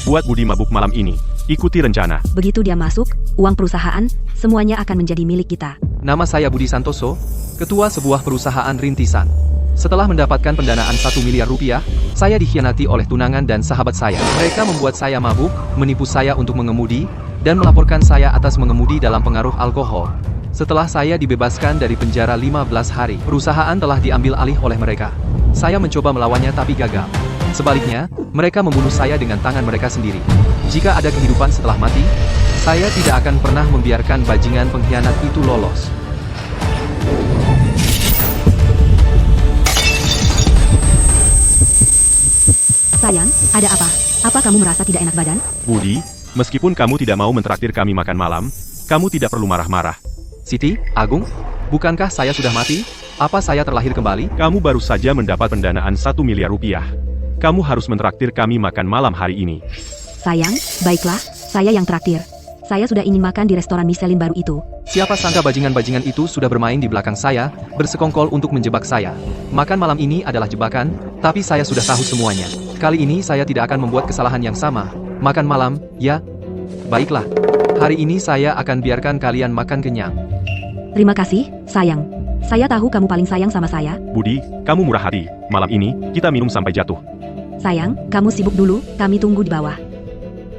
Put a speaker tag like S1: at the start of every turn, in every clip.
S1: Buat Budi mabuk malam ini. Ikuti rencana.
S2: Begitu dia masuk, uang perusahaan, semuanya akan menjadi milik kita.
S3: Nama saya Budi Santoso, ketua sebuah perusahaan rintisan. Setelah mendapatkan pendanaan 1 miliar rupiah, saya dikhianati oleh tunangan dan sahabat saya. Mereka membuat saya mabuk, menipu saya untuk mengemudi, dan melaporkan saya atas mengemudi dalam pengaruh alkohol. Setelah saya dibebaskan dari penjara 15 hari, perusahaan telah diambil alih oleh mereka. Saya mencoba melawannya tapi gagal. Sebaliknya, mereka membunuh saya dengan tangan mereka sendiri. Jika ada kehidupan setelah mati, saya tidak akan pernah membiarkan bajingan pengkhianat itu lolos.
S2: Sayang, ada apa? Apa kamu merasa tidak enak badan?
S1: Budi, meskipun kamu tidak mau mentraktir kami makan malam, kamu tidak perlu marah-marah.
S3: Siti, Agung, bukankah saya sudah mati? Apa saya terlahir kembali?
S1: Kamu baru saja mendapat pendanaan 1 miliar rupiah. Kamu harus mentraktir kami makan malam hari ini.
S2: Sayang, baiklah, saya yang traktir. Saya sudah ingin makan di restoran Michelin baru itu.
S3: Siapa sangka bajingan-bajingan itu sudah bermain di belakang saya, bersekongkol untuk menjebak saya. Makan malam ini adalah jebakan, tapi saya sudah tahu semuanya. Kali ini saya tidak akan membuat kesalahan yang sama. Makan malam, ya? Baiklah. Hari ini saya akan biarkan kalian makan kenyang.
S2: Terima kasih, sayang. Saya tahu kamu paling sayang sama saya.
S1: Budi, kamu murah hati. Malam ini, kita minum sampai jatuh.
S2: Sayang, kamu sibuk dulu, kami tunggu di bawah.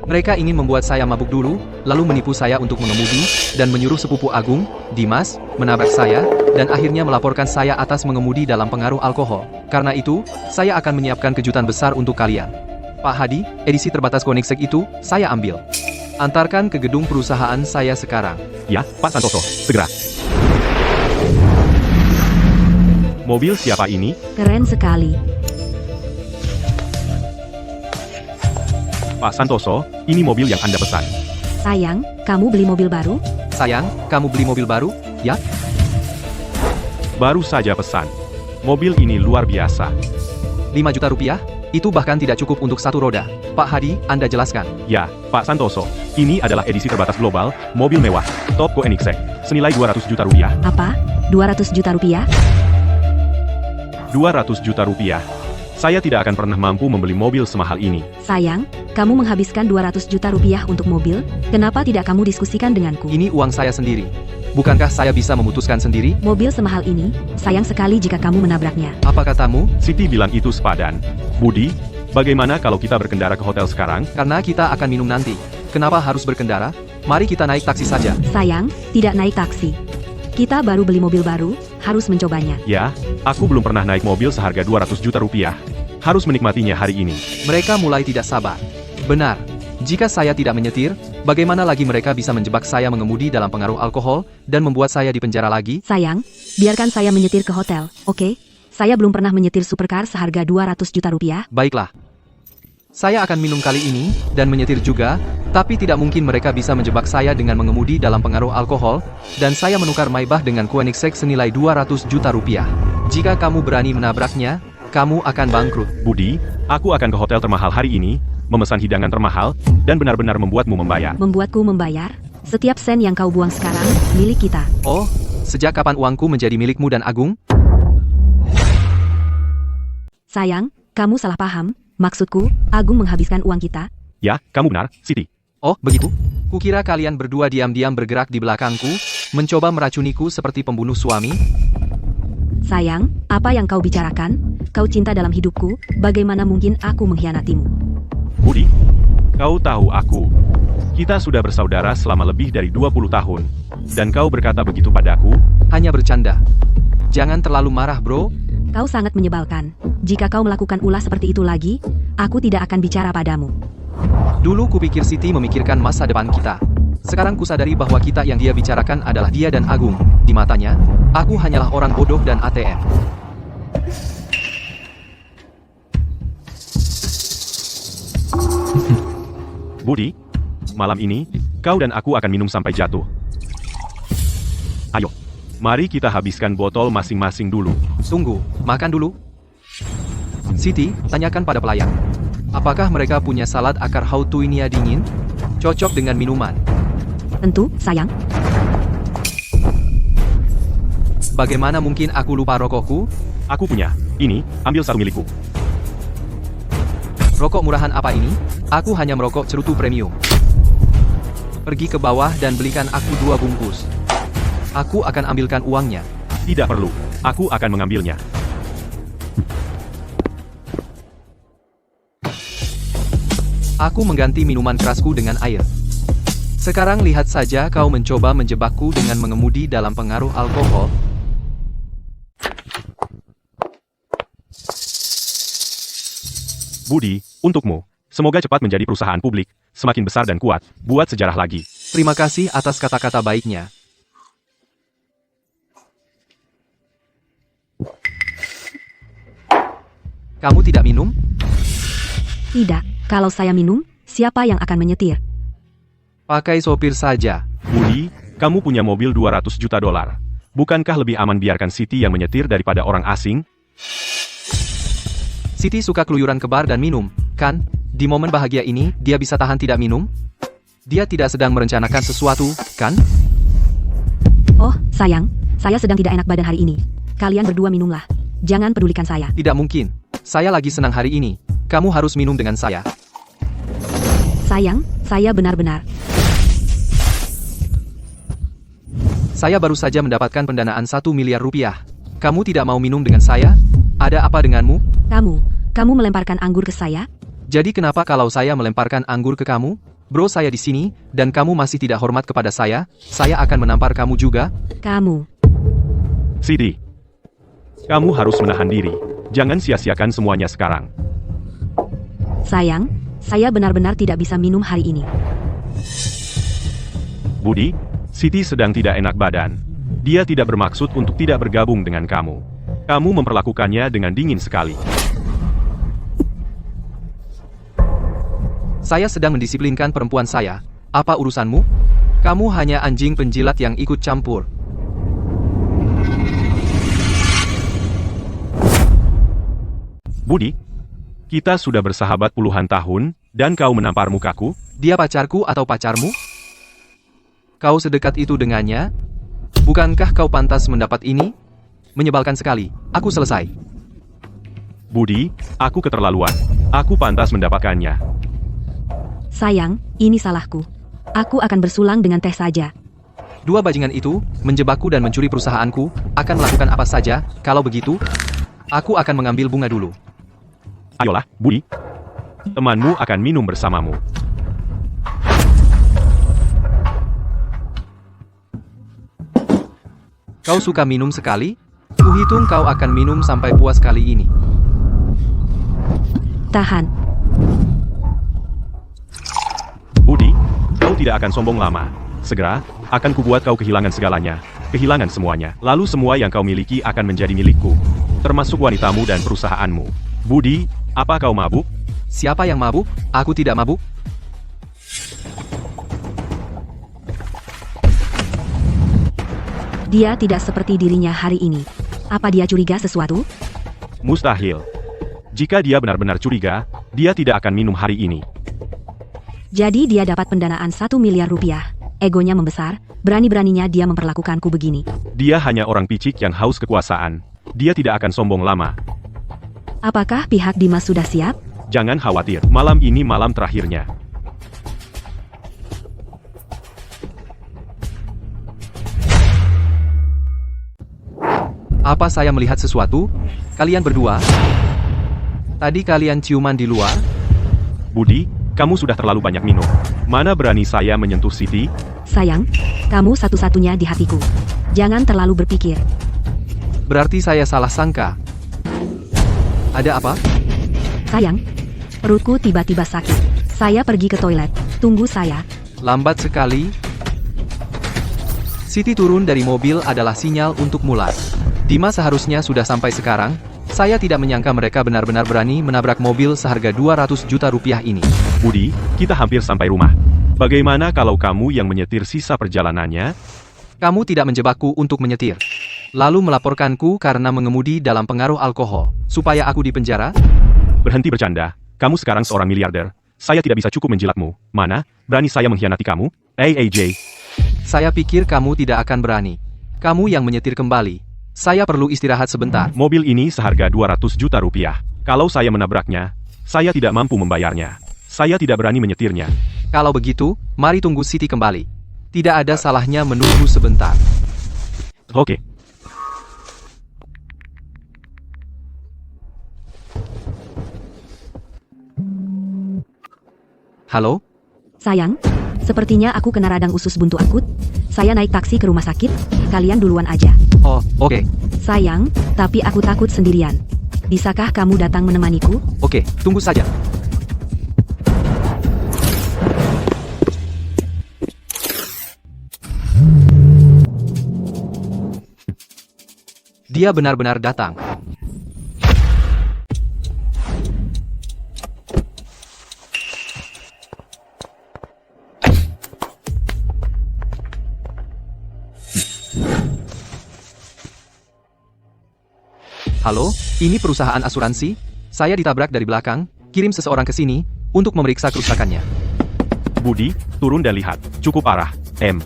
S3: Mereka ingin membuat saya mabuk dulu, lalu menipu saya untuk mengemudi, dan menyuruh sepupu Agung, Dimas, menabrak saya, dan akhirnya melaporkan saya atas mengemudi dalam pengaruh alkohol. Karena itu, saya akan menyiapkan kejutan besar untuk kalian. Pak Hadi, edisi terbatas Koenigsegg itu, saya ambil. Antarkan ke gedung perusahaan saya sekarang.
S1: Ya, Pak Santoso, segera. Mobil siapa ini?
S2: Keren sekali.
S1: Pak Santoso, ini mobil yang Anda pesan.
S2: Sayang, kamu beli mobil baru?
S3: Sayang, kamu beli mobil baru, ya?
S1: Baru saja pesan. Mobil ini luar biasa.
S3: 5 juta rupiah? Itu bahkan tidak cukup untuk satu roda. Pak Hadi, Anda jelaskan.
S1: Ya, Pak Santoso, ini adalah edisi terbatas global, mobil mewah, top Koenigsegg, senilai 200 juta rupiah.
S2: Apa? 200 juta rupiah?
S1: 200 juta rupiah. Saya tidak akan pernah mampu membeli mobil semahal ini.
S2: Sayang, kamu menghabiskan 200 juta rupiah untuk mobil, kenapa tidak kamu diskusikan denganku?
S3: Ini uang saya sendiri. Bukankah saya bisa memutuskan sendiri?
S2: Mobil semahal ini, sayang sekali jika kamu menabraknya.
S3: Apa katamu?
S1: Siti bilang itu sepadan. Budi, bagaimana kalau kita berkendara ke hotel sekarang?
S3: Karena kita akan minum nanti. Kenapa harus berkendara? Mari kita naik taksi saja.
S2: Sayang, tidak naik taksi. Kita baru beli mobil baru, harus mencobanya.
S1: Ya, aku belum pernah naik mobil seharga 200 juta rupiah. Harus menikmatinya hari ini.
S3: Mereka mulai tidak sabar. Benar. Jika saya tidak menyetir, bagaimana lagi mereka bisa menjebak saya mengemudi dalam pengaruh alkohol, dan membuat saya di penjara lagi?
S2: Sayang, biarkan saya menyetir ke hotel, oke? Saya belum pernah menyetir supercar seharga 200 juta rupiah.
S3: Baiklah. Saya akan minum kali ini, dan menyetir juga, tapi tidak mungkin mereka bisa menjebak saya dengan mengemudi dalam pengaruh alkohol, dan saya menukar Maybach dengan Koenigsegg senilai 200 juta rupiah. Jika kamu berani menabraknya, kamu akan bangkrut.
S1: Budi, aku akan ke hotel termahal hari ini, memesan hidangan termahal, dan benar-benar membuatmu membayar.
S2: Membuatku membayar? Setiap sen yang kau buang sekarang, milik kita.
S3: Oh, sejak kapan uangku menjadi milikmu dan Agung?
S2: Sayang, kamu salah paham. Maksudku, Agung menghabiskan uang kita.
S1: Ya, kamu benar, Siti.
S3: Oh, begitu? Kukira kalian berdua diam-diam bergerak di belakangku, mencoba meracuniku seperti pembunuh suami.
S2: Sayang, apa yang kau bicarakan? Kau cinta dalam hidupku, bagaimana mungkin aku mengkhianatimu?
S1: Budi, kau tahu aku. Kita sudah bersaudara selama lebih dari 20 tahun. Dan kau berkata begitu padaku?
S3: Hanya bercanda. Jangan terlalu marah, bro.
S2: Kau sangat menyebalkan. Jika kau melakukan ulah seperti itu lagi, aku tidak akan bicara padamu.
S3: Dulu kupikir Siti memikirkan masa depan kita. Sekarang kusadari bahwa kita yang dia bicarakan adalah dia dan Agung. Di matanya, aku hanyalah orang bodoh dan ATM.
S1: Budi, malam ini, kau dan aku akan minum sampai jatuh. Ayo, mari kita habiskan botol masing-masing dulu.
S3: Tunggu, makan dulu. Siti, tanyakan pada pelayan. Apakah mereka punya salad akar hautuinia dingin? Cocok dengan minuman.
S2: Tentu, sayang.
S3: Bagaimana mungkin aku lupa rokokku?
S1: Aku punya. Ini, ambil satu milikku.
S3: Rokok murahan apa ini? Aku hanya merokok cerutu premium. Pergi ke bawah dan belikan aku 2 bungkus. Aku akan ambilkan uangnya.
S1: Tidak perlu, aku akan mengambilnya.
S3: Aku mengganti minuman kerasku dengan air. Sekarang lihat saja kau mencoba menjebakku dengan mengemudi dalam pengaruh alkohol.
S1: Budi, untukmu. Semoga cepat menjadi perusahaan publik, semakin besar dan kuat, buat sejarah lagi.
S3: Terima kasih atas kata-kata baiknya. Kamu tidak minum?
S2: Tidak, kalau saya minum, siapa yang akan menyetir?
S3: Pakai sopir saja.
S1: Budi, kamu punya mobil 200 juta dolar. Bukankah lebih aman biarkan Siti yang menyetir daripada orang asing?
S3: Siti suka keluyuran ke bar dan minum, kan? Di momen bahagia ini, dia bisa tahan tidak minum? Dia tidak sedang merencanakan sesuatu, kan?
S2: Oh, sayang, saya sedang tidak enak badan hari ini. Kalian berdua minumlah. Jangan pedulikan saya.
S3: Tidak mungkin. Saya lagi senang hari ini. Kamu harus minum dengan saya.
S2: Sayang, saya benar-benar.
S3: Saya baru saja mendapatkan pendanaan 1 miliar rupiah. Kamu tidak mau minum dengan saya? Ada apa denganmu?
S2: Kamu melemparkan anggur ke saya?
S3: Jadi kenapa kalau saya melemparkan anggur ke kamu? Bro, saya di sini, dan kamu masih tidak hormat kepada saya akan menampar kamu juga.
S2: Kamu.
S1: Siti, kamu harus menahan diri. Jangan sia-siakan semuanya sekarang.
S2: Sayang, saya benar-benar tidak bisa minum hari ini.
S1: Budi, Siti sedang tidak enak badan. Dia tidak bermaksud untuk tidak bergabung dengan kamu. Kamu memperlakukannya dengan dingin sekali.
S3: Saya sedang mendisiplinkan perempuan saya. Apa urusanmu? Kamu hanya anjing penjilat yang ikut campur.
S1: Budi, kita sudah bersahabat puluhan tahun, dan kau menampar mukaku?
S3: Dia pacarku atau pacarmu? Kau sedekat itu dengannya? Bukankah kau pantas mendapat ini? Menyebalkan sekali. Aku selesai.
S1: Budi, aku keterlaluan. Aku pantas mendapatkannya.
S2: Sayang, ini salahku. Aku akan bersulang dengan teh saja.
S3: 2 bajingan itu, menjebakku dan mencuri perusahaanku, akan melakukan apa saja. Kalau begitu, aku akan mengambil bunga dulu.
S1: Ayolah, Budi. Temanmu akan minum bersamamu.
S3: Kau suka minum sekali? Kuhitung kau akan minum sampai puas kali ini.
S2: Tahan.
S1: Budi, kau tidak akan sombong lama. Segera, akan kubuat kau kehilangan segalanya. Kehilangan semuanya. Lalu semua yang kau miliki akan menjadi milikku. Termasuk wanitamu dan perusahaanmu. Budi, apa kau mabuk?
S3: Siapa yang mabuk? Aku tidak mabuk.
S2: Dia tidak seperti dirinya hari ini. Apa dia curiga sesuatu?
S1: Mustahil. Jika dia benar-benar curiga, dia tidak akan minum hari ini.
S2: Jadi dia dapat pendanaan 1 miliar rupiah. Egonya membesar, berani-beraninya dia memperlakukanku begini.
S1: Dia hanya orang picik yang haus kekuasaan. Dia tidak akan sombong lama.
S2: Apakah pihak Dimas sudah siap?
S1: Jangan khawatir, malam ini malam terakhirnya.
S3: Apa saya melihat sesuatu? Kalian berdua? Tadi kalian ciuman di luar?
S1: Budi, kamu sudah terlalu banyak minum. Mana berani saya menyentuh Siti?
S2: Sayang, kamu satu-satunya di hatiku. Jangan terlalu berpikir.
S3: Berarti saya salah sangka. Ada apa?
S2: Sayang, perutku tiba-tiba sakit. Saya pergi ke toilet. Tunggu saya.
S3: Lambat sekali. Siti turun dari mobil adalah sinyal untuk mulai. Dimas seharusnya sudah sampai sekarang. Saya tidak menyangka mereka benar-benar berani menabrak mobil seharga 200 juta rupiah ini.
S1: Budi, kita hampir sampai rumah. Bagaimana kalau kamu yang menyetir sisa perjalanannya?
S3: Kamu tidak menjebakku untuk menyetir. Lalu melaporkanku karena mengemudi dalam pengaruh alkohol. Supaya aku dipenjara?
S1: Berhenti bercanda. Kamu sekarang seorang miliarder. Saya tidak bisa cukup menjilatmu. Mana? Berani saya mengkhianati kamu? AJ.
S3: Saya pikir kamu tidak akan berani. Kamu yang menyetir kembali. Saya perlu istirahat sebentar.
S1: Mobil ini seharga 200 juta rupiah. Kalau saya menabraknya, Saya tidak mampu membayarnya. Saya tidak berani menyetirnya.
S3: Kalau begitu, mari tunggu Siti kembali. Tidak ada salahnya menunggu sebentar.
S1: Oke.
S3: Halo?
S2: Sayang, sepertinya aku kena radang usus buntu akut. Saya naik taksi ke rumah sakit. Kalian duluan aja.
S3: Oh, oke.
S2: Sayang, tapi aku takut sendirian. Bisakah kamu datang menemaniku?
S3: Oke, tunggu saja. Dia benar-benar datang. Halo, ini perusahaan asuransi. Saya ditabrak dari belakang. Kirim seseorang ke sini untuk memeriksa kerusakannya.
S1: Budi, turun dan lihat. Cukup parah. M.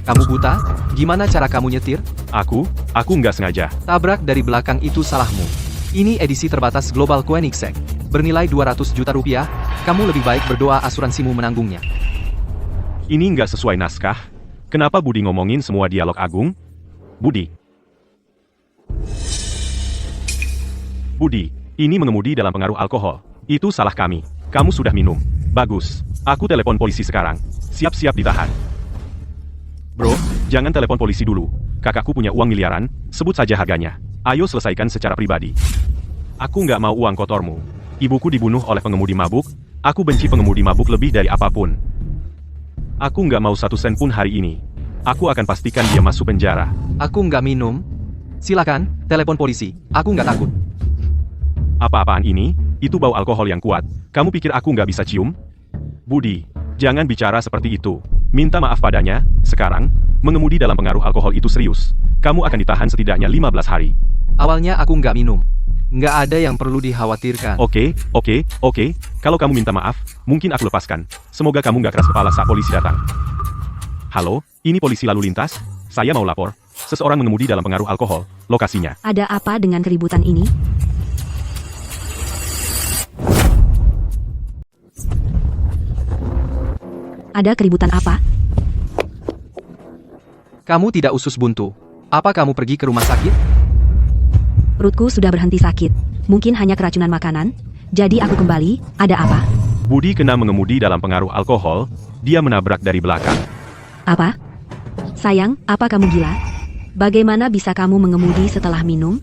S3: Kamu buta? Gimana cara kamu nyetir?
S1: Aku nggak sengaja.
S3: Tabrak dari belakang itu salahmu. Ini edisi terbatas Global Koenigsegg. Bernilai 200 juta rupiah. Kamu lebih baik berdoa asuransimu menanggungnya.
S1: Ini nggak sesuai naskah. Kenapa Budi ngomongin semua dialog Agung? Budi. Budi, ini mengemudi dalam pengaruh alkohol. Itu salah kami. Kamu sudah minum. Bagus. Aku telepon polisi sekarang. Siap-siap ditahan. Bro, jangan telepon polisi dulu. Kakakku punya uang miliaran, sebut saja harganya. Ayo selesaikan secara pribadi. Aku nggak mau uang kotormu. Ibuku dibunuh oleh pengemudi mabuk. Aku benci pengemudi mabuk lebih dari apapun. Aku nggak mau 1 sen pun hari ini. Aku akan pastikan dia masuk penjara.
S3: Aku nggak minum. Silakan, telepon polisi. Aku nggak takut.
S1: Apa-apaan ini? Itu bau alkohol yang kuat. Kamu pikir aku nggak bisa cium? Budi, jangan bicara seperti itu. Minta maaf padanya. Sekarang, mengemudi dalam pengaruh alkohol itu serius. Kamu akan ditahan setidaknya 15 hari.
S3: Awalnya aku nggak minum. Nggak ada yang perlu dikhawatirkan.
S1: Oke. Kalau kamu minta maaf, mungkin aku lepaskan. Semoga kamu nggak keras kepala saat polisi datang. Halo, ini polisi lalu lintas. Saya mau lapor. Seseorang mengemudi dalam pengaruh alkohol. Lokasinya.
S2: Ada apa dengan keributan ini? Ada keributan apa?
S3: Kamu tidak usus buntu. Apa kamu pergi ke rumah sakit?
S2: Perutku sudah berhenti sakit. Mungkin hanya keracunan makanan. Jadi aku kembali. Ada apa?
S1: Budi kena mengemudi dalam pengaruh alkohol. Dia menabrak dari belakang.
S2: Apa? Sayang, apa kamu gila? Bagaimana bisa kamu mengemudi setelah minum?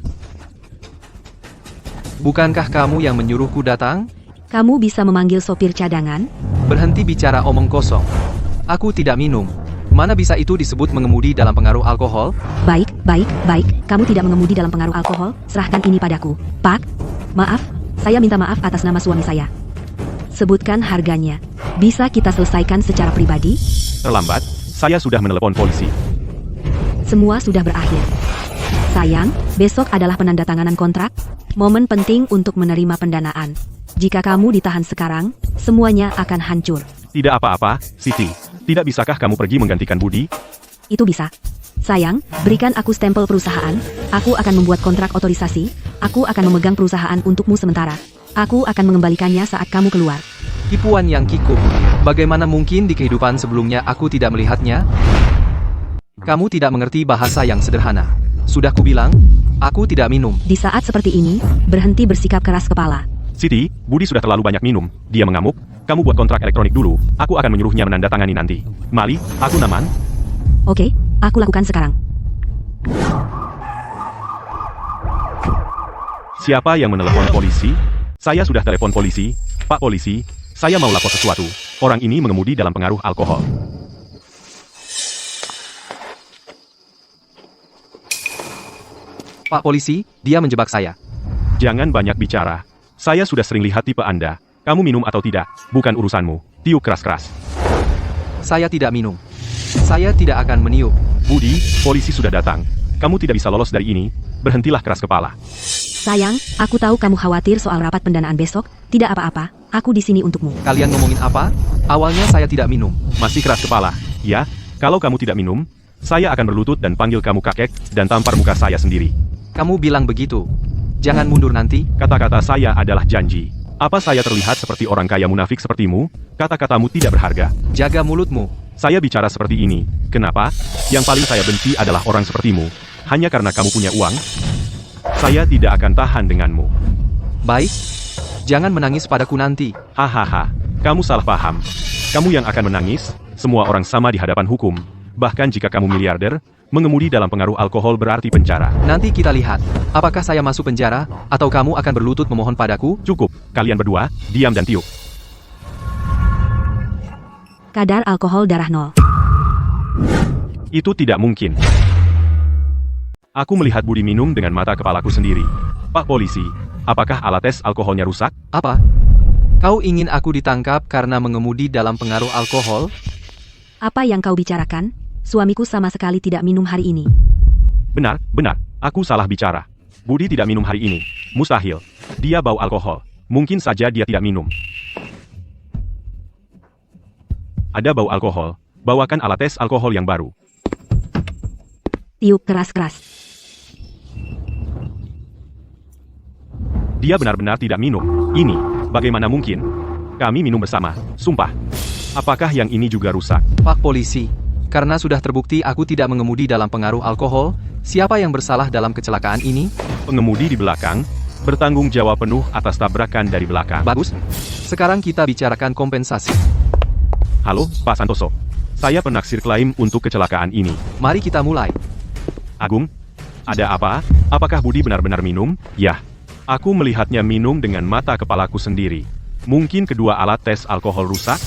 S3: Bukankah kamu yang menyuruhku datang?
S2: Kamu bisa memanggil sopir cadangan?
S3: Berhenti bicara omong kosong. Aku tidak minum. Mana bisa itu disebut mengemudi dalam pengaruh alkohol?
S2: Baik. Kamu tidak mengemudi dalam pengaruh alkohol. Serahkan ini padaku. Pak, maaf. Saya minta maaf atas nama suami saya. Sebutkan harganya. Bisa kita selesaikan secara pribadi?
S1: Terlambat. Saya sudah menelepon polisi.
S2: Semua sudah berakhir. Sayang, besok adalah penandatanganan kontrak. Momen penting untuk menerima pendanaan. Jika kamu ditahan sekarang, semuanya akan hancur.
S1: Tidak apa-apa, Siti. Tidak bisakah kamu pergi menggantikan Budi?
S2: Itu bisa. Sayang, berikan aku stempel perusahaan. Aku akan membuat kontrak otorisasi. Aku akan memegang perusahaan untukmu sementara. Aku akan mengembalikannya saat kamu keluar.
S3: Tipuan yang kikuk. Bagaimana mungkin di kehidupan sebelumnya aku tidak melihatnya? Kamu tidak mengerti bahasa yang sederhana. Sudah kubilang, aku tidak minum.
S2: Di saat seperti ini, berhenti bersikap keras kepala.
S1: Siti, Budi sudah terlalu banyak minum. Dia mengamuk. Kamu buat kontrak elektronik dulu. Aku akan menyuruhnya menandatangani nanti. Mali, aku Naman.
S2: Oke, aku lakukan sekarang.
S1: Siapa yang menelepon polisi? Saya sudah telepon polisi. Pak polisi, saya mau lapor sesuatu. Orang ini mengemudi dalam pengaruh alkohol.
S3: Pak polisi, dia menjebak saya.
S1: Jangan banyak bicara. Saya sudah sering lihat tipe Anda. Kamu minum atau tidak, bukan urusanmu. Tiup keras-keras.
S3: Saya tidak minum. Saya tidak akan meniup.
S1: Budi, polisi sudah datang. Kamu tidak bisa lolos dari ini. Berhentilah keras kepala.
S2: Sayang, aku tahu kamu khawatir soal rapat pendanaan besok. Tidak apa-apa, aku di sini untukmu.
S3: Kalian ngomongin apa? Awalnya saya tidak minum.
S1: Masih keras kepala. Ya, kalau kamu tidak minum, saya akan berlutut dan panggil kamu kakek dan tampar muka saya sendiri.
S3: Kamu bilang begitu. Jangan mundur nanti.
S1: Kata-kata saya adalah janji. Apa saya terlihat seperti orang kaya munafik sepertimu? Kata-katamu tidak berharga.
S3: Jaga mulutmu.
S1: Saya bicara seperti ini. Kenapa? Yang paling saya benci adalah orang sepertimu. Hanya karena kamu punya uang? Saya tidak akan tahan denganmu.
S3: Baik. Jangan menangis padaku nanti.
S1: Hahaha. Kamu salah paham. Kamu yang akan menangis. Semua orang sama di hadapan hukum. Bahkan jika kamu miliarder, mengemudi dalam pengaruh alkohol berarti penjara.
S3: Nanti kita lihat. Apakah saya masuk penjara, atau kamu akan berlutut memohon padaku?
S1: Cukup. Kalian berdua, diam dan tiup.
S2: Kadar alkohol darah 0.
S1: Itu tidak mungkin. Aku melihat Budi minum dengan mata kepalaku sendiri. Pak polisi, apakah alat tes alkoholnya rusak?
S3: Apa? Kau ingin aku ditangkap karena mengemudi dalam pengaruh alkohol?
S2: Apa yang kau bicarakan? Suamiku sama sekali tidak minum hari ini.
S1: Benar, benar. Aku salah bicara. Budi tidak minum hari ini. Mustahil. Dia bau alkohol. Mungkin saja dia tidak minum. Ada bau alkohol. Bawakan alat tes alkohol yang baru.
S2: Tiup keras-keras.
S1: Dia benar-benar tidak minum. Ini, bagaimana mungkin? Kami minum bersama. Sumpah. Apakah yang ini juga rusak?
S3: Pak polisi, karena sudah terbukti aku tidak mengemudi dalam pengaruh alkohol, siapa yang bersalah dalam kecelakaan ini?
S1: Pengemudi di belakang, bertanggung jawab penuh atas tabrakan dari belakang.
S3: Bagus. Sekarang kita bicarakan kompensasi.
S1: Halo, Pak Santoso. Saya penaksir klaim untuk kecelakaan ini.
S3: Mari kita mulai.
S1: Agung, ada apa? Apakah Budi benar-benar minum? Ya. Aku melihatnya minum dengan mata kepalaku sendiri. Mungkin kedua alat tes alkohol rusak?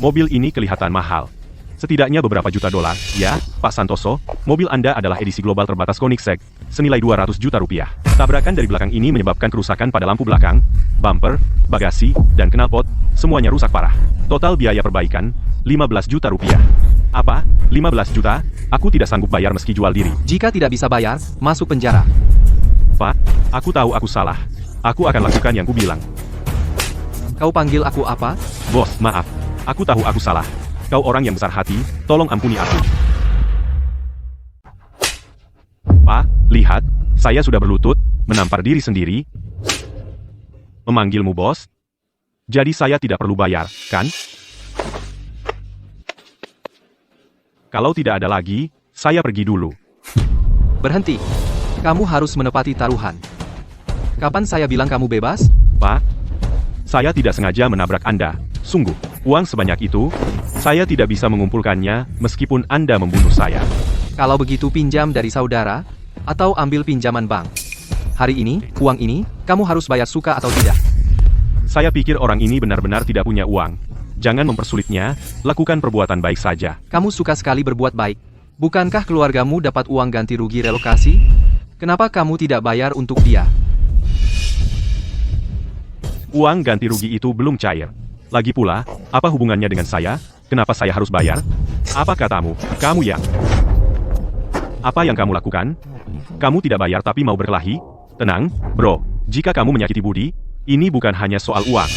S1: Mobil ini kelihatan mahal. Setidaknya beberapa juta dolar, ya, Pak Santoso. Mobil Anda adalah edisi global terbatas Koenigsegg, senilai 200 juta rupiah. Tabrakan dari belakang ini menyebabkan kerusakan pada lampu belakang, bumper, bagasi, dan knalpot, semuanya rusak parah. Total biaya perbaikan, 15 juta rupiah. Apa? 15 juta? Aku tidak sanggup bayar meski jual diri.
S3: Jika tidak bisa bayar, masuk penjara.
S1: Pak, aku tahu aku salah. Aku akan lakukan yang kubilang.
S3: Kau panggil aku apa?
S1: Bos, maaf. Aku tahu aku salah. Kau orang yang besar hati, tolong ampuni aku. Pak, lihat, saya sudah berlutut, menampar diri sendiri. Memanggilmu bos? Jadi saya tidak perlu bayar, kan? Kalau tidak ada lagi, saya pergi dulu.
S3: Berhenti. Kamu harus menepati taruhan. Kapan saya bilang kamu bebas?
S1: Pak, saya tidak sengaja menabrak Anda. Sungguh, uang sebanyak itu, saya tidak bisa mengumpulkannya meskipun Anda membunuh saya.
S3: Kalau begitu pinjam dari saudara, atau ambil pinjaman bank. Hari ini, uang ini, kamu harus bayar suka atau tidak.
S1: Saya pikir orang ini benar-benar tidak punya uang. Jangan mempersulitnya, lakukan perbuatan baik saja.
S3: Kamu suka sekali berbuat baik. Bukankah keluargamu dapat uang ganti rugi relokasi? Kenapa kamu tidak bayar untuk dia?
S1: Uang ganti rugi itu belum cair. Lagi pula, apa hubungannya dengan saya? Kenapa saya harus bayar? Apa katamu? Kamu yang... Apa yang kamu lakukan? Kamu tidak bayar tapi mau berkelahi? Tenang, bro. Jika kamu menyakiti Budi, ini bukan hanya soal uang.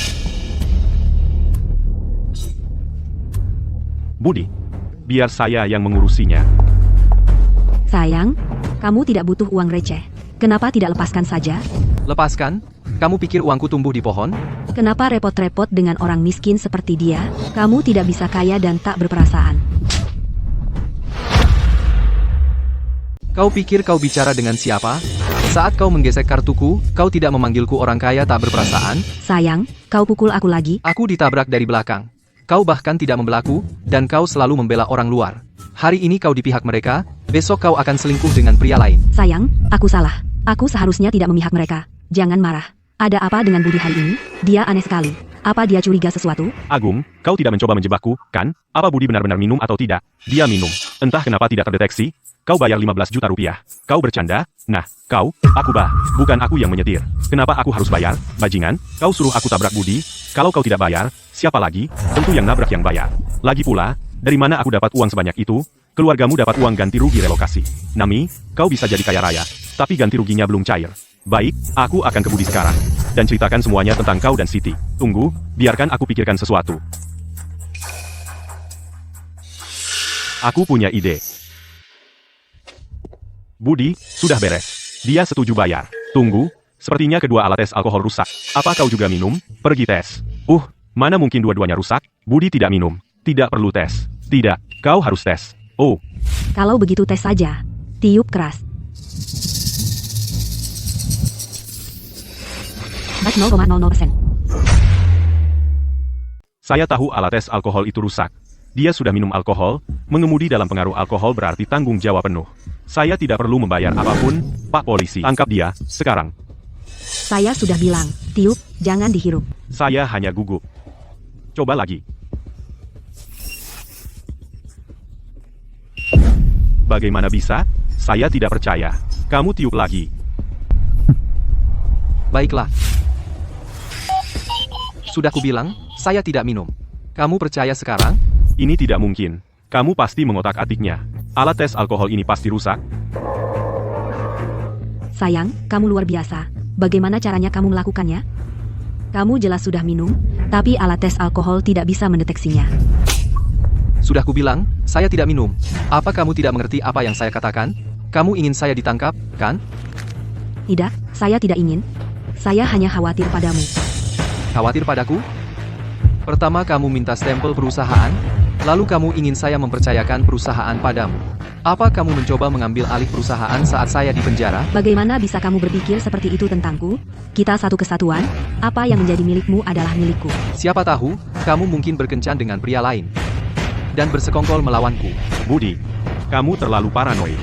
S1: Budi, biar saya yang mengurusinya.
S2: Sayang, kamu tidak butuh uang receh. Kenapa tidak lepaskan saja?
S3: Lepaskan? Kamu pikir uangku tumbuh di pohon?
S2: Kenapa repot-repot dengan orang miskin seperti dia? Kamu tidak bisa kaya dan tak berperasaan.
S3: Kau pikir kau bicara dengan siapa? Saat kau menggesek kartuku, kau tidak memanggilku orang kaya tak berperasaan?
S2: Sayang, kau pukul aku lagi.
S3: Aku ditabrak dari belakang. Kau bahkan tidak membelaku, dan kau selalu membela orang luar. Hari ini kau di pihak mereka, besok kau akan selingkuh dengan pria lain.
S2: Sayang, aku salah. Aku seharusnya tidak memihak mereka. Jangan marah. Ada apa dengan Budi hari ini? Dia aneh sekali. Apa dia curiga sesuatu?
S1: Agung, kau tidak mencoba menjebakku, kan? Apa Budi benar-benar minum atau tidak? Dia minum. Entah kenapa tidak terdeteksi. Kau bayar 15 juta rupiah. Kau bercanda? Nah, aku bukan aku yang menyetir. Kenapa aku harus bayar? Bajingan, kau suruh aku tabrak Budi. Kalau kau tidak bayar, siapa lagi? Tentu yang nabrak yang bayar. Lagi pula, dari mana aku dapat uang sebanyak itu? Keluargamu dapat uang ganti rugi relokasi. Nami, kau bisa jadi kaya raya, tapi ganti ruginya belum cair. Baik, aku akan ke Budi sekarang. Dan ceritakan semuanya tentang kau dan Siti. Tunggu, biarkan aku pikirkan sesuatu. Aku punya ide. Budi, sudah beres. Dia setuju bayar. Tunggu, Sepertinya kedua alat tes alkohol rusak. Apa kau juga minum? Pergi tes. Mana mungkin dua-duanya rusak? Budi tidak minum. Tidak perlu tes. Tidak, kau harus tes. Oh,
S2: Kalau begitu tes saja. Tiup keras. Bas 0,00%.
S1: saya tahu alat tes alkohol itu rusak. Dia sudah minum alkohol, mengemudi dalam pengaruh alkohol berarti tanggung jawab penuh. Saya tidak perlu membayar apapun, Pak Polisi. Tangkap dia, sekarang.
S2: Saya sudah bilang, tiup, jangan dihirup.
S1: Saya hanya gugup. Coba lagi. Bagaimana bisa? Saya tidak percaya. Kamu tiup lagi.
S3: Baiklah. Sudah kubilang, saya tidak minum. Kamu percaya sekarang?
S1: Ini tidak mungkin. Kamu pasti mengotak-atiknya. Alat tes alkohol ini pasti rusak.
S2: Sayang, kamu luar biasa. Bagaimana caranya kamu melakukannya? Kamu jelas sudah minum, tapi alat tes alkohol tidak bisa mendeteksinya.
S3: Sudah kubilang, saya tidak minum. Apa kamu tidak mengerti apa yang saya katakan? Kamu ingin saya ditangkap, kan?
S2: Tidak, saya tidak ingin. Saya hanya khawatir padamu.
S3: Khawatir padaku? Pertama kamu minta stempel perusahaan, lalu kamu ingin saya mempercayakan perusahaan padamu. Apa kamu mencoba mengambil alih perusahaan saat saya di penjara?
S2: Bagaimana bisa kamu berpikir seperti itu tentangku? Kita satu kesatuan, apa yang menjadi milikmu adalah milikku.
S3: Siapa tahu, kamu mungkin berkencan dengan pria lain. Dan bersekongkol melawanku.
S1: Budi, kamu terlalu paranoid.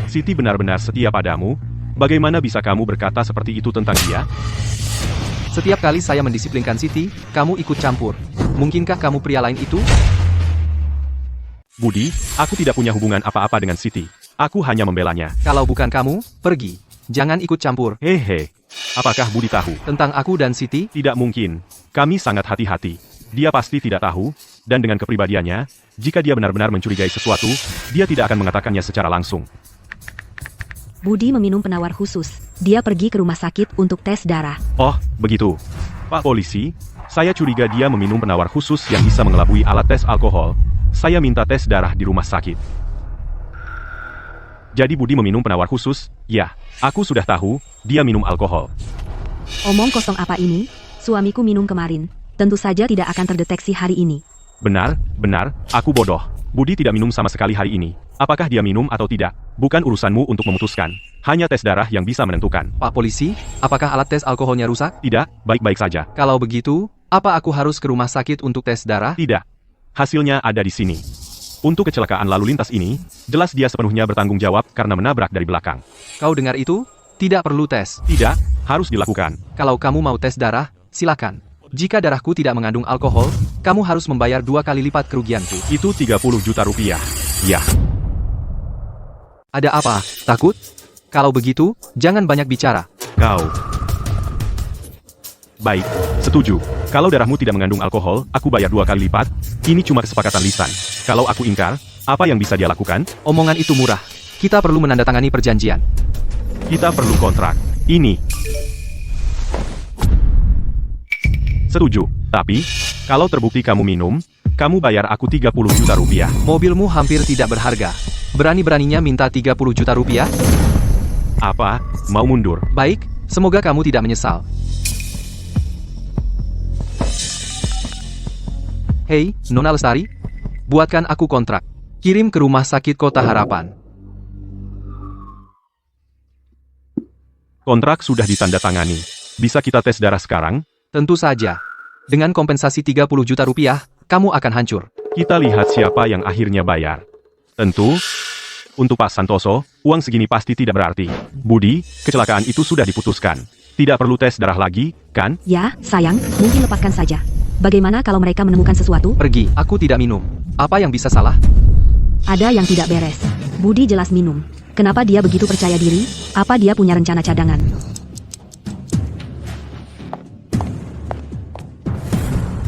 S1: Siti benar-benar setia padamu. Bagaimana bisa kamu berkata seperti itu tentang dia?
S3: Setiap kali saya mendisiplinkan Siti, kamu ikut campur. Mungkinkah kamu pria lain itu?
S1: Budi, aku tidak punya hubungan apa-apa dengan Siti. Aku hanya membelanya.
S3: Kalau bukan kamu, pergi. Jangan ikut campur.
S1: Hehe. Apakah Budi tahu?
S3: Tentang aku dan Siti?
S1: Tidak mungkin. Kami sangat hati-hati. Dia pasti tidak tahu, dan dengan kepribadiannya, jika dia benar-benar mencurigai sesuatu, dia tidak akan mengatakannya secara langsung.
S2: Budi meminum penawar khusus. Dia pergi ke rumah sakit untuk tes darah.
S1: Oh, begitu. Pak Polisi, saya curiga dia meminum penawar khusus yang bisa mengelabui alat tes alkohol. Saya minta tes darah di rumah sakit. Jadi Budi meminum penawar khusus? Ya, aku sudah tahu, dia minum alkohol.
S2: Omong kosong apa ini? Suamiku minum kemarin. Tentu saja tidak akan terdeteksi hari ini.
S1: Benar, aku bodoh. Budi tidak minum sama sekali hari ini. Apakah dia minum atau tidak? Bukan urusanmu untuk memutuskan. Hanya tes darah yang bisa menentukan.
S3: Pak Polisi, apakah alat tes alkoholnya rusak?
S1: Tidak, baik-baik saja.
S3: Kalau begitu, apa aku harus ke rumah sakit untuk tes darah?
S1: Tidak. Hasilnya ada di sini. Untuk kecelakaan lalu lintas ini, jelas dia sepenuhnya bertanggung jawab karena menabrak dari belakang.
S3: Kau dengar itu? Tidak perlu tes.
S1: Tidak, harus dilakukan.
S3: Kalau kamu mau tes darah, silakan. Jika darahku tidak mengandung alkohol, kamu harus membayar 2 kali lipat kerugianku.
S1: Itu 30 juta rupiah. Ya.
S3: Ada apa? Takut? Kalau begitu, jangan banyak bicara.
S1: Kau. Baik, setuju. Kalau darahmu tidak mengandung alkohol, aku bayar 2 kali lipat. Ini cuma kesepakatan lisan. Kalau aku ingkar, apa yang bisa dia lakukan?
S3: Omongan itu murah. Kita perlu menandatangani perjanjian.
S1: Kita perlu kontrak. Ini. Setuju. Tapi, kalau terbukti kamu minum, kamu bayar aku 30 juta rupiah.
S3: Mobilmu hampir tidak berharga. Berani-beraninya minta 30 juta rupiah?
S1: Apa? Mau mundur?
S3: Baik, semoga kamu tidak menyesal. Hei, Nona Lestari. Buatkan aku kontrak. Kirim ke rumah sakit Kota Harapan.
S1: Kontrak sudah ditandatangani. Bisa kita tes darah sekarang?
S3: Tentu saja. Dengan kompensasi 30 juta rupiah, kamu akan hancur.
S1: Kita lihat siapa yang akhirnya bayar. Tentu, untuk Pak Santoso, uang segini pasti tidak berarti. Budi, kecelakaan itu sudah diputuskan. Tidak perlu tes darah lagi, kan?
S2: Ya, sayang, mungkin lepaskan saja. Bagaimana kalau mereka menemukan sesuatu?
S3: Pergi, aku tidak minum. Apa yang bisa salah?
S2: Ada yang tidak beres. Budi jelas minum. Kenapa dia begitu percaya diri? Apa dia punya rencana cadangan?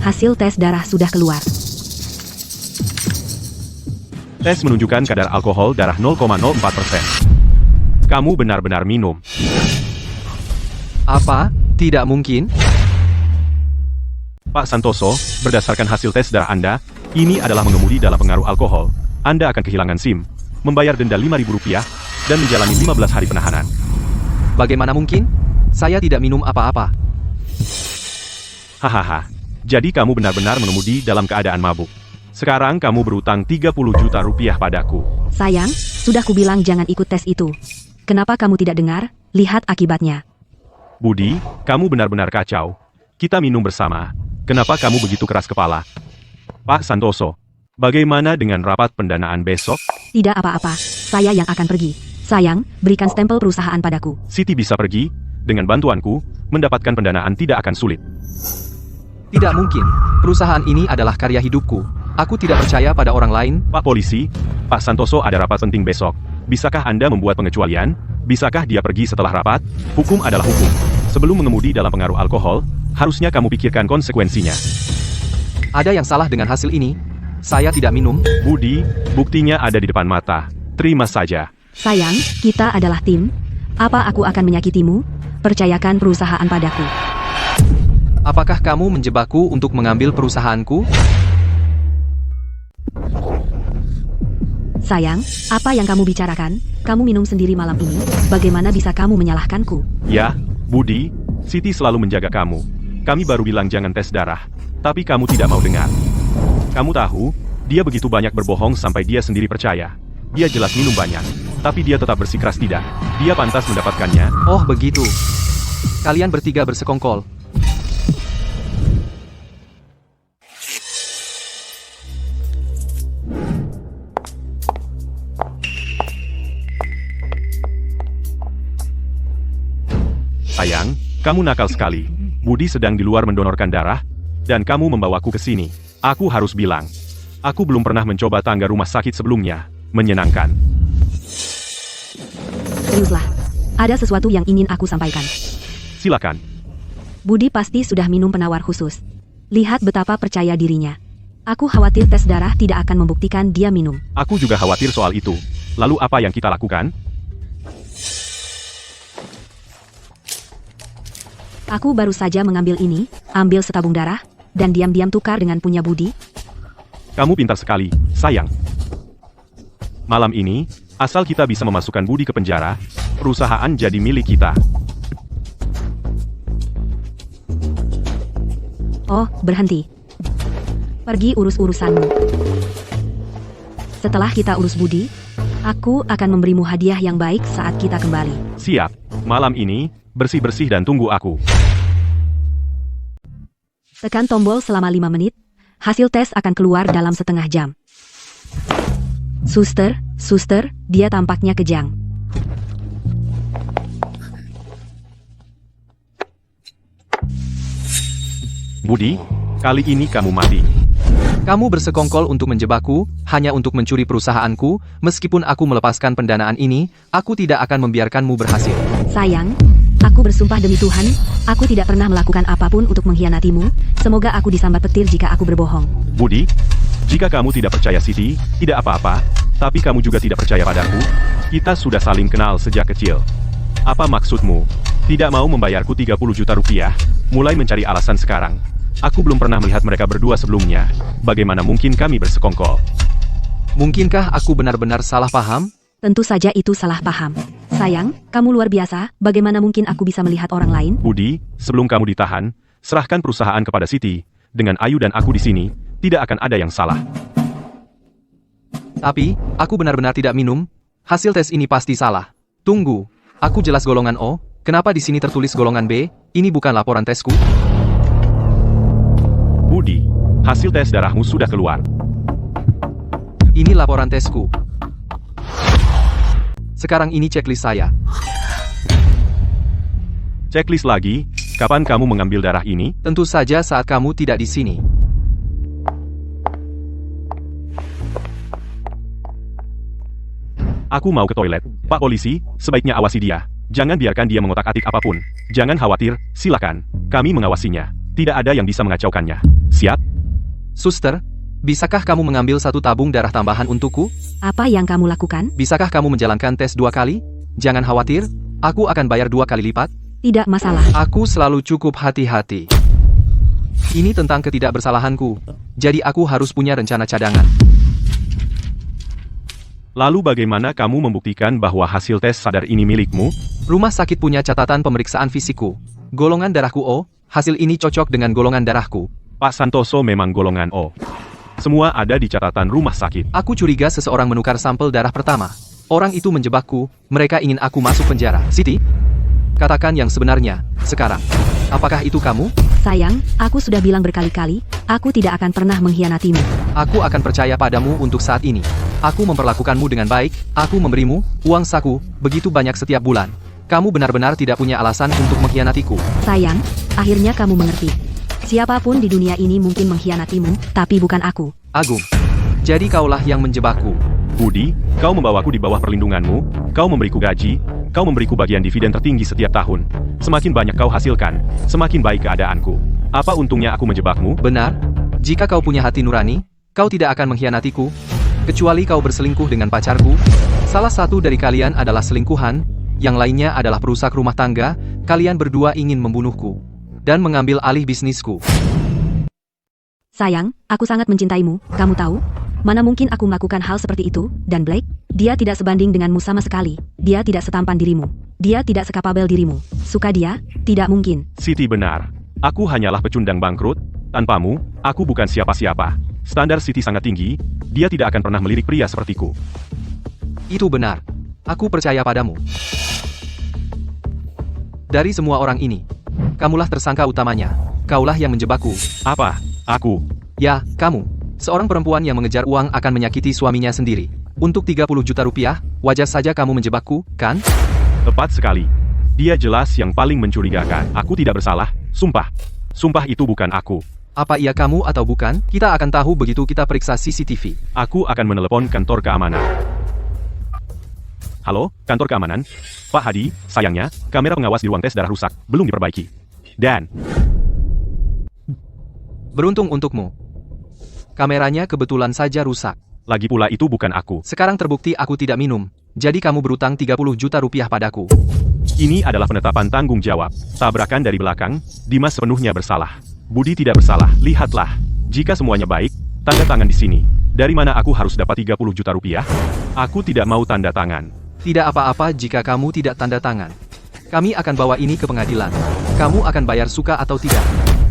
S2: Hasil tes darah sudah keluar.
S1: Tes menunjukkan kadar alkohol darah 0,04%. Kamu benar-benar minum.
S3: Apa? Tidak mungkin?
S1: Pak Santoso, berdasarkan hasil tes darah Anda, ini adalah mengemudi dalam pengaruh alkohol. Anda akan kehilangan SIM, membayar denda Rp5.000, dan menjalani 15 hari penahanan.
S3: Bagaimana mungkin? Saya tidak minum apa-apa.
S1: Hahaha. Jadi kamu benar-benar mengemudi dalam keadaan mabuk. Sekarang kamu berutang 30 juta rupiah padaku.
S2: Sayang, sudah kubilang jangan ikut tes itu. Kenapa kamu tidak dengar? Lihat akibatnya.
S1: Budi, kamu benar-benar kacau. Kita minum bersama. Kenapa kamu begitu keras kepala? Pak Santoso, bagaimana dengan rapat pendanaan besok?
S2: Tidak apa-apa, saya yang akan pergi. Sayang, berikan stempel perusahaan padaku.
S1: Siti bisa pergi. Dengan bantuanku, mendapatkan pendanaan tidak akan sulit.
S3: Tidak mungkin. Perusahaan ini adalah karya hidupku. Aku tidak percaya pada orang lain.
S1: Pak Polisi, Pak Santoso ada rapat penting besok. Bisakah Anda membuat pengecualian? Bisakah dia pergi setelah rapat? Hukum adalah hukum. Sebelum mengemudi dalam pengaruh alkohol, harusnya kamu pikirkan konsekuensinya.
S3: Ada yang salah dengan hasil ini? Saya tidak minum.
S1: Budi, buktinya ada di depan mata. Terima saja.
S2: Sayang, kita adalah tim. Apa aku akan menyakitimu? Percayakan perusahaan padaku.
S3: Apakah kamu menjebakku untuk mengambil perusahaanku?
S2: Sayang, apa yang kamu bicarakan? Kamu minum sendiri malam ini. Bagaimana bisa kamu menyalahkanku?
S1: Ya, Budi, Siti selalu menjaga kamu. Kami baru bilang jangan tes darah, tapi kamu tidak mau dengar. Kamu tahu, dia begitu banyak berbohong sampai dia sendiri percaya. Dia jelas minum banyak, tapi dia tetap bersikeras tidak. Dia pantas mendapatkannya.
S3: Oh begitu. Kalian bertiga bersekongkol.
S1: Sayang, kamu nakal sekali. Budi sedang di luar mendonorkan darah, dan kamu membawaku ke sini. Aku harus bilang, aku belum pernah mencoba tangga rumah sakit sebelumnya. Menyenangkan.
S2: Seriuslah, ada sesuatu yang ingin aku sampaikan.
S1: Silakan.
S2: Budi pasti sudah minum penawar khusus. Lihat betapa percaya dirinya. Aku khawatir tes darah tidak akan membuktikan dia minum.
S1: Aku juga khawatir soal itu. Lalu apa yang kita lakukan?
S2: Aku baru saja mengambil ini, ambil setabung darah, dan diam-diam tukar dengan punya Budi.
S1: Kamu pintar sekali, sayang. Malam ini, asal kita bisa memasukkan Budi ke penjara, perusahaan jadi milik kita.
S2: Oh, berhenti. Pergi urus urusanmu. Setelah kita urus Budi, aku akan memberimu hadiah yang baik saat kita kembali.
S1: Siap. Malam ini, bersih-bersih dan tunggu aku.
S2: Tekan tombol selama 5 menit, hasil tes akan keluar dalam setengah jam. Suster, dia tampaknya kejang.
S1: Budi, kali ini kamu mati.
S3: Kamu bersekongkol untuk menjebakku, hanya untuk mencuri perusahaanku. Meskipun aku melepaskan pendanaan ini, aku tidak akan membiarkanmu berhasil.
S2: Sayang, aku bersumpah demi Tuhan, aku tidak pernah melakukan apapun untuk mengkhianatimu. Semoga aku disambar petir jika aku berbohong.
S1: Budi, jika kamu tidak percaya Siti, tidak apa-apa, tapi kamu juga tidak percaya padaku. Kita sudah saling kenal sejak kecil. Apa maksudmu? Tidak mau membayarku 30 juta rupiah, mulai mencari alasan sekarang. Aku belum pernah melihat mereka berdua sebelumnya. Bagaimana mungkin kami bersekongkol?
S3: Mungkinkah aku benar-benar salah paham?
S2: Tentu saja itu salah paham. Sayang, kamu luar biasa, bagaimana mungkin aku bisa melihat orang lain?
S1: Budi, sebelum kamu ditahan, serahkan perusahaan kepada Siti. Dengan Ayu dan aku di sini, tidak akan ada yang salah.
S3: Tapi, aku benar-benar tidak minum. Hasil tes ini pasti salah. Tunggu, aku jelas golongan O. Kenapa di sini tertulis golongan B? Ini bukan laporan tesku.
S1: Budi, hasil tes darahmu sudah keluar.
S3: Ini laporan tesku. Sekarang ini checklist saya.
S1: Checklist lagi, kapan kamu mengambil darah ini?
S3: Tentu saja saat kamu tidak di sini.
S1: Aku mau ke toilet. Pak Polisi, sebaiknya awasi dia. Jangan biarkan dia mengotak-atik apapun. Jangan khawatir, silakan. Kami mengawasinya. Tidak ada yang bisa mengacaukannya. Siap?
S3: Suster, bisakah kamu mengambil satu tabung darah tambahan untukku?
S2: Apa yang kamu lakukan?
S3: Bisakah kamu menjalankan tes 2 kali? Jangan khawatir, aku akan bayar 2 kali lipat.
S2: Tidak masalah.
S3: Aku selalu cukup hati-hati. Ini tentang ketidakbersalahanku. Jadi aku harus punya rencana cadangan.
S1: Lalu bagaimana kamu membuktikan bahwa hasil tes sadar ini milikmu?
S3: Rumah sakit punya catatan pemeriksaan fisikku. Golongan darahku O, hasil ini cocok dengan golongan darahku.
S1: Pak Santoso memang golongan O. Semua ada di catatan rumah sakit.
S3: Aku curiga seseorang menukar sampel darah pertama. Orang itu menjebakku, mereka ingin aku masuk penjara. Siti, katakan yang sebenarnya, sekarang. Apakah itu kamu?
S2: Sayang, aku sudah bilang berkali-kali, aku tidak akan pernah mengkhianatimu.
S3: Aku akan percaya padamu untuk saat ini. Aku memperlakukanmu dengan baik, aku memberimu uang saku begitu banyak setiap bulan. Kamu benar-benar tidak punya alasan untuk mengkhianatiku.
S2: Sayang, akhirnya kamu mengerti. Siapapun di dunia ini mungkin mengkhianatimu, tapi bukan aku.
S3: Agung, jadi kaulah yang menjebakku.
S1: Budi, kau membawaku di bawah perlindunganmu, kau memberiku gaji, kau memberiku bagian dividen tertinggi setiap tahun. Semakin banyak kau hasilkan, semakin baik keadaanku. Apa untungnya aku menjebakmu?
S3: Benar, jika kau punya hati nurani, kau tidak akan mengkhianatiku, kecuali kau berselingkuh dengan pacarku. Salah satu dari kalian adalah selingkuhan, yang lainnya adalah perusak rumah tangga, kalian berdua ingin membunuhku dan mengambil alih bisnisku.
S2: Sayang, aku sangat mencintaimu, kamu tahu? Mana mungkin aku melakukan hal seperti itu, dan Blake, dia tidak sebanding denganmu sama sekali. Dia tidak setampan dirimu. Dia tidak sekapabel dirimu. Suka dia? Tidak mungkin.
S1: Siti benar. Aku hanyalah pecundang bangkrut. Tanpamu, aku bukan siapa-siapa. Standar Siti sangat tinggi, dia tidak akan pernah melirik pria sepertiku.
S3: Itu benar. Aku percaya padamu. Dari semua orang ini, kamulah tersangka utamanya. Kaulah yang menjebakku.
S1: Apa? Aku?
S3: Ya, kamu. Seorang perempuan yang mengejar uang akan menyakiti suaminya sendiri. Untuk 30 juta rupiah, wajar saja kamu menjebakku, kan?
S1: Tepat sekali. Dia jelas yang paling mencurigakan. Aku tidak bersalah. Sumpah. Sumpah itu bukan aku.
S3: Apa ia kamu atau bukan? Kita akan tahu begitu kita periksa CCTV.
S1: Aku akan menelepon kantor keamanan. Halo, kantor keamanan? Pak Hadi, sayangnya, kamera pengawas di ruang tes darah rusak, belum diperbaiki. Dan,
S3: Beruntung untukmu. Kameranya kebetulan saja rusak.
S1: lagi pula itu bukan aku.
S3: Sekarang terbukti aku tidak minum. Jadi kamu berutang 30 juta rupiah padaku.
S1: Ini adalah penetapan tanggung jawab. Tabrakan dari belakang, Dimas sepenuhnya bersalah. Budi tidak bersalah. Lihatlah. Jika semuanya baik, tanda tangan di sini. Dari mana aku harus dapat 30 juta rupiah? Aku tidak mau tanda tangan.
S3: Tidak apa-apa jika kamu tidak tanda tangan. Kami akan bawa ini ke pengadilan. Kamu akan bayar suka atau tidak.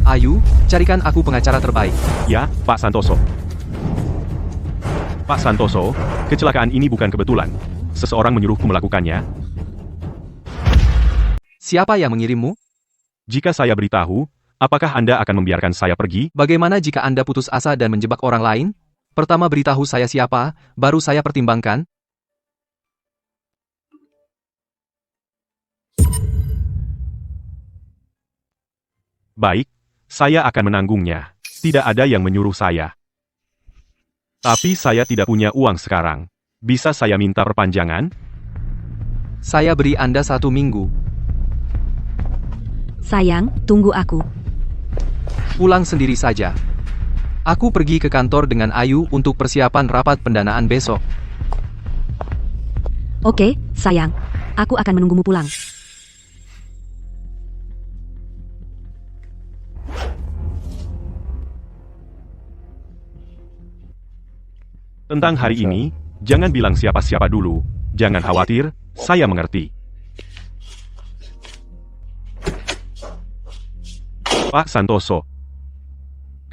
S3: Ayu, carikan aku pengacara terbaik.
S1: Ya, Pak Santoso. Pak Santoso, kecelakaan ini bukan kebetulan. Seseorang menyuruhku melakukannya.
S3: Siapa yang mengirimmu?
S1: Jika saya beritahu, apakah Anda akan membiarkan saya pergi?
S3: Bagaimana jika Anda putus asa dan menjebak orang lain? Pertama beritahu saya siapa, baru saya pertimbangkan.
S1: Baik, saya akan menanggungnya. Tidak ada yang menyuruh saya. Tapi saya tidak punya uang sekarang. Bisa saya minta perpanjangan?
S3: Saya beri Anda 1 minggu.
S2: Sayang, tunggu aku.
S3: Pulang sendiri saja. Aku pergi ke kantor dengan Ayu untuk persiapan rapat pendanaan besok.
S2: Oke, sayang. Aku akan menunggumu pulang.
S1: Tentang hari ini, jangan bilang siapa-siapa dulu. Jangan khawatir, saya mengerti. Pak Santoso,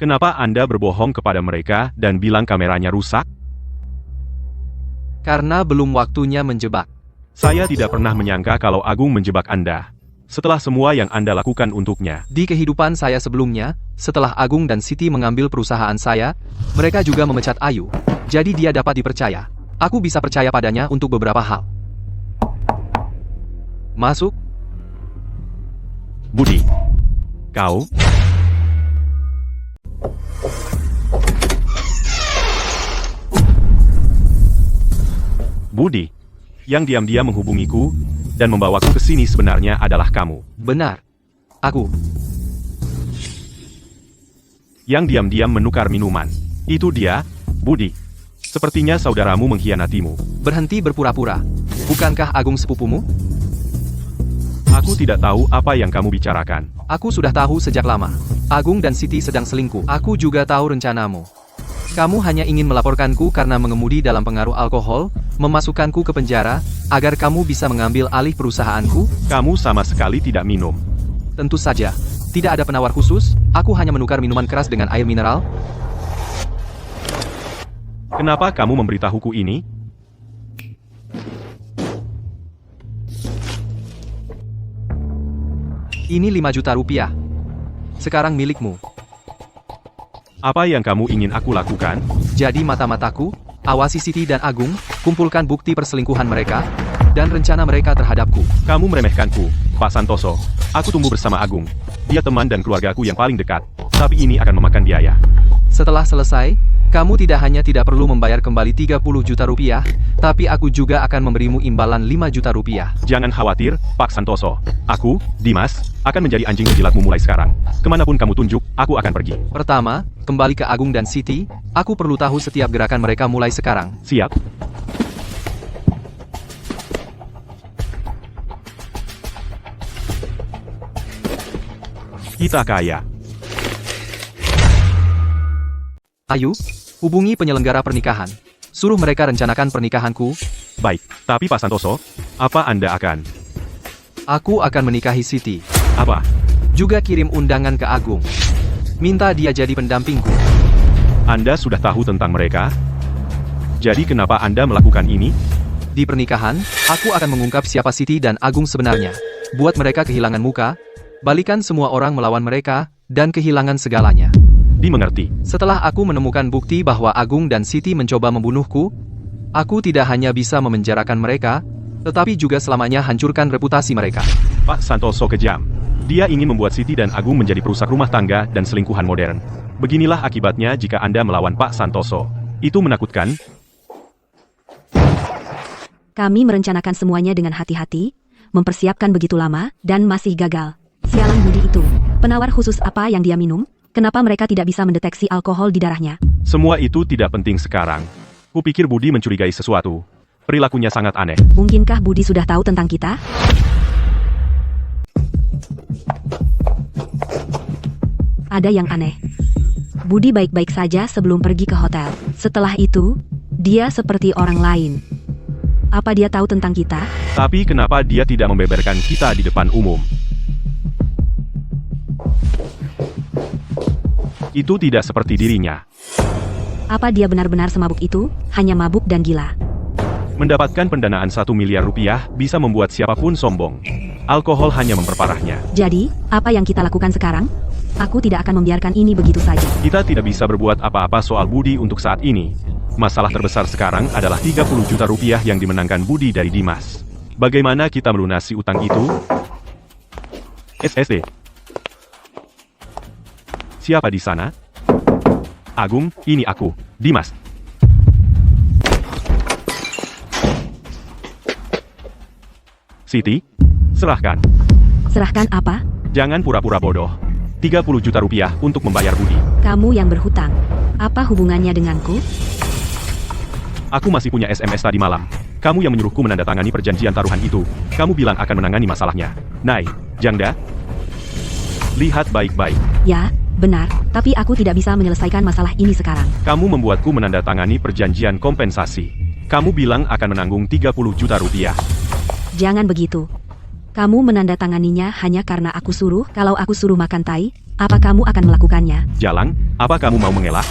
S1: kenapa Anda berbohong kepada mereka dan bilang kameranya rusak?
S3: Karena belum waktunya menjebak.
S1: Saya tidak pernah menyangka kalau Agung menjebak Anda. Setelah semua yang Anda lakukan untuknya.
S3: Di kehidupan saya sebelumnya, setelah Agung dan Siti mengambil perusahaan saya, mereka juga memecat Ayu. Jadi dia dapat dipercaya. Aku bisa percaya padanya untuk beberapa hal. Masuk.
S1: Budi, kau? Budi, yang diam-diam menghubungiku dan membawaku ke sini sebenarnya adalah kamu.
S3: Benar. Aku.
S1: Yang diam-diam menukar minuman. Itu dia, Budi. Sepertinya saudaramu mengkhianatimu.
S3: Berhenti berpura-pura. Bukankah Agung sepupumu?
S1: Aku tidak tahu apa yang kamu bicarakan.
S3: Aku sudah tahu sejak lama. Agung dan Siti sedang selingkuh. Aku juga tahu rencanamu. Kamu hanya ingin melaporkanku karena mengemudi dalam pengaruh alkohol, memasukkanku ke penjara, agar kamu bisa mengambil alih perusahaanku?
S1: Kamu sama sekali tidak minum.
S3: Tentu saja. Tidak ada penawar khusus, aku hanya menukar minuman keras dengan air mineral.
S1: Kenapa kamu memberitahuku ini?
S3: Ini 5 juta rupiah. Sekarang milikmu.
S1: Apa yang kamu ingin aku lakukan?
S3: Jadi mata-mataku, awasi Siti dan Agung, kumpulkan bukti perselingkuhan mereka, dan rencana mereka terhadapku.
S1: Kamu meremehkanku, Pak Santoso. Aku tumbuh bersama Agung. Dia teman dan keluargaku yang paling dekat. Tapi ini akan memakan biaya.
S3: Setelah selesai, kamu tidak hanya tidak perlu membayar kembali 30 juta rupiah, tapi aku juga akan memberimu imbalan 5 juta rupiah.
S1: Jangan khawatir, Pak Santoso. Aku, Dimas, akan menjadi anjing penjilatmu mulai sekarang. Kemanapun kamu tunjuk, aku akan pergi.
S3: Pertama, kembali ke Agung dan Siti, aku perlu tahu setiap gerakan mereka mulai sekarang.
S1: Siap. Kita kaya.
S3: Ayo, hubungi penyelenggara pernikahan. Suruh mereka rencanakan pernikahanku.
S1: Baik, tapi Pak Santoso, apa Anda akan?
S3: Aku akan menikahi Siti.
S1: Apa?
S3: Juga kirim undangan ke Agung. Minta dia jadi pendampingku.
S1: Anda sudah tahu tentang mereka? Jadi kenapa Anda melakukan ini?
S3: Di pernikahan, aku akan mengungkap siapa Siti dan Agung sebenarnya. Buat mereka kehilangan muka, balikan semua orang melawan mereka, dan kehilangan segalanya.
S1: Dimengerti.
S3: Setelah aku menemukan bukti bahwa Agung dan Siti mencoba membunuhku, aku tidak hanya bisa memenjarakan mereka, tetapi juga selamanya hancurkan reputasi mereka.
S1: Pak Santoso kejam. Dia ingin membuat Siti dan Agung menjadi perusak rumah tangga dan selingkuhan modern. Beginilah akibatnya jika Anda melawan Pak Santoso. Itu menakutkan.
S2: Kami merencanakan semuanya dengan hati-hati, mempersiapkan begitu lama, dan masih gagal. Sialan Budi itu. Penawar khusus apa yang dia minum? Kenapa mereka tidak bisa mendeteksi alkohol di darahnya?
S1: Semua itu tidak penting sekarang. Kupikir Budi mencurigai sesuatu. Perilakunya sangat aneh.
S2: Mungkinkah Budi sudah tahu tentang kita? Ada yang aneh. Budi baik-baik saja sebelum pergi ke hotel. Setelah itu, dia seperti orang lain. Apa dia tahu tentang kita?
S1: Tapi kenapa dia tidak membeberkan kita di depan umum? Itu tidak seperti dirinya.
S2: Apa dia benar-benar semabuk itu? Hanya mabuk dan gila.
S1: Mendapatkan pendanaan 1 miliar rupiah bisa membuat siapapun sombong. Alkohol hanya memperparahnya.
S2: Jadi, apa yang kita lakukan sekarang? Aku tidak akan membiarkan ini begitu saja.
S1: Kita tidak bisa berbuat apa-apa soal Budi untuk saat ini. Masalah terbesar sekarang adalah 30 juta rupiah yang dimenangkan Budi dari Dimas. Bagaimana kita melunasi utang itu? SSD. Siapa di sana? Agung, ini aku, Dimas. Siti, serahkan.
S2: Serahkan apa?
S1: Jangan pura-pura bodoh. 30 juta rupiah untuk membayar Budi.
S2: Kamu yang berhutang. Apa hubungannya denganku?
S1: Aku masih punya SMS tadi malam. Kamu yang menyuruhku menandatangani perjanjian taruhan itu. Kamu bilang akan menangani masalahnya. Nai, Jangda. Lihat baik-baik.
S2: Ya, benar, tapi aku tidak bisa menyelesaikan masalah ini sekarang.
S1: Kamu membuatku menandatangani perjanjian kompensasi. Kamu bilang akan menanggung 30 juta rupiah.
S2: Jangan begitu. Kamu menandatanganinya hanya karena aku suruh. Kalau aku suruh makan tai, apa kamu akan melakukannya?
S1: Jalang, apa kamu mau mengelak?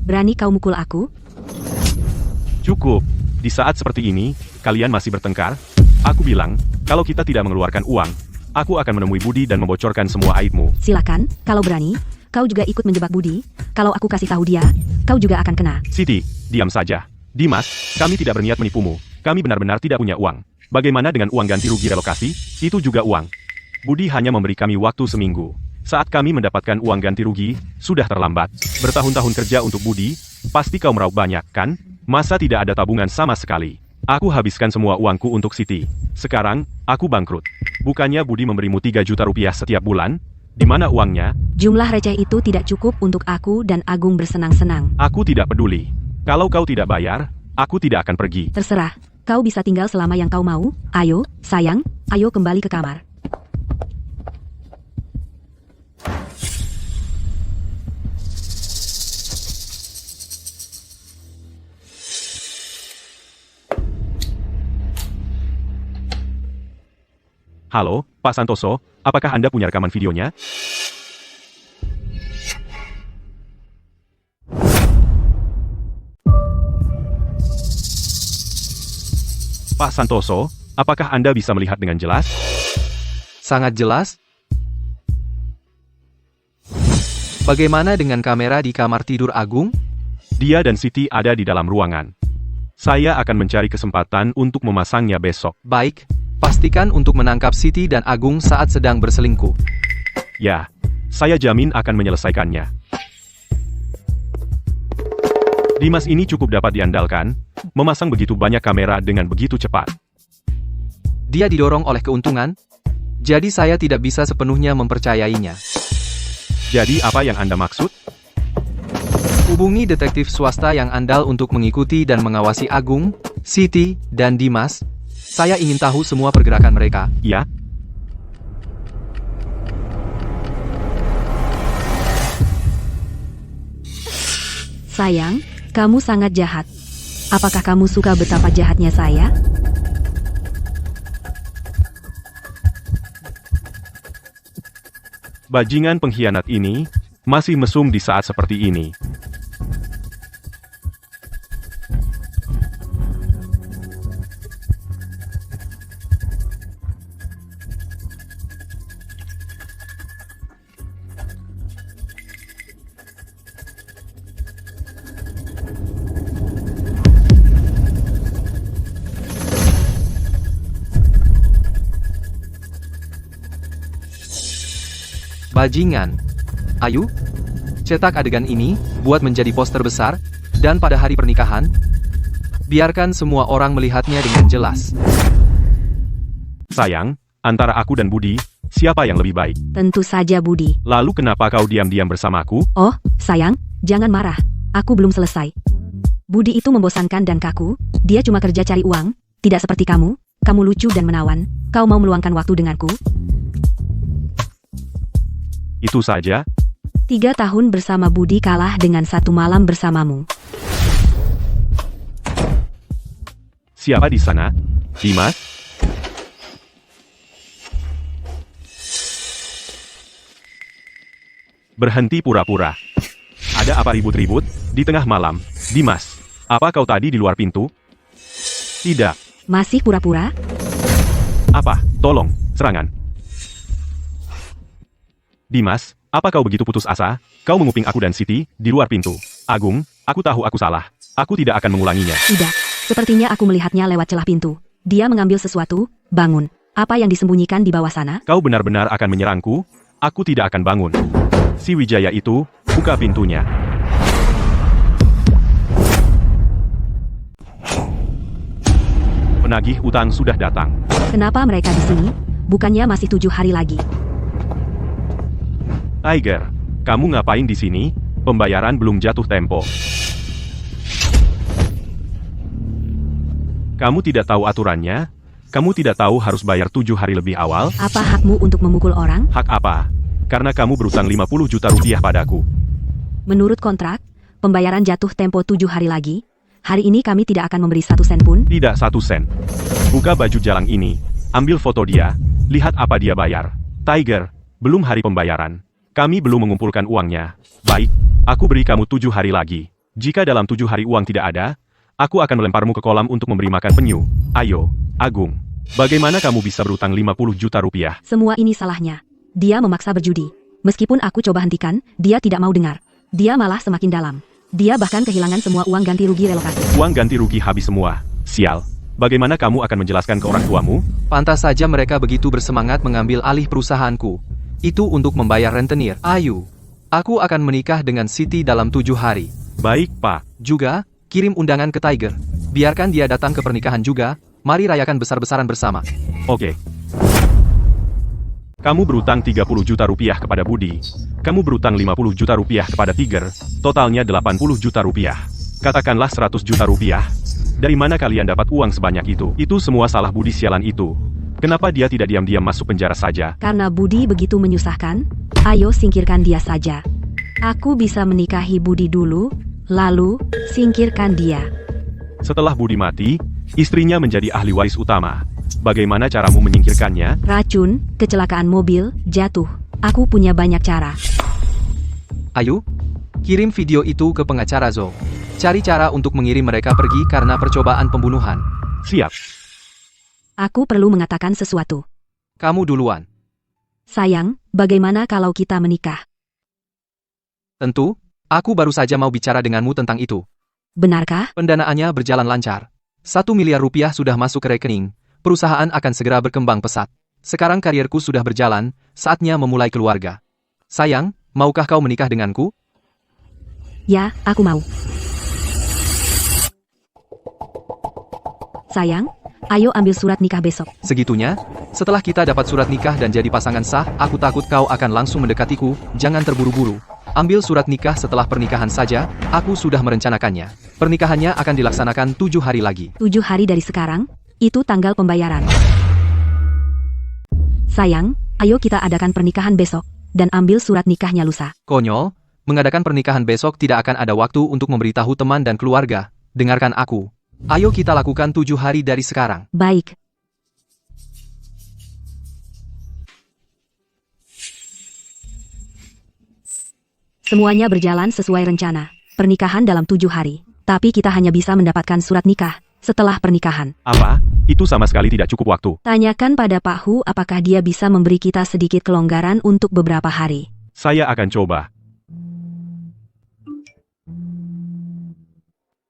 S2: Berani kau mukul aku?
S1: Cukup. Di saat seperti ini, kalian masih bertengkar? Aku bilang, kalau kita tidak mengeluarkan uang, aku akan menemui Budi dan membocorkan semua aibmu.
S2: Silakan, kalau berani. Kau juga ikut menjebak Budi. Kalau aku kasih tahu dia, kau juga akan kena.
S1: Siti, diam saja. Dimas, kami tidak berniat menipumu. Kami benar-benar tidak punya uang. Bagaimana dengan uang ganti rugi relokasi? Itu juga uang. Budi hanya memberi kami waktu seminggu. Saat kami mendapatkan uang ganti rugi, sudah terlambat. Bertahun-tahun kerja untuk Budi, pasti kau meraup banyak, kan? Masa tidak ada tabungan sama sekali? Aku habiskan semua uangku untuk Siti. Sekarang, aku bangkrut. Bukannya Budi memberimu 3 juta rupiah setiap bulan? Di mana uangnya?
S2: Jumlah receh itu tidak cukup untuk aku dan Agung bersenang-senang.
S1: Aku tidak peduli. Kalau kau tidak bayar, aku tidak akan pergi.
S2: Terserah. Kau bisa tinggal selama yang kau mau. Ayo, sayang, ayo kembali ke kamar.
S1: Halo, Pak Santoso, apakah Anda punya rekaman videonya? Pak Santoso, apakah Anda bisa melihat dengan jelas?
S3: Sangat jelas. Bagaimana dengan kamera di kamar tidur Agung?
S1: Dia dan Siti ada di dalam ruangan. Saya akan mencari kesempatan untuk memasangnya besok.
S3: Baik, pastikan untuk menangkap Siti dan Agung saat sedang berselingkuh.
S1: Ya, saya jamin akan menyelesaikannya. Dimas ini cukup dapat diandalkan, memasang begitu banyak kamera dengan begitu cepat.
S3: Dia didorong oleh keuntungan, jadi saya tidak bisa sepenuhnya mempercayainya.
S1: Jadi apa yang Anda maksud?
S3: Hubungi detektif swasta yang andal untuk mengikuti dan mengawasi Agung, Siti, dan Dimas. Saya ingin tahu semua pergerakan mereka.
S1: Ya?
S2: Sayang, kamu sangat jahat. Apakah kamu suka betapa jahatnya saya?
S1: Bajingan pengkhianat ini masih mesum di saat seperti ini.
S3: Bajingan. Ayo, cetak adegan ini, buat menjadi poster besar, dan pada hari pernikahan, biarkan semua orang melihatnya dengan jelas.
S1: Sayang, antara aku dan Budi, siapa yang lebih baik?
S2: Tentu saja Budi.
S1: Lalu kenapa kau diam-diam bersamaku?
S2: Oh, sayang, jangan marah. Aku belum selesai. Budi itu membosankan dan kaku. Dia cuma kerja cari uang, tidak seperti kamu. Kamu lucu dan menawan. Kau mau meluangkan waktu denganku?
S1: Itu saja?
S2: 3 tahun bersama Budi kalah dengan 1 malam bersamamu.
S1: Siapa di sana? Dimas? Berhenti pura-pura. Ada apa ribut-ribut di tengah malam? Dimas, apa kau tadi di luar pintu? Tidak.
S2: Masih pura-pura?
S1: Apa? Tolong, serangan. Dimas, apa kau begitu putus asa? Kau menguping aku dan Siti di luar pintu. Agung, aku tahu aku salah. Aku tidak akan mengulanginya.
S2: Tidak. Sepertinya aku melihatnya lewat celah pintu. Dia mengambil sesuatu. Bangun. Apa yang disembunyikan di bawah sana?
S1: Kau benar-benar akan menyerangku? Aku tidak akan bangun. Si Wijaya itu, buka pintunya. Penagih utang sudah datang.
S2: Kenapa mereka di sini? Bukannya masih 7 hari lagi.
S1: Tiger, kamu ngapain di sini? Pembayaran belum jatuh tempo. Kamu tidak tahu aturannya? Kamu tidak tahu harus bayar 7 hari lebih awal?
S2: Apa hakmu untuk memukul orang?
S1: Hak apa? Karena kamu berutang 50 juta rupiah padaku.
S2: Menurut kontrak, pembayaran jatuh tempo 7 hari lagi. Hari ini kami tidak akan memberi 1 sen pun.
S1: Tidak 1 sen. Buka baju jalang ini. Ambil foto dia. Lihat apa dia bayar. Tiger, belum hari pembayaran. Kami belum mengumpulkan uangnya. Baik, aku beri kamu 7 hari lagi. Jika dalam 7 hari uang tidak ada, aku akan melemparmu ke kolam untuk memberi makan penyu. Ayo, Agung. Bagaimana kamu bisa berutang 50 juta rupiah?
S2: Semua ini salahnya. Dia memaksa berjudi. Meskipun aku coba hentikan, dia tidak mau dengar. Dia malah semakin dalam. Dia bahkan kehilangan semua uang ganti rugi relokasi.
S1: Uang ganti rugi habis semua. Sial. Bagaimana kamu akan menjelaskan ke orang tuamu?
S3: Pantas saja mereka begitu bersemangat mengambil alih perusahaanku. Itu untuk membayar rentenir. Ayo, aku akan menikah dengan Siti dalam 7 hari.
S1: Baik, Pak.
S3: Juga, kirim undangan ke Tiger. Biarkan dia datang ke pernikahan juga. Mari rayakan besar-besaran bersama.
S1: Oke. Kamu berutang 30 juta rupiah kepada Budi. Kamu berutang 50 juta rupiah kepada Tiger. Totalnya 80 juta rupiah. Katakanlah 100 juta rupiah. Dari mana kalian dapat uang sebanyak itu? Itu semua salah Budi sialan itu. Kenapa dia tidak diam-diam masuk penjara saja?
S2: Karena Budi begitu menyusahkan, ayo singkirkan dia saja. Aku bisa menikahi Budi dulu, lalu singkirkan dia.
S1: Setelah Budi mati, istrinya menjadi ahli waris utama. Bagaimana caramu menyingkirkannya?
S2: Racun, kecelakaan mobil, jatuh. Aku punya banyak cara.
S3: Ayo, kirim video itu ke pengacara Zo. Cari cara untuk mengirim mereka pergi karena percobaan pembunuhan.
S1: Siap.
S2: Aku perlu mengatakan sesuatu.
S3: Kamu duluan.
S2: Sayang, bagaimana kalau kita menikah?
S3: Tentu, aku baru saja mau bicara denganmu tentang itu.
S2: Benarkah?
S3: Pendanaannya berjalan lancar. 1 miliar rupiah sudah masuk ke rekening. Perusahaan akan segera berkembang pesat. Sekarang karierku sudah berjalan, saatnya memulai keluarga. Sayang, maukah kau menikah denganku?
S2: Ya, aku mau. Sayang, ayo ambil surat nikah besok.
S3: Segitunya? Setelah kita dapat surat nikah dan jadi pasangan sah, aku takut kau akan langsung mendekatiku, jangan terburu-buru. Ambil surat nikah setelah pernikahan saja, aku sudah merencanakannya. Pernikahannya akan dilaksanakan 7 hari lagi.
S2: 7 hari dari sekarang, itu tanggal pembayaran. Sayang, ayo kita adakan pernikahan besok, dan ambil surat nikahnya lusa.
S3: Konyol, mengadakan pernikahan besok tidak akan ada waktu untuk memberitahu teman dan keluarga. Dengarkan aku. Ayo kita lakukan 7 hari dari sekarang.
S2: Baik. Semuanya berjalan sesuai rencana. Pernikahan dalam 7 hari. Tapi kita hanya bisa mendapatkan surat nikah setelah pernikahan.
S1: Apa? Itu sama sekali tidak cukup waktu.
S2: Tanyakan pada Pak Hu apakah dia bisa memberi kita sedikit kelonggaran untuk beberapa hari.
S1: Saya akan coba.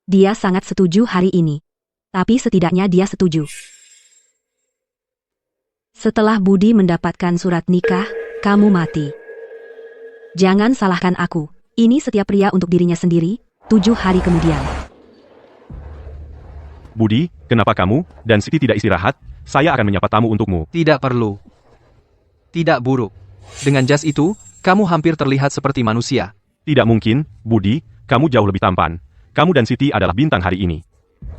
S2: Dia sangat setuju hari ini. Tapi setidaknya dia setuju. Setelah Budi mendapatkan surat nikah, kamu mati. Jangan salahkan aku. Ini setiap pria untuk dirinya sendiri, 7 hari kemudian.
S1: Budi, kenapa kamu dan Siti tidak istirahat? Saya akan menyapa tamu untukmu.
S3: Tidak perlu. Tidak buruk. Dengan jas itu, kamu hampir terlihat seperti manusia.
S1: Tidak mungkin, Budi, kamu jauh lebih tampan. Kamu dan Siti adalah bintang hari ini.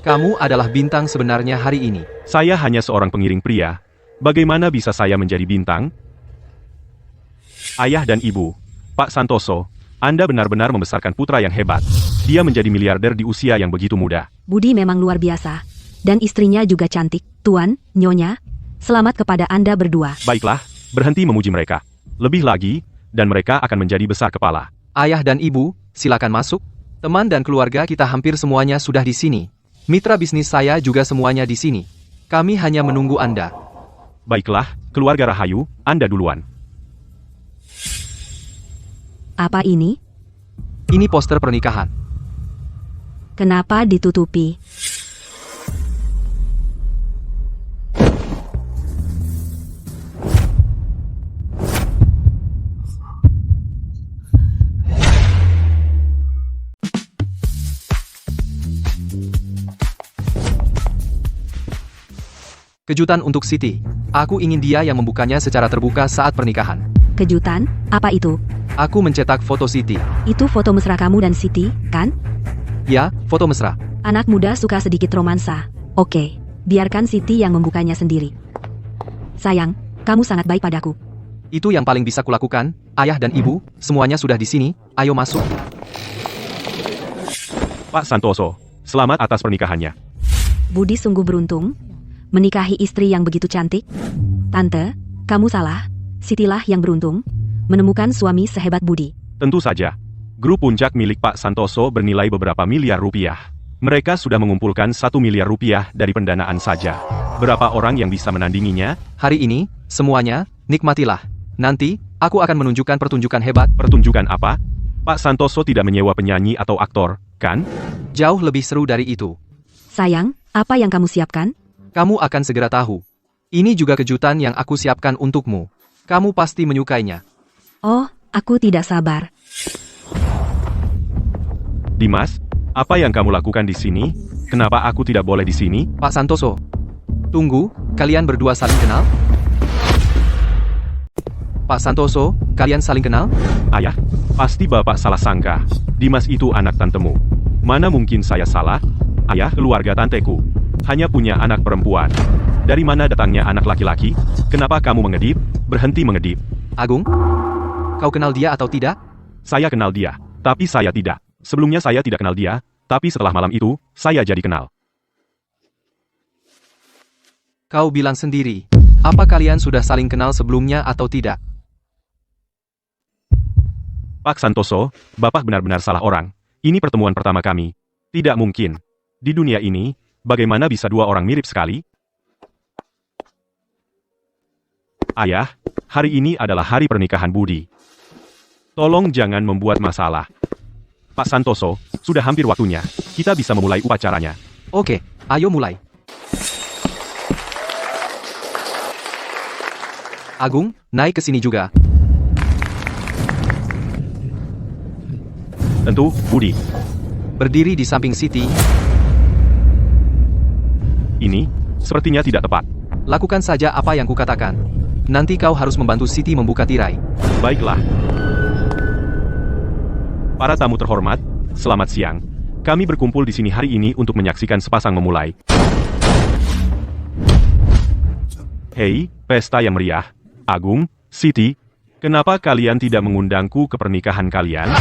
S3: Kamu adalah bintang sebenarnya hari ini.
S1: Saya hanya seorang pengiring pria. Bagaimana bisa saya menjadi bintang? Ayah dan Ibu, Pak Santoso, Anda benar-benar membesarkan putra yang hebat. Dia menjadi miliarder di usia yang begitu muda.
S2: Budi memang luar biasa. Dan istrinya juga cantik. Tuan, Nyonya, selamat kepada Anda berdua.
S1: Baiklah, berhenti memuji mereka. Lebih lagi, dan mereka akan menjadi besar kepala.
S3: Ayah dan ibu, silakan masuk. Teman dan keluarga kita hampir semuanya sudah di sini. Mitra bisnis saya juga semuanya di sini. Kami hanya menunggu Anda.
S1: Baiklah, keluarga Rahayu, Anda duluan.
S2: Apa ini?
S3: Ini poster pernikahan.
S2: Kenapa ditutupi?
S3: Kejutan untuk Siti. Aku ingin dia yang membukanya secara terbuka saat pernikahan.
S2: Kejutan? Apa itu?
S3: Aku mencetak foto Siti.
S2: Itu foto mesra kamu dan Siti, kan?
S3: Ya, foto mesra.
S2: Anak muda suka sedikit romansa. Oke, biarkan Siti yang membukanya sendiri. Sayang, kamu sangat baik padaku.
S3: Itu yang paling bisa kulakukan. Ayah dan ibu, semuanya sudah di sini. Ayo masuk.
S1: Pak Santoso, selamat atas pernikahannya.
S2: Budi sungguh beruntung menikahi istri yang begitu cantik. Tante, kamu salah. Sitilah yang beruntung menemukan suami sehebat Budi.
S1: Tentu saja. Grup puncak milik Pak Santoso bernilai beberapa miliar rupiah. Mereka sudah mengumpulkan 1 miliar rupiah dari pendanaan saja. Berapa orang yang bisa menandinginya?
S3: Hari ini, semuanya, nikmatilah. Nanti, aku akan menunjukkan pertunjukan hebat.
S1: Pertunjukan apa? Pak Santoso tidak menyewa penyanyi atau aktor, kan?
S3: Jauh lebih seru dari itu.
S2: Sayang, apa yang kamu siapkan?
S3: Kamu akan segera tahu. Ini juga kejutan yang aku siapkan untukmu. Kamu pasti menyukainya.
S2: Oh, aku tidak sabar.
S1: Dimas, apa yang kamu lakukan di sini? Kenapa aku tidak boleh di sini?
S3: Pak Santoso. Tunggu, kalian berdua saling kenal? Pak Santoso, kalian saling kenal?
S1: Ayah, pasti Bapak salah sangka. Dimas itu anak tantemu. Mana mungkin saya salah? Ayah, keluarga tanteku hanya punya anak perempuan. Dari mana datangnya anak laki-laki? Kenapa kamu mengedip? Berhenti mengedip.
S3: Agung? Kau kenal dia atau tidak?
S1: Saya kenal dia, tapi saya tidak. Sebelumnya saya tidak kenal dia, tapi setelah malam itu, saya jadi kenal.
S3: Kau bilang sendiri. Apa kalian sudah saling kenal sebelumnya atau tidak?
S1: Pak Santoso, Bapak benar-benar salah orang. Ini pertemuan pertama kami. Tidak mungkin. Di dunia ini, bagaimana bisa dua orang mirip sekali? Ayah, hari ini adalah hari pernikahan Budi. Tolong jangan membuat masalah. Pak Santoso, sudah hampir waktunya. Kita bisa memulai upacaranya.
S3: Oke, ayo mulai. Agung, naik ke sini juga.
S1: Tentu, Budi.
S3: Berdiri di samping Siti.
S1: Ini, sepertinya tidak tepat.
S3: Lakukan saja apa yang kukatakan. Nanti kau harus membantu Siti membuka tirai.
S1: Baiklah. Para tamu terhormat, selamat siang. Kami berkumpul di sini hari ini untuk menyaksikan sepasang memulai. Hei, pesta yang meriah. Agung, Siti, kenapa kalian tidak mengundangku ke pernikahan kalian?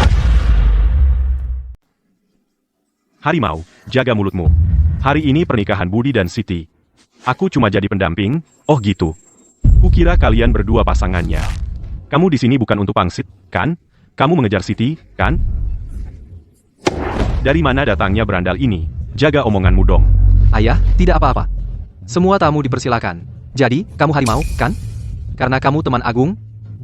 S1: Harimau, jaga mulutmu. Hari ini pernikahan Budi dan Siti. Aku cuma jadi pendamping, oh gitu. Kukira kalian berdua pasangannya. Kamu di sini bukan untuk pangsit, kan? Kamu mengejar Siti, kan? Dari mana datangnya berandal ini? Jaga omonganmu dong.
S3: Ayah, tidak apa-apa. Semua tamu dipersilakan. Jadi, kamu harimau, kan? Karena kamu teman Agung,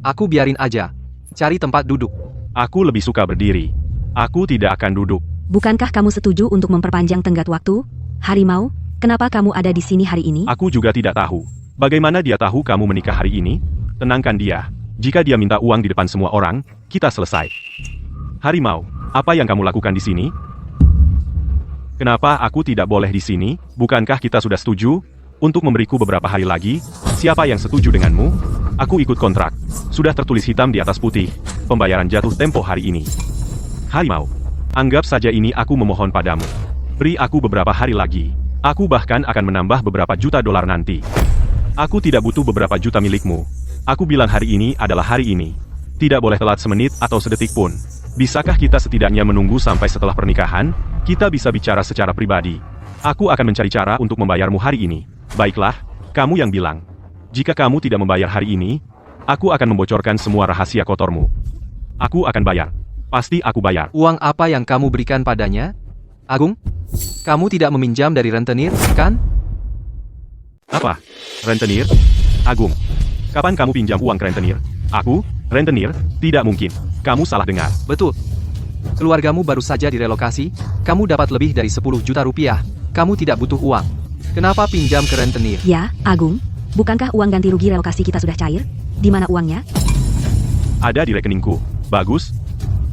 S3: aku biarin aja. Cari tempat duduk.
S1: Aku lebih suka berdiri. Aku tidak akan duduk.
S2: Bukankah kamu setuju untuk memperpanjang tenggat waktu? Harimau, kenapa kamu ada di sini hari ini?
S1: Aku juga tidak tahu. Bagaimana dia tahu kamu menikah hari ini? Tenangkan dia. Jika dia minta uang di depan semua orang, kita selesai. Harimau, apa yang kamu lakukan di sini? Kenapa aku tidak boleh di sini? Bukankah kita sudah setuju untuk memberiku beberapa hari lagi? Siapa yang setuju denganmu? Aku ikut kontrak. Sudah tertulis hitam di atas putih. Pembayaran jatuh tempo hari ini. Harimau, anggap saja ini aku memohon padamu. Beri aku beberapa hari lagi. Aku bahkan akan menambah beberapa juta dolar nanti. Aku tidak butuh beberapa juta milikmu. Aku bilang hari ini adalah hari ini. Tidak boleh telat semenit atau sedetik pun. Bisakah kita setidaknya menunggu sampai setelah pernikahan? Kita bisa bicara secara pribadi. Aku akan mencari cara untuk membayarmu hari ini. Baiklah, kamu yang bilang. Jika kamu tidak membayar hari ini, aku akan membocorkan semua rahasia kotormu. Aku akan bayar. Pasti aku bayar.
S3: Uang apa yang kamu berikan padanya? Agung, kamu tidak meminjam dari rentenir, kan?
S1: Apa? Rentenir? Agung, kapan kamu pinjam uang ke rentenir? Aku? Rentenir? Tidak mungkin. Kamu salah dengar.
S3: Betul. Keluargamu baru saja direlokasi, kamu dapat lebih dari 10 juta rupiah. Kamu tidak butuh uang. Kenapa pinjam ke rentenir?
S2: Ya, Agung. Bukankah uang ganti rugi relokasi kita sudah cair? Di mana uangnya?
S1: Ada di rekeningku. Bagus.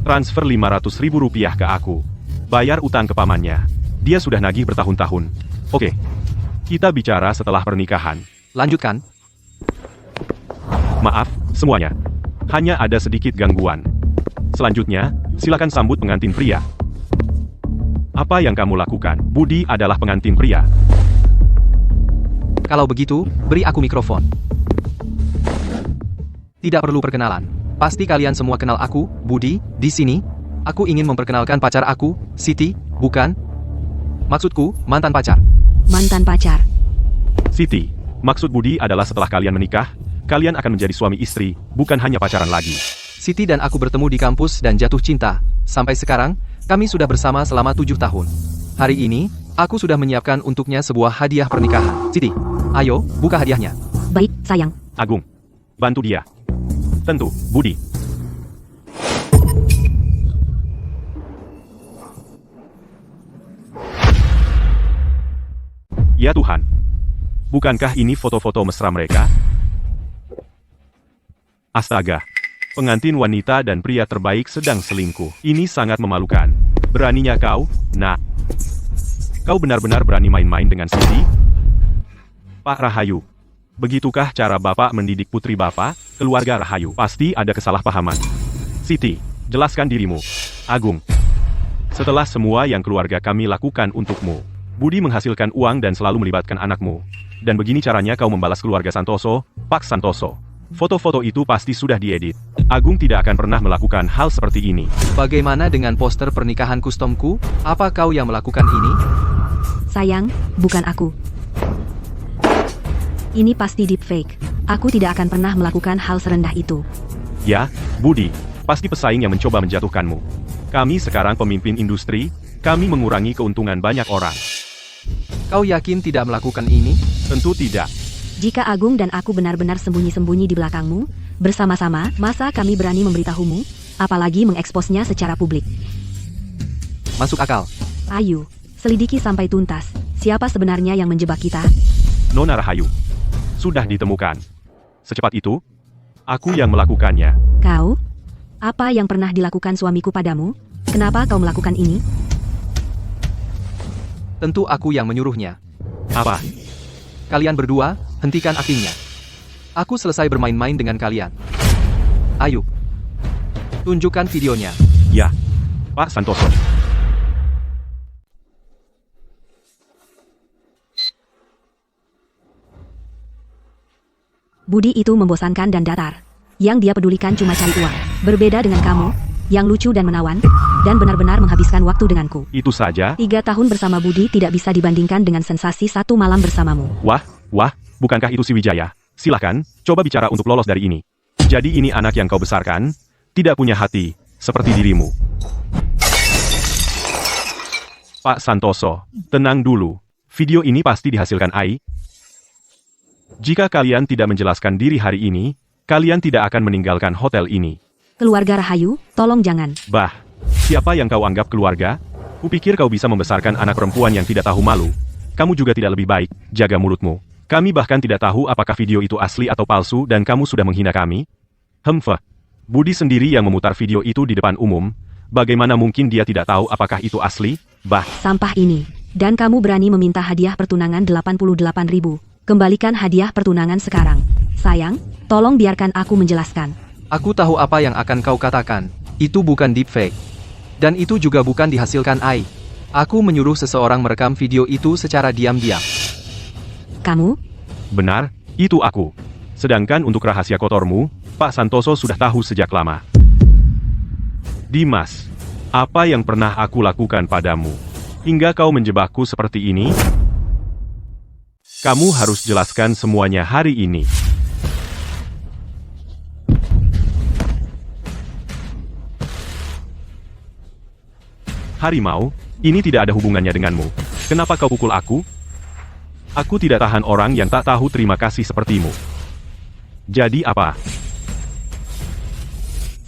S1: Transfer 500 ribu rupiah ke aku. Bayar utang ke pamannya. Dia sudah nagih bertahun-tahun. Oke. Kita bicara setelah pernikahan.
S3: Lanjutkan.
S1: Maaf, semuanya. Hanya ada sedikit gangguan. Selanjutnya, silakan sambut pengantin pria. Apa yang kamu lakukan? Budi adalah pengantin pria.
S3: Kalau begitu, beri aku mikrofon. Tidak perlu perkenalan. Pasti kalian semua kenal aku, Budi, di sini. Aku ingin memperkenalkan pacar aku, Siti, bukan? Maksudku, mantan pacar.
S2: Mantan pacar.
S1: Siti, maksud Budi adalah setelah kalian menikah, kalian akan menjadi suami istri, bukan hanya pacaran lagi.
S3: Siti dan aku bertemu di kampus dan jatuh cinta. Sampai sekarang, kami sudah bersama selama 7 tahun. Hari ini, aku sudah menyiapkan untuknya sebuah hadiah pernikahan. Siti, ayo, buka hadiahnya.
S2: Baik, sayang.
S1: Agung, bantu dia. Tentu, Budi. Ya Tuhan. Bukankah ini foto-foto mesra mereka? Astaga. Pengantin wanita dan pria terbaik sedang selingkuh. Ini sangat memalukan. Beraninya kau, nak. Kau benar-benar berani main-main dengan Siti? Pak Rahayu. Begitukah cara Bapak mendidik putri Bapak, keluarga Rahayu? Pasti ada kesalahpahaman. Siti, jelaskan dirimu. Agung. Setelah semua yang keluarga kami lakukan untukmu, Budi menghasilkan uang dan selalu melibatkan anakmu. Dan begini caranya kau membalas keluarga Santoso, Pak Santoso. Foto-foto itu pasti sudah diedit. Agung tidak akan pernah melakukan hal seperti ini.
S3: Bagaimana dengan poster pernikahan kustomku? Apa kau yang melakukan ini?
S2: Sayang, bukan aku. Ini pasti deepfake. Aku tidak akan pernah melakukan hal serendah itu.
S1: Ya, Budi, pasti pesaing yang mencoba menjatuhkanmu. Kami sekarang pemimpin industri, kami mengurangi keuntungan banyak orang.
S3: Kau yakin tidak melakukan ini?
S1: Tentu tidak.
S2: Jika Agung dan aku benar-benar sembunyi-sembunyi di belakangmu, bersama-sama, masa kami berani memberitahumu, apalagi mengeksposnya secara publik.
S3: Masuk akal.
S2: Ayo, selidiki sampai tuntas. Siapa sebenarnya yang menjebak kita?
S1: Nona Rahayu. Sudah ditemukan. Secepat itu, aku yang melakukannya.
S2: Kau? Apa yang pernah dilakukan suamiku padamu? Kenapa kau melakukan ini?
S3: Tentu aku yang menyuruhnya.
S1: Apa?
S3: Kalian berdua, hentikan aktingnya. Aku selesai bermain-main dengan kalian. Ayo. Tunjukkan videonya.
S1: Ya, Pak Santoso.
S2: Budi itu membosankan dan datar. Yang dia pedulikan cuma cari uang. Berbeda dengan kamu, yang lucu dan menawan, dan benar-benar menghabiskan waktu denganku.
S1: Itu saja?
S2: 3 tahun bersama Budi tidak bisa dibandingkan dengan sensasi 1 malam bersamamu.
S1: Wah, bukankah itu si Wijaya? Silahkan, coba bicara untuk lolos dari ini. Jadi ini anak yang kau besarkan, tidak punya hati, seperti dirimu. Pak Santoso, tenang dulu. Video ini pasti dihasilkan AI. Jika kalian tidak menjelaskan diri hari ini, kalian tidak akan meninggalkan hotel ini.
S2: Keluarga Rahayu, tolong jangan.
S1: Bah, siapa yang kau anggap keluarga? Kupikir kau bisa membesarkan anak perempuan yang tidak tahu malu. Kamu juga tidak lebih baik, jaga mulutmu. Kami bahkan tidak tahu apakah video itu asli atau palsu dan kamu sudah menghina kami. Budi sendiri yang memutar video itu di depan umum. Bagaimana mungkin dia tidak tahu apakah itu asli? Bah,
S2: Sampah ini. Dan kamu berani meminta hadiah pertunangan 88.000. Kembalikan hadiah pertunangan sekarang. Sayang, tolong biarkan aku menjelaskan.
S3: Aku tahu apa yang akan kau katakan. Itu bukan deepfake. Dan itu juga bukan dihasilkan AI. Aku menyuruh seseorang merekam video itu secara diam-diam.
S2: Kamu?
S1: benar, itu aku. Sedangkan untuk rahasia kotormu, Pak Santoso sudah tahu sejak lama. Dimas, apa yang pernah aku lakukan padamu? Hingga kau menjebakku seperti ini? Kamu harus jelaskan semuanya hari ini. Harimau, ini tidak ada hubungannya denganmu. Kenapa kau pukul aku? Aku tidak tahan orang yang tak tahu terima kasih sepertimu. Jadi apa?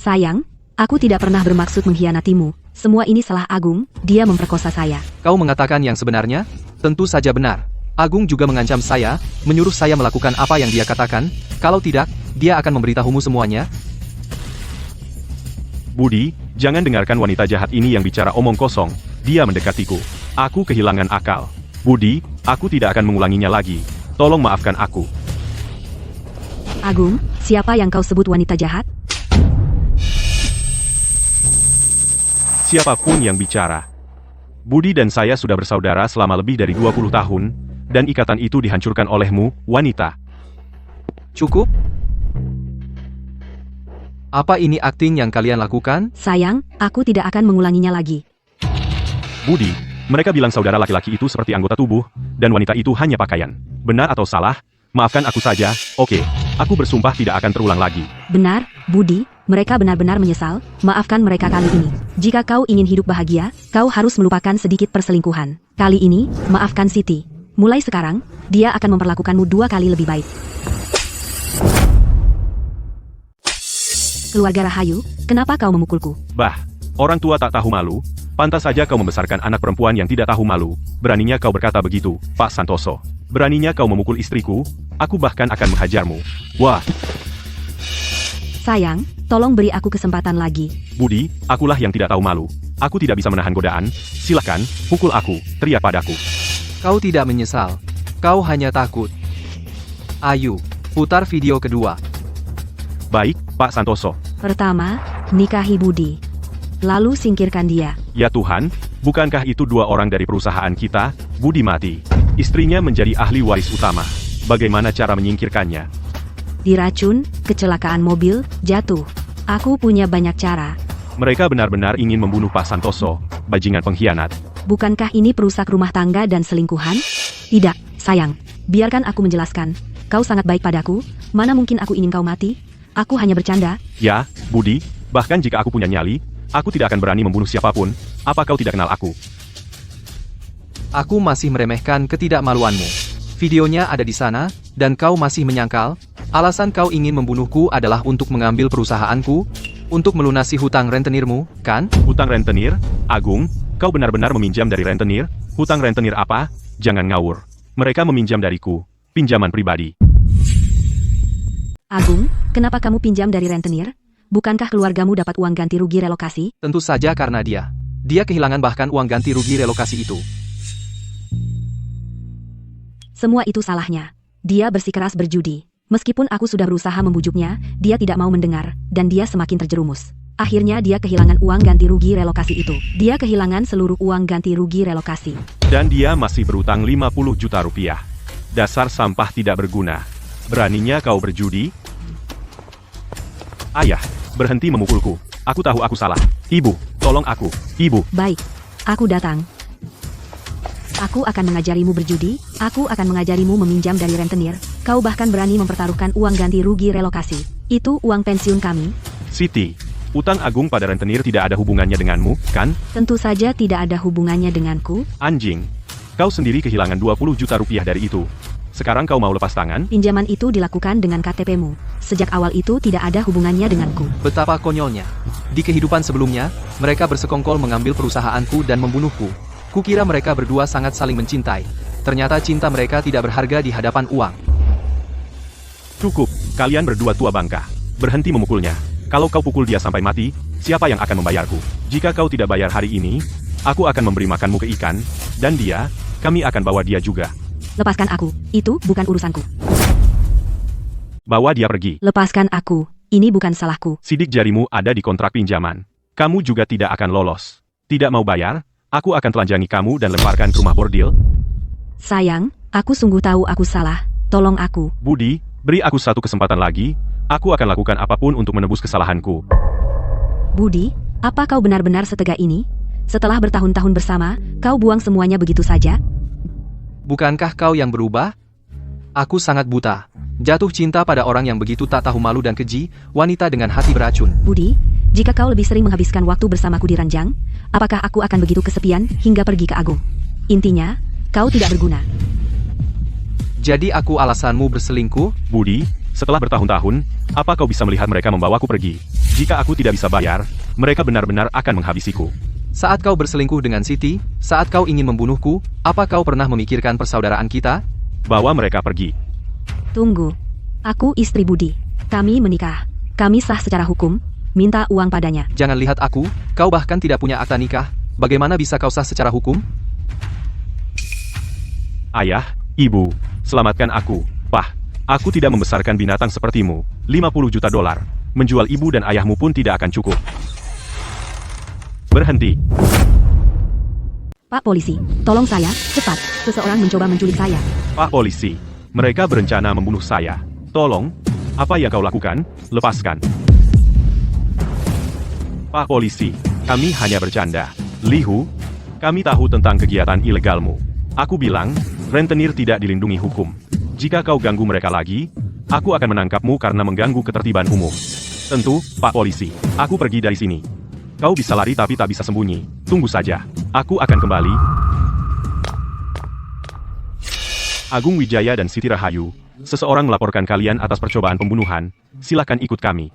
S2: Sayang, aku tidak pernah bermaksud mengkhianatimu. Semua ini salah Agung, dia memperkosa saya.
S3: Kau mengatakan yang sebenarnya? Tentu saja benar. Agung juga mengancam saya, menyuruh saya melakukan apa yang dia katakan. Kalau tidak, dia akan memberitahumu semuanya.
S1: Budi, jangan dengarkan wanita jahat ini yang bicara omong kosong. Dia mendekatiku. Aku kehilangan akal. Budi, aku tidak akan mengulanginya lagi. Tolong maafkan aku.
S2: Agung, siapa yang kau sebut wanita jahat?
S1: Siapapun yang bicara. Budi dan saya sudah bersaudara selama lebih dari 20 tahun, dan ikatan itu dihancurkan olehmu, wanita.
S3: Cukup? Apa ini akting yang kalian lakukan?
S2: Sayang, aku tidak akan mengulanginya lagi.
S1: Budi, mereka bilang saudara laki-laki itu seperti anggota tubuh, dan wanita itu hanya pakaian. Benar atau salah? Maafkan aku saja, oke. Aku bersumpah tidak akan terulang lagi.
S2: Benar, Budi, mereka benar-benar menyesal. Maafkan mereka kali ini. Jika kau ingin hidup bahagia, kau harus melupakan sedikit perselingkuhan. Kali ini, maafkan Siti. Mulai sekarang, dia akan memperlakukanmu 2 kali lebih baik. Keluarga Rahayu, kenapa kau memukulku?
S1: Bah, orang tua tak tahu malu. Pantas saja kau membesarkan anak perempuan yang tidak tahu malu. Beraninya kau berkata begitu, Pak Santoso. Beraninya kau memukul istriku, aku bahkan akan menghajarmu. Wah.
S2: Sayang, tolong beri aku kesempatan lagi.
S1: Budi, akulah yang tidak tahu malu. Aku tidak bisa menahan godaan. Silakan, pukul aku, teriak padaku.
S3: Kau tidak menyesal. Kau hanya takut. Ayo, putar video kedua.
S1: Baik, Pak Santoso.
S2: Pertama, nikahi Budi. Lalu singkirkan dia.
S1: Ya Tuhan, bukankah itu 2 orang dari perusahaan kita? Budi mati. Istrinya menjadi ahli waris utama. Bagaimana cara menyingkirkannya?
S2: Diracun, kecelakaan mobil, jatuh. Aku punya banyak cara.
S1: Mereka benar-benar ingin membunuh Pak Santoso, bajingan pengkhianat.
S2: Bukankah ini perusak rumah tangga dan selingkuhan? Tidak, sayang. Biarkan aku menjelaskan. Kau sangat baik padaku, mana mungkin aku ingin kau mati? Aku hanya bercanda.
S1: Ya, Budi, bahkan jika aku punya nyali, aku tidak akan berani membunuh siapapun. Apa kau tidak kenal aku?
S3: Aku masih meremehkan ketidakmaluanmu. Videonya ada di sana, dan kau masih menyangkal, alasan kau ingin membunuhku adalah untuk mengambil perusahaanku, untuk melunasi hutang rentenirmu, kan?
S1: Hutang rentenir? Agung, kau benar-benar meminjam dari rentenir? Hutang rentenir apa? Jangan ngawur. Mereka meminjam dariku. Pinjaman pribadi.
S2: Agung, kenapa kamu pinjam dari rentenir? Bukankah keluargamu dapat uang ganti rugi relokasi?
S3: Tentu saja karena dia. Dia kehilangan bahkan uang ganti rugi relokasi itu.
S2: Semua itu salahnya. Dia bersikeras berjudi. Meskipun aku sudah berusaha membujuknya, dia tidak mau mendengar, dan dia semakin terjerumus. Akhirnya dia kehilangan uang ganti rugi relokasi itu. Dia kehilangan seluruh uang ganti rugi relokasi.
S1: Dan dia masih berutang 50 juta rupiah. Dasar sampah tidak berguna. Beraninya kau berjudi? Ayah, berhenti memukulku. Aku tahu aku salah. Ibu, tolong aku. Ibu.
S2: Baik, aku datang. Aku akan mengajarimu berjudi, aku akan mengajarimu meminjam dari rentenir, kau bahkan berani mempertaruhkan uang ganti rugi relokasi. Itu uang pensiun kami.
S1: Siti, utang Agung pada rentenir tidak ada hubungannya denganmu, kan?
S2: Tentu saja tidak ada hubungannya denganku.
S1: Anjing. Kau sendiri kehilangan 20 juta rupiah dari itu. Sekarang kau mau lepas tangan?
S2: Pinjaman itu dilakukan dengan KTP-mu. Sejak awal itu tidak ada hubungannya denganku.
S3: Betapa konyolnya. Di kehidupan sebelumnya, mereka bersekongkol mengambil perusahaanku dan membunuhku. Kukira mereka berdua sangat saling mencintai. Ternyata cinta mereka tidak berharga di hadapan uang.
S1: Cukup, kalian berdua tua bangka. Berhenti memukulnya. Kalau kau pukul dia sampai mati, siapa yang akan membayarku? Jika kau tidak bayar hari ini, aku akan memberi makanmu ke ikan, dan dia, kami akan bawa dia juga.
S2: Lepaskan aku, itu bukan urusanku.
S1: Bawa dia pergi.
S2: Lepaskan aku, ini bukan salahku.
S1: Sidik jarimu ada di kontrak pinjaman. Kamu juga tidak akan lolos. Tidak mau bayar, aku akan telanjangi kamu dan lemparkan ke rumah bordil.
S2: Sayang, aku sungguh tahu aku salah. Tolong aku.
S1: Budi, beri aku satu kesempatan lagi. Aku akan lakukan apapun untuk menebus kesalahanku.
S2: Budi, apa kau benar-benar setega ini? Setelah bertahun-tahun bersama, kau buang semuanya begitu saja?
S3: Bukankah kau yang berubah? Aku sangat buta. Jatuh cinta pada orang yang begitu tak tahu malu dan keji, wanita dengan hati beracun.
S2: Budi, jika kau lebih sering menghabiskan waktu bersamaku di ranjang, apakah aku akan begitu kesepian hingga pergi ke Agung? Intinya, kau tidak berguna.
S3: Jadi aku alasanmu berselingkuh?
S1: Budi, setelah bertahun-tahun, apa kau bisa melihat mereka membawaku pergi? Jika aku tidak bisa bayar, mereka benar-benar akan menghabisiku.
S3: Saat kau berselingkuh dengan Siti, saat kau ingin membunuhku, apa kau pernah memikirkan persaudaraan kita?
S1: Bawa mereka pergi.
S2: Tunggu. Aku istri Budi. Kami menikah. Kami sah secara hukum. Minta uang padanya.
S3: Jangan lihat aku, kau bahkan tidak punya akta nikah. Bagaimana bisa kau sah secara hukum?
S1: Ayah, ibu, selamatkan aku. Pah, aku tidak membesarkan binatang sepertimu. 50 juta dolar. Menjual ibu dan ayahmu pun tidak akan cukup. Berhenti.
S2: Pak polisi, tolong saya, cepat. Seseorang mencoba menculik saya.
S1: Pak polisi, mereka berencana membunuh saya. Tolong, apa yang kau lakukan? Lepaskan. Pak polisi, kami hanya bercanda. Lihu, kami tahu tentang kegiatan ilegalmu. Aku bilang, rentenir tidak dilindungi hukum. Jika kau ganggu mereka lagi, aku akan menangkapmu karena mengganggu ketertiban umum. Tentu, Pak polisi, aku pergi dari sini. Kau bisa lari tapi tak bisa sembunyi. Tunggu saja. Aku akan kembali. Agung Wijaya dan Siti Rahayu, seseorang melaporkan kalian atas percobaan pembunuhan. Silakan ikut kami.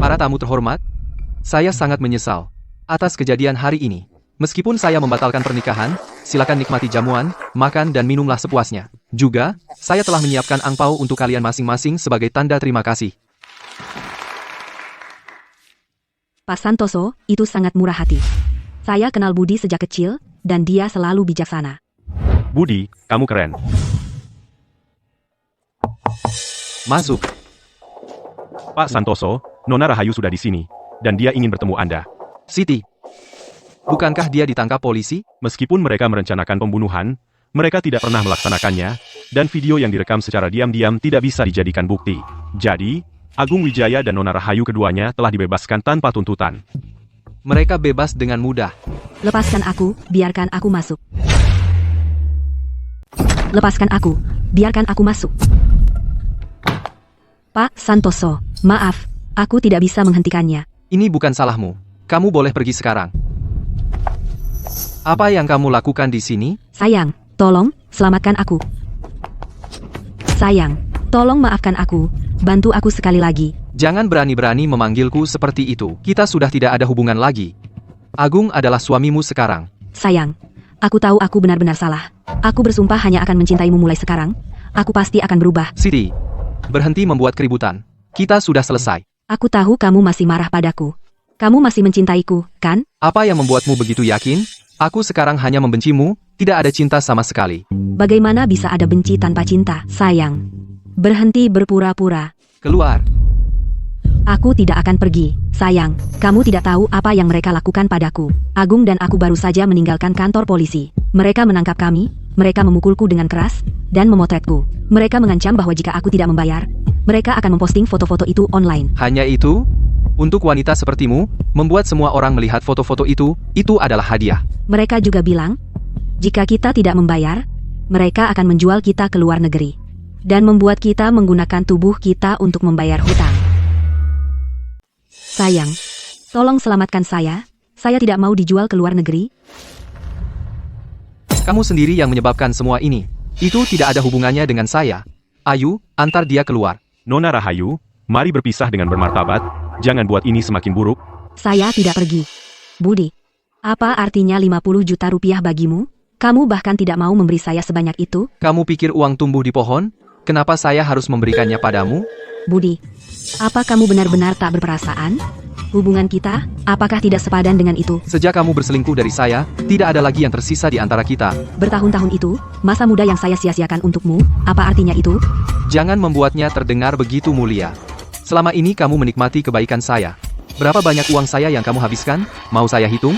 S3: Para tamu terhormat, saya sangat menyesal atas kejadian hari ini. Meskipun saya membatalkan pernikahan, silakan nikmati jamuan, makan dan minumlah sepuasnya. Juga, saya telah menyiapkan angpau untuk kalian masing-masing sebagai tanda terima kasih.
S2: Pak Santoso, itu sangat murah hati. Saya kenal Budi sejak kecil, dan dia selalu bijaksana.
S1: Budi, kamu keren.
S3: Masuk.
S1: Pak Santoso, Nona Rahayu sudah di sini, dan dia ingin bertemu Anda.
S3: Siti. Bukankah dia ditangkap polisi?
S1: Meskipun mereka merencanakan pembunuhan, mereka tidak pernah melaksanakannya, dan video yang direkam secara diam-diam tidak bisa dijadikan bukti. Jadi, Agung Wijaya dan Nona Rahayu keduanya telah dibebaskan tanpa tuntutan.
S3: Mereka bebas dengan mudah.
S2: Lepaskan aku, biarkan aku masuk. Lepaskan aku. Biarkan aku masuk. Pak Santoso, maaf. Aku tidak bisa menghentikannya.
S3: Ini bukan salahmu. Kamu boleh pergi sekarang. Apa yang kamu lakukan di sini?
S2: Sayang, tolong, selamatkan aku. Sayang, tolong maafkan aku. Bantu aku sekali lagi.
S3: Jangan berani-berani memanggilku seperti itu. Kita sudah tidak ada hubungan lagi. Agung adalah suamimu sekarang.
S2: Sayang, aku tahu aku benar-benar salah. Aku bersumpah hanya akan mencintaimu mulai sekarang. Aku pasti akan berubah.
S3: Siti, berhenti membuat keributan. Kita sudah selesai.
S2: Aku tahu kamu masih marah padaku. Kamu masih mencintaiku, kan?
S3: Apa yang membuatmu begitu yakin? Aku sekarang hanya membencimu, tidak ada cinta sama sekali.
S2: Bagaimana bisa ada benci tanpa cinta, sayang? Berhenti berpura-pura.
S3: Keluar.
S2: Aku tidak akan pergi, sayang. Kamu tidak tahu apa yang mereka lakukan padaku. Agung dan aku baru saja meninggalkan kantor polisi. Mereka menangkap kami, mereka memukulku dengan keras, dan memotretku. Mereka mengancam bahwa jika aku tidak membayar, mereka akan memposting foto-foto itu online.
S3: Hanya itu? Untuk wanita sepertimu, membuat semua orang melihat foto-foto itu adalah hadiah.
S2: Mereka juga bilang, jika kita tidak membayar, mereka akan menjual kita ke luar negeri. Dan membuat kita menggunakan tubuh kita untuk membayar hutang. Sayang, tolong selamatkan saya. Saya tidak mau dijual ke luar negeri.
S3: Kamu sendiri yang menyebabkan semua ini. Itu tidak ada hubungannya dengan saya. Ayo, antar dia keluar.
S1: Nona Rahayu, mari berpisah dengan bermartabat. Jangan buat ini semakin buruk.
S2: Saya tidak pergi. Budi, apa artinya 50 juta rupiah bagimu? Kamu bahkan tidak mau memberi saya sebanyak itu?
S3: Kamu pikir uang tumbuh di pohon? Kenapa saya harus memberikannya padamu?
S2: Budi, apa kamu benar-benar tak berperasaan? Hubungan kita, apakah tidak sepadan dengan itu?
S3: Sejak kamu berselingkuh dari saya, tidak ada lagi yang tersisa di antara kita.
S2: Bertahun-tahun itu, masa muda yang saya sia-siakan untukmu, apa artinya itu?
S3: Jangan membuatnya terdengar begitu mulia. Selama ini kamu menikmati kebaikan saya. Berapa banyak uang saya yang kamu habiskan? Mau saya hitung?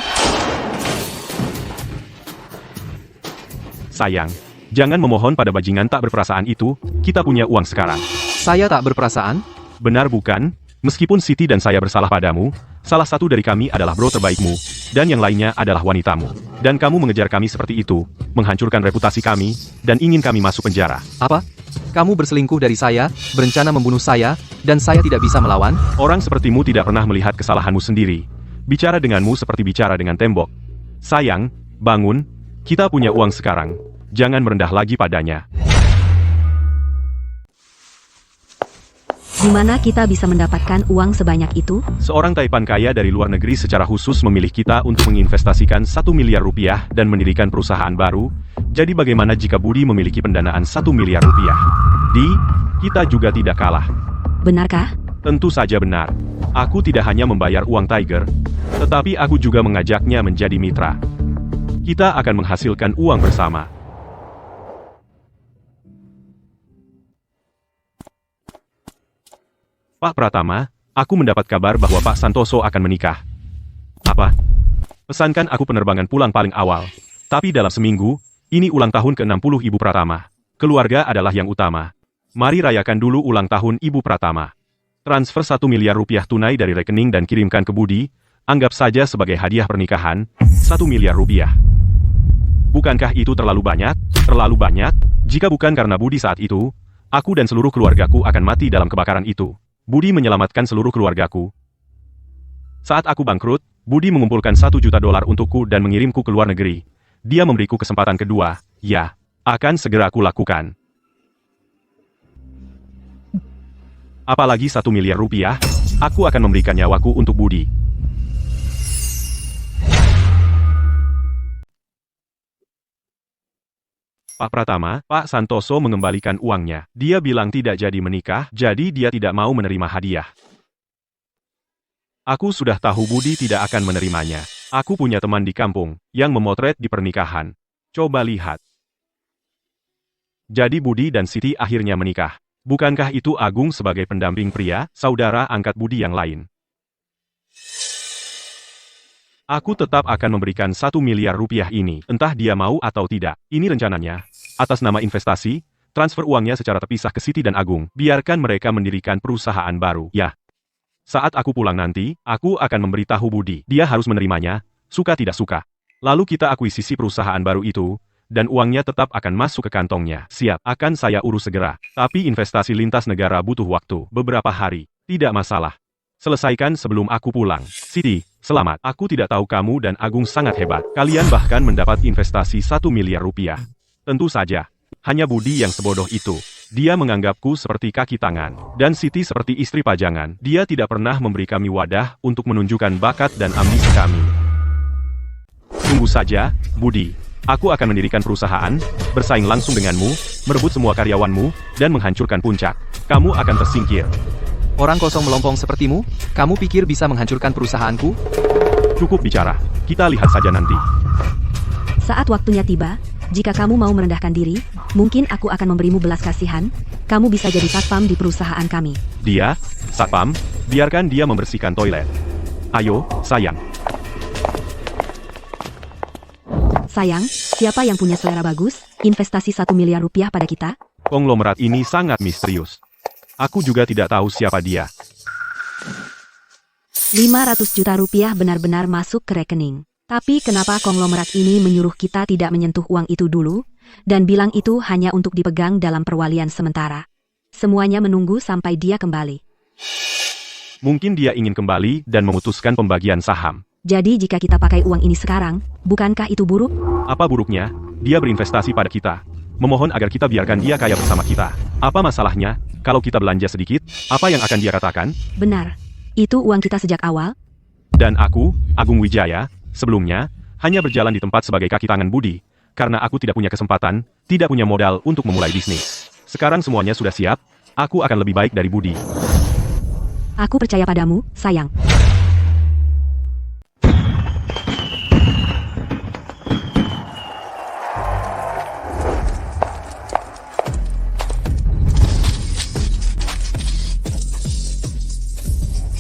S1: Sayang, jangan memohon pada bajingan tak berperasaan itu. Kita punya uang sekarang.
S3: Saya tak berperasaan?
S1: Benar bukan? Meskipun Siti dan saya bersalah padamu, salah satu dari kami adalah bro terbaikmu, dan yang lainnya adalah wanitamu. Dan kamu mengejar kami seperti itu, menghancurkan reputasi kami, dan ingin kami masuk penjara.
S3: Apa? Kamu berselingkuh dari saya, berencana membunuh saya, dan saya tidak bisa melawan?
S1: Orang sepertimu tidak pernah melihat kesalahanmu sendiri. Bicara denganmu seperti bicara dengan tembok. Sayang, bangun, kita punya uang sekarang. Jangan merendah lagi padanya.
S2: Di mana kita bisa mendapatkan uang sebanyak itu?
S1: Seorang taipan kaya dari luar negeri secara khusus memilih kita untuk menginvestasikan 1 miliar rupiah dan mendirikan perusahaan baru. Jadi bagaimana jika Budi memiliki pendanaan 1 miliar rupiah? Kita juga tidak kalah.
S2: Benarkah?
S1: Tentu saja benar. Aku tidak hanya membayar uang Tiger, tetapi aku juga mengajaknya menjadi mitra. Kita akan menghasilkan uang bersama. Pak Pratama, aku mendapat kabar bahwa Pak Santoso akan menikah. Apa? Pesankan aku penerbangan pulang paling awal. Tapi dalam seminggu, ini ulang tahun ke-60 Ibu Pratama. Keluarga adalah yang utama. Mari rayakan dulu ulang tahun Ibu Pratama. Transfer 1 miliar rupiah tunai dari rekening dan kirimkan ke Budi, anggap saja sebagai hadiah pernikahan, 1 miliar rupiah. Bukankah itu terlalu banyak? Terlalu banyak? Jika bukan karena Budi saat itu, aku dan seluruh keluargaku akan mati dalam kebakaran itu. Budi menyelamatkan seluruh keluargaku. Saat aku bangkrut, Budi mengumpulkan $1 juta untukku dan mengirimku ke luar negeri. Dia memberiku kesempatan kedua. Ya, akan segera aku lakukan. Apalagi 1 miliar rupiah, aku akan memberikan nyawaku untuk Budi. Pak Pratama, Pak Santoso mengembalikan uangnya. Dia bilang tidak jadi menikah, jadi dia tidak mau menerima hadiah. Aku sudah tahu Budi tidak akan menerimanya. Aku punya teman di kampung, yang memotret di pernikahan. Coba lihat. Jadi Budi dan Siti akhirnya menikah. Bukankah itu Agung sebagai pendamping pria, saudara angkat Budi yang lain? Aku tetap akan memberikan 1 miliar rupiah ini, entah dia mau atau tidak. Ini rencananya. Atas nama investasi, transfer uangnya secara terpisah ke Siti dan Agung. Biarkan mereka mendirikan perusahaan baru. Ya. Saat aku pulang nanti, aku akan memberitahu Budi. Dia harus menerimanya, suka tidak suka. Lalu kita akuisisi perusahaan baru itu, dan uangnya tetap akan masuk ke kantongnya. Siap, akan saya urus segera. Tapi investasi lintas negara butuh waktu. Beberapa hari. Tidak masalah. Selesaikan sebelum aku pulang. Siti, selamat. Aku tidak tahu kamu dan Agung sangat hebat. Kalian bahkan mendapat investasi 1 miliar rupiah. Tentu saja. Hanya Budi yang sebodoh itu. Dia menganggapku seperti kaki tangan. Dan Siti seperti istri pajangan. Dia tidak pernah memberi kami wadah untuk menunjukkan bakat dan ambisi kami. Tunggu saja, Budi. Aku akan mendirikan perusahaan, bersaing langsung denganmu, merebut semua karyawanmu, dan menghancurkan Puncak. Kamu akan tersingkir.
S3: Orang kosong melompong sepertimu, kamu pikir bisa menghancurkan perusahaanku?
S1: Cukup bicara. Kita lihat saja nanti.
S2: Saat waktunya tiba, jika kamu mau merendahkan diri, mungkin aku akan memberimu belas kasihan. Kamu bisa jadi satpam di perusahaan kami.
S1: Dia, satpam, biarkan dia membersihkan toilet. Ayo, sayang.
S2: Sayang, siapa yang punya selera bagus, investasi 1 miliar rupiah pada kita?
S1: Konglomerat ini sangat misterius. Aku juga tidak tahu siapa dia.
S2: 500 juta rupiah benar-benar masuk ke rekening. Tapi kenapa konglomerat ini menyuruh kita tidak menyentuh uang itu dulu, dan bilang itu hanya untuk dipegang dalam perwalian sementara? Semuanya menunggu sampai dia kembali.
S1: Mungkin dia ingin kembali dan memutuskan pembagian saham.
S2: Jadi jika kita pakai uang ini sekarang, bukankah itu buruk?
S1: Apa buruknya? Dia berinvestasi pada kita. Memohon agar kita biarkan dia kaya bersama kita. Apa masalahnya? Kalau kita belanja sedikit, apa yang akan dia katakan?
S2: Benar. Itu uang kita sejak awal.
S1: Dan aku, Agung Wijaya, sebelumnya, hanya berjalan di tempat sebagai kaki tangan Budi. Karena aku tidak punya kesempatan, tidak punya modal untuk memulai bisnis. Sekarang semuanya sudah siap, aku akan lebih baik dari Budi.
S2: Aku percaya padamu, sayang.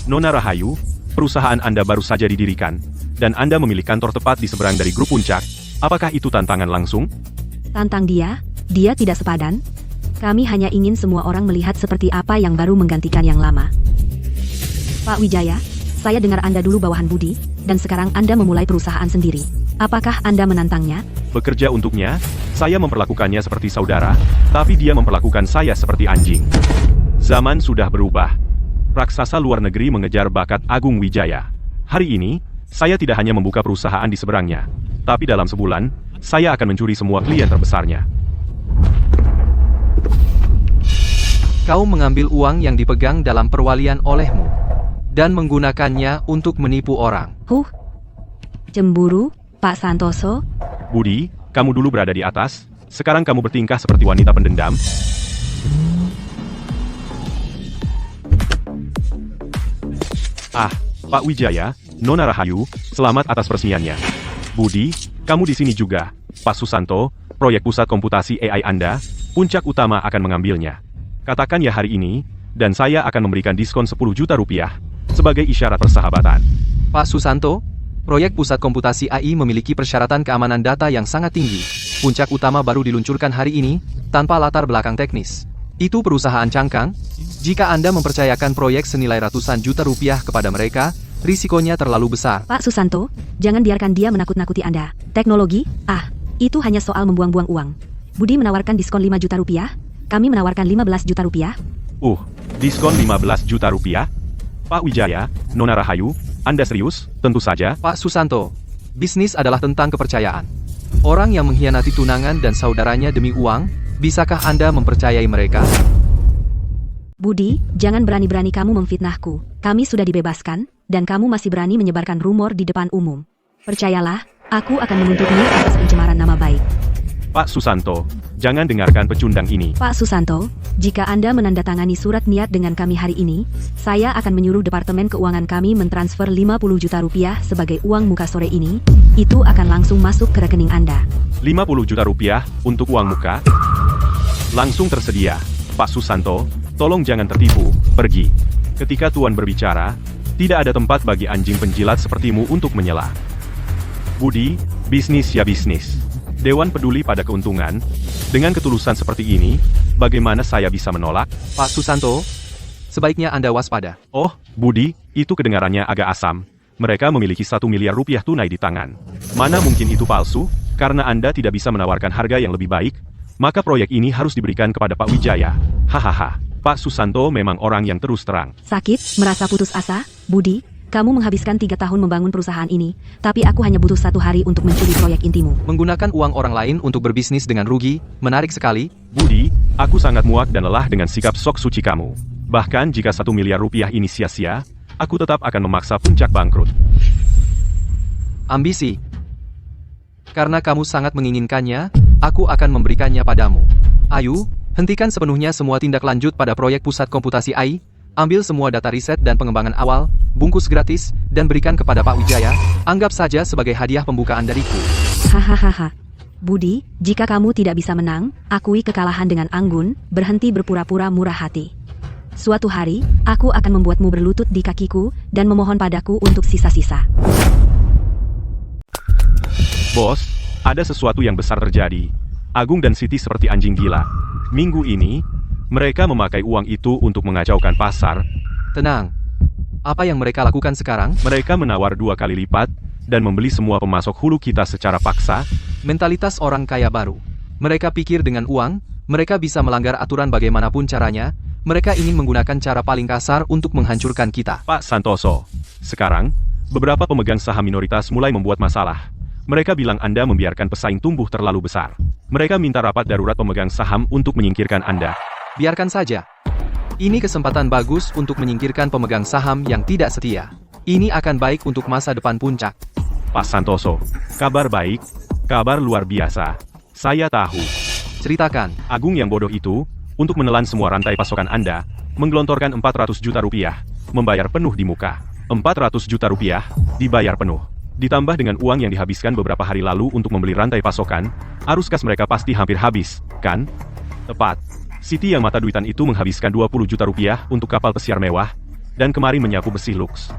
S1: Nona Rahayu, perusahaan Anda baru saja didirikan, dan Anda memilih kantor tepat di seberang dari grup Puncak. Apakah itu tantangan langsung?
S2: Tantang dia tidak sepadan. Kami hanya ingin semua orang melihat seperti apa yang baru menggantikan yang lama. Pak Wijaya, saya dengar Anda dulu bawahan Budi, dan sekarang Anda memulai perusahaan sendiri. Apakah Anda menantangnya?
S1: Bekerja untuknya, saya memperlakukannya seperti saudara, tapi dia memperlakukan saya seperti anjing. Zaman sudah berubah. Raksasa luar negeri mengejar bakat Agung Wijaya. Hari ini, saya tidak hanya membuka perusahaan di seberangnya, tapi dalam sebulan, saya akan mencuri semua klien terbesarnya.
S3: Kau mengambil uang yang dipegang dalam perwalian olehmu, dan menggunakannya untuk menipu orang.
S2: Cemburu, Pak Santoso?
S1: Budi, kamu dulu berada di atas, sekarang kamu bertingkah seperti wanita pendendam. Pak Wijaya, Nona Rahayu, selamat atas peresmiannya. Budi, kamu di sini juga. Pak Susanto, proyek pusat komputasi AI Anda, Puncak Utama akan mengambilnya. Katakan ya hari ini, dan saya akan memberikan diskon 10 juta rupiah, sebagai isyarat persahabatan.
S3: Pak Susanto, proyek pusat komputasi AI memiliki persyaratan keamanan data yang sangat tinggi. Puncak Utama baru diluncurkan hari ini, tanpa latar belakang teknis. Itu perusahaan cangkang. Jika Anda mempercayakan proyek senilai ratusan juta rupiah kepada mereka, risikonya terlalu besar.
S2: Pak Susanto, jangan biarkan dia menakut-nakuti Anda. Teknologi? Itu hanya soal membuang-buang uang. Budi menawarkan diskon 5 juta rupiah, kami menawarkan 15 juta rupiah.
S1: Diskon 15 juta rupiah? Pak Wijaya, Nona Rahayu, Anda serius? Tentu saja.
S3: Pak Susanto, bisnis adalah tentang kepercayaan. Orang yang mengkhianati tunangan dan saudaranya demi uang, bisakah Anda mempercayai mereka?
S2: Budi, jangan berani-berani kamu memfitnahku. Kami sudah dibebaskan, dan kamu masih berani menyebarkan rumor di depan umum. Percayalah, aku akan menuntutmu atas pencemaran nama baik.
S1: Pak Susanto, jangan dengarkan pecundang ini.
S2: Pak Susanto, jika Anda menandatangani surat niat dengan kami hari ini, saya akan menyuruh Departemen Keuangan kami mentransfer 50 juta rupiah sebagai uang muka sore ini. Itu akan langsung masuk ke rekening Anda.
S1: 50 juta rupiah untuk uang muka? Langsung tersedia. Pak Susanto, tolong jangan tertipu, pergi. Ketika Tuan berbicara, tidak ada tempat bagi anjing penjilat sepertimu untuk menyela. Budi, bisnis ya bisnis. Dewan peduli pada keuntungan. Dengan ketulusan seperti ini, bagaimana saya bisa menolak?
S3: Pak Susanto, sebaiknya Anda waspada.
S1: Budi, itu kedengarannya agak asam. Mereka memiliki 1 miliar rupiah tunai di tangan. Mana mungkin itu palsu? Karena Anda tidak bisa menawarkan harga yang lebih baik, maka proyek ini harus diberikan kepada Pak Wijaya. Hahaha, Pak Susanto memang orang yang terus terang.
S2: Sakit, merasa putus asa? Budi, kamu menghabiskan 3 tahun membangun perusahaan ini, tapi aku hanya butuh 1 hari untuk mencuri proyek intimu.
S3: Menggunakan uang orang lain untuk berbisnis dengan rugi, menarik sekali.
S1: Budi, aku sangat muak dan lelah dengan sikap sok suci kamu. Bahkan jika 1 miliar rupiah ini sia-sia, aku tetap akan memaksa Puncak bangkrut.
S3: Ambisi. Karena kamu sangat menginginkannya, aku akan memberikannya padamu. Ayo, hentikan sepenuhnya semua tindak lanjut pada proyek pusat komputasi AI, ambil semua data riset dan pengembangan awal, bungkus gratis, dan berikan kepada Pak Wijaya, anggap saja sebagai hadiah pembukaan dariku.
S2: Hahaha. Budi, jika kamu tidak bisa menang, akui kekalahan dengan anggun, berhenti berpura-pura murah hati. Suatu hari, aku akan membuatmu berlutut di kakiku, dan memohon padaku untuk sisa-sisa.
S1: Bos, ada sesuatu yang besar terjadi. Agung dan Siti seperti anjing gila. Minggu ini, mereka memakai uang itu untuk mengacaukan pasar.
S3: Tenang. Apa yang mereka lakukan sekarang?
S1: Mereka menawar 2 kali lipat, dan membeli semua pemasok hulu kita secara paksa.
S3: Mentalitas orang kaya baru. Mereka pikir dengan uang, mereka bisa melanggar aturan bagaimanapun caranya. Mereka ingin menggunakan cara paling kasar untuk menghancurkan kita.
S1: Pak Santoso, sekarang, beberapa pemegang saham minoritas mulai membuat masalah. Mereka bilang Anda membiarkan pesaing tumbuh terlalu besar. Mereka minta rapat darurat pemegang saham untuk menyingkirkan Anda.
S3: Biarkan saja. Ini kesempatan bagus untuk menyingkirkan pemegang saham yang tidak setia. Ini akan baik untuk masa depan Puncak.
S1: Pak Santoso, kabar baik, kabar luar biasa. Saya tahu.
S3: Ceritakan.
S1: Agung yang bodoh itu, untuk menelan semua rantai pasokan Anda, menggelontorkan 400 juta rupiah, membayar penuh di muka. 400 juta rupiah, dibayar penuh. Ditambah dengan uang yang dihabiskan beberapa hari lalu untuk membeli rantai pasokan, arus kas mereka pasti hampir habis, kan? Tepat. Siti yang mata duitan itu menghabiskan 20 juta rupiah untuk kapal pesiar mewah, dan kemarin menyapu bersih luks.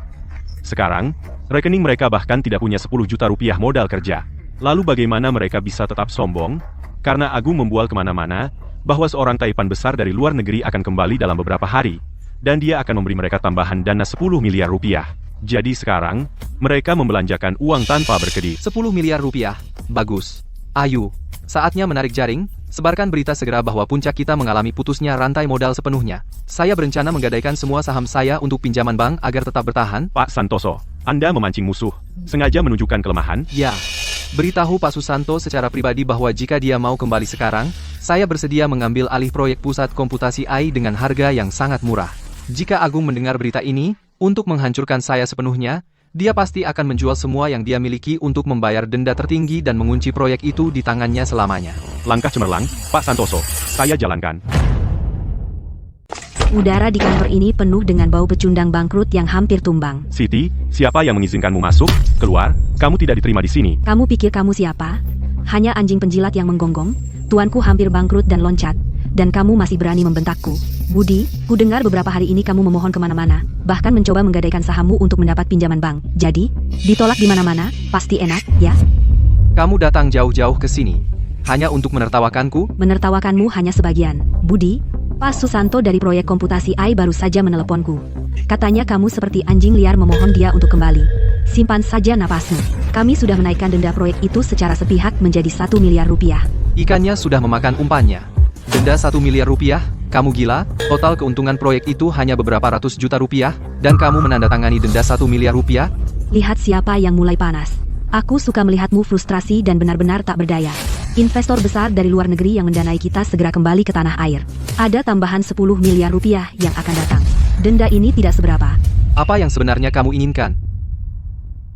S1: Sekarang, rekening mereka bahkan tidak punya 10 juta rupiah modal kerja. Lalu bagaimana mereka bisa tetap sombong? Karena Agung membual kemana-mana, bahwa seorang taipan besar dari luar negeri akan kembali dalam beberapa hari, dan dia akan memberi mereka tambahan dana 10 miliar rupiah. Jadi sekarang, mereka membelanjakan uang tanpa berkedip.
S3: 10 miliar rupiah. Bagus. Ayo, saatnya menarik jaring, sebarkan berita segera bahwa Puncak kita mengalami putusnya rantai modal sepenuhnya. Saya berencana menggadaikan semua saham saya untuk pinjaman bank agar tetap bertahan.
S1: Pak Santoso, Anda memancing musuh, sengaja menunjukkan kelemahan.
S3: Ya. Beritahu Pak Susanto secara pribadi bahwa jika dia mau kembali sekarang, saya bersedia mengambil alih proyek pusat komputasi AI dengan harga yang sangat murah. Jika Agung mendengar berita ini, untuk menghancurkan saya sepenuhnya, dia pasti akan menjual semua yang dia miliki untuk membayar denda tertinggi dan mengunci proyek itu di tangannya selamanya.
S1: Langkah cemerlang, Pak Santoso, saya jalankan.
S2: Udara di kantor ini penuh dengan bau pecundang bangkrut yang hampir tumbang.
S1: Siti, siapa yang mengizinkanmu masuk? Keluar, kamu tidak diterima di sini.
S2: Kamu pikir kamu siapa? Hanya anjing penjilat yang menggonggong? Tuanku hampir bangkrut dan loncat, dan kamu masih berani membentakku. Budi, ku dengar beberapa hari ini kamu memohon kemana-mana, bahkan mencoba menggadaikan sahammu untuk mendapat pinjaman bank. Jadi, ditolak di mana-mana, pasti enak, ya?
S3: Kamu datang jauh-jauh ke sini, hanya untuk menertawakanku?
S2: Menertawakanmu hanya sebagian. Budi, Pak Susanto dari proyek komputasi AI baru saja meneleponku. Katanya kamu seperti anjing liar memohon dia untuk kembali. Simpan saja napasmu. Kami sudah menaikkan denda proyek itu secara sepihak menjadi 1 miliar rupiah.
S3: Ikannya sudah memakan umpannya. Denda 1 miliar rupiah? Kamu gila? Total keuntungan proyek itu hanya beberapa ratus juta rupiah, dan kamu menandatangani denda 1 miliar rupiah?
S2: Lihat siapa yang mulai panas. Aku suka melihatmu frustrasi dan benar-benar tak berdaya. Investor besar dari luar negeri yang mendanai kita segera kembali ke tanah air. Ada tambahan 10 miliar rupiah yang akan datang. Denda ini tidak seberapa.
S3: Apa yang sebenarnya kamu inginkan?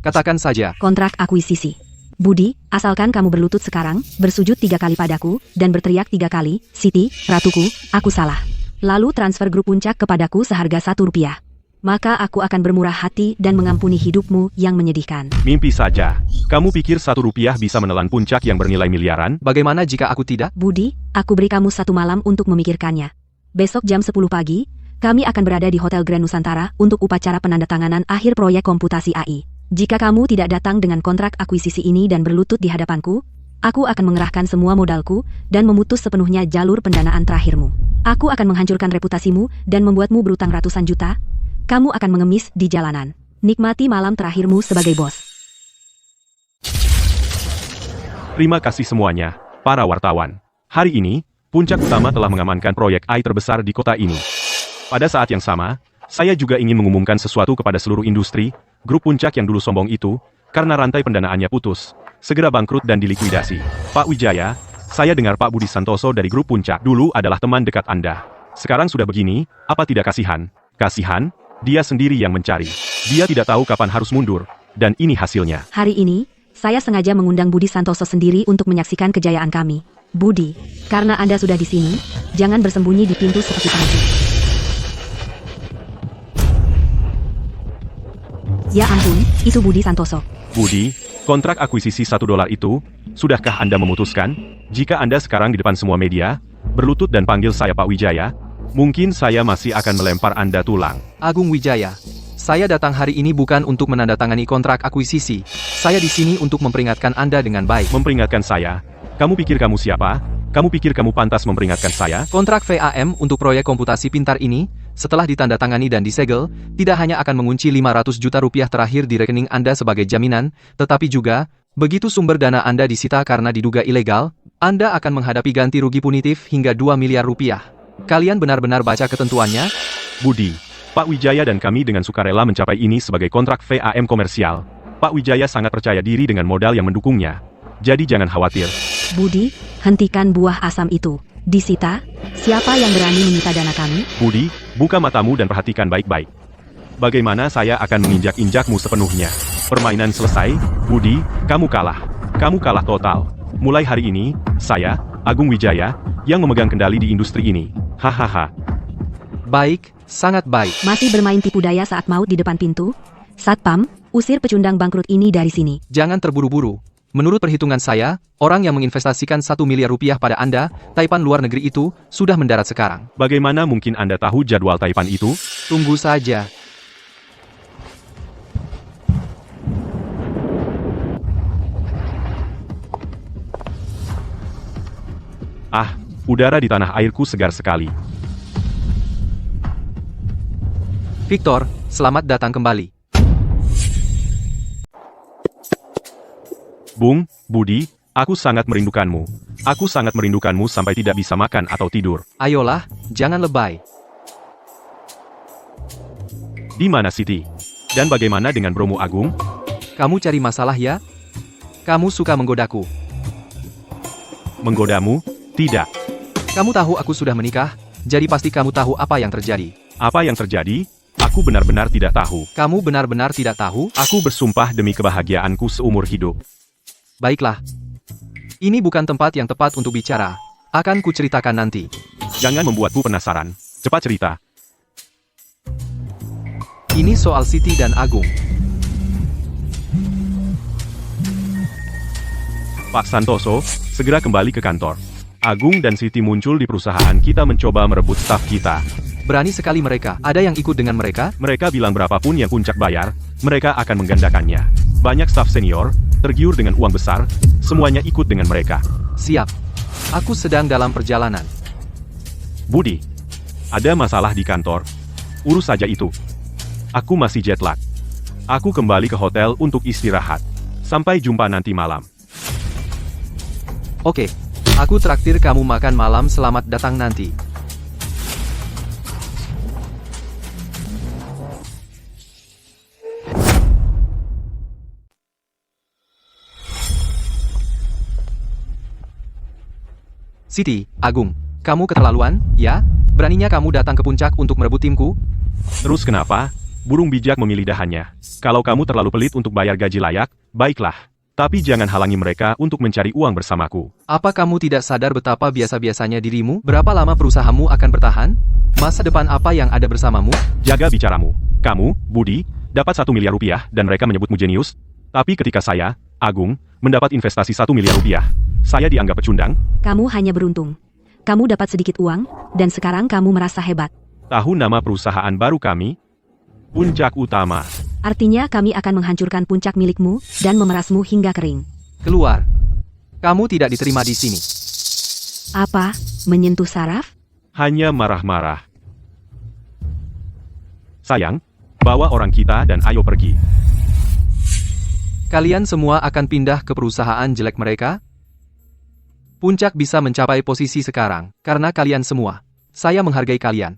S3: Katakan saja.
S2: Kontrak akuisisi. Budi, asalkan kamu berlutut sekarang, bersujud 3 kali padaku, dan berteriak 3 kali, Siti, ratuku, aku salah. Lalu transfer grup Puncak kepadaku seharga 1 rupiah. Maka aku akan bermurah hati dan mengampuni hidupmu yang menyedihkan.
S1: Mimpi saja. Kamu pikir 1 rupiah bisa menelan Puncak yang bernilai miliaran?
S3: Bagaimana jika aku tidak?
S2: Budi, aku beri kamu 1 malam untuk memikirkannya. Besok jam 10 pagi, kami akan berada di Hotel Grand Nusantara untuk upacara penandatanganan akhir proyek komputasi AI. Jika kamu tidak datang dengan kontrak akuisisi ini dan berlutut di hadapanku, aku akan mengerahkan semua modalku dan memutus sepenuhnya jalur pendanaan terakhirmu. Aku akan menghancurkan reputasimu dan membuatmu berutang ratusan juta. Kamu akan mengemis di jalanan. Nikmati malam terakhirmu sebagai bos.
S1: Terima kasih semuanya, para wartawan. Hari ini, Puncak Utama telah mengamankan proyek AI terbesar di kota ini. Pada saat yang sama, saya juga ingin mengumumkan sesuatu kepada seluruh industri, grup Puncak yang dulu sombong itu, karena rantai pendanaannya putus, segera bangkrut dan dilikuidasi. Pak Wijaya, saya dengar Pak Budi Santoso dari grup Puncak dulu adalah teman dekat Anda. Sekarang sudah begini, apa tidak kasihan? Kasihan? Dia sendiri yang mencari. Dia tidak tahu kapan harus mundur, dan ini hasilnya.
S2: Hari ini, saya sengaja mengundang Budi Santoso sendiri untuk menyaksikan kejayaan kami. Budi, karena Anda sudah di sini, jangan bersembunyi di pintu seperti pengecut. Ya ampun, itu Budi Santoso.
S1: Budi, kontrak akuisisi $1 itu, sudahkah Anda memutuskan? Jika Anda sekarang di depan semua media, berlutut dan panggil saya Pak Wijaya, mungkin saya masih akan melempar Anda tulang.
S3: Agung Wijaya, saya datang hari ini bukan untuk menandatangani kontrak akuisisi. Saya di sini untuk memperingatkan Anda dengan baik.
S1: Memperingatkan saya? Kamu pikir kamu siapa? Kamu pikir kamu pantas memperingatkan saya?
S3: Kontrak VAM untuk proyek komputasi pintar ini, setelah ditandatangani dan disegel, tidak hanya akan mengunci 500 juta rupiah terakhir di rekening Anda sebagai jaminan, tetapi juga, begitu sumber dana Anda disita karena diduga ilegal, Anda akan menghadapi ganti rugi punitif hingga 2 miliar rupiah. Kalian benar-benar baca ketentuannya?
S1: Budi, Pak Wijaya dan kami dengan sukarela mencapai ini sebagai kontrak VAM komersial. Pak Wijaya sangat percaya diri dengan modal yang mendukungnya. Jadi jangan khawatir.
S2: Budi, hentikan buah asam itu. Disita? Siapa yang berani menyita dana kami?
S1: Budi, buka matamu dan perhatikan baik-baik. Bagaimana saya akan menginjak-injakmu sepenuhnya. Permainan selesai, Budi, kamu kalah. Kamu kalah total. Mulai hari ini, saya, Agung Wijaya, yang memegang kendali di industri ini. Hahaha.
S3: Baik, sangat baik.
S2: Masih bermain tipu daya saat maut di depan pintu? Satpam, usir pecundang bangkrut ini dari sini.
S3: Jangan terburu-buru. Menurut perhitungan saya, orang yang menginvestasikan 1 miliar rupiah pada Anda, Taipan luar negeri itu, sudah mendarat sekarang.
S1: Bagaimana mungkin Anda tahu jadwal Taipan itu?
S3: Tunggu saja.
S1: Ah, udara di tanah airku segar sekali.
S3: Victor, selamat datang kembali.
S1: Bung, Budi, aku sangat merindukanmu. Aku sangat merindukanmu sampai tidak bisa makan atau tidur.
S3: Ayolah, jangan lebay.
S1: Di mana Siti? Dan bagaimana dengan Bromo Agung?
S3: Kamu cari masalah ya? Kamu suka menggodaku.
S1: Menggodamu? Tidak.
S3: Kamu tahu aku sudah menikah, jadi pasti kamu tahu apa yang terjadi.
S1: Apa yang terjadi? Aku benar-benar tidak tahu.
S3: Kamu benar-benar tidak tahu?
S1: Aku bersumpah demi kebahagiaanku seumur hidup.
S3: Baiklah. Ini bukan tempat yang tepat untuk bicara. Akan kuceritakan nanti.
S1: Jangan membuatku penasaran. Cepat cerita.
S3: Ini soal Siti dan Agung.
S1: Pak Santoso, segera kembali ke kantor. Agung dan Siti muncul di perusahaan kita mencoba merebut staf kita.
S3: Berani sekali mereka. Ada yang ikut dengan mereka?
S1: Mereka bilang berapapun yang Puncak bayar, mereka akan menggandakannya. Banyak staf senior, tergiur dengan uang besar, semuanya ikut dengan mereka.
S3: Siap. Aku sedang dalam perjalanan.
S1: Budi, ada masalah di kantor. Urus saja itu. Aku masih jet lag. Aku kembali ke hotel untuk istirahat. Sampai jumpa nanti malam.
S3: Oke. Aku traktir kamu makan malam. Selamat datang nanti. Siti, Agung, kamu keterlaluan, ya? Beraninya kamu datang ke puncak untuk merebut timku?
S1: Terus kenapa? Burung bijak memilih dahannya. Kalau kamu terlalu pelit untuk bayar gaji layak, baiklah. Tapi jangan halangi mereka untuk mencari uang bersamaku.
S3: Apa kamu tidak sadar betapa biasa-biasanya dirimu? Berapa lama perusahaanmu akan bertahan? Masa depan apa yang ada bersamamu?
S1: Jaga bicaramu. Kamu, Budi, dapat 1 miliar rupiah dan mereka menyebutmu jenius. Tapi ketika saya, Agung, mendapat investasi 1 miliar rupiah, saya dianggap pecundang.
S2: Kamu hanya beruntung. Kamu dapat sedikit uang, dan sekarang kamu merasa hebat.
S1: Tahu nama perusahaan baru kami? Puncak Utama.
S2: Artinya kami akan menghancurkan puncak milikmu, dan memerasmu hingga kering.
S3: Keluar. Kamu tidak diterima di sini.
S2: Apa? Menyentuh saraf?
S1: Hanya marah-marah. Sayang, bawa orang kita dan ayo pergi.
S3: Kalian semua akan pindah ke perusahaan jelek mereka? Puncak bisa mencapai posisi sekarang, karena kalian semua. Saya menghargai kalian.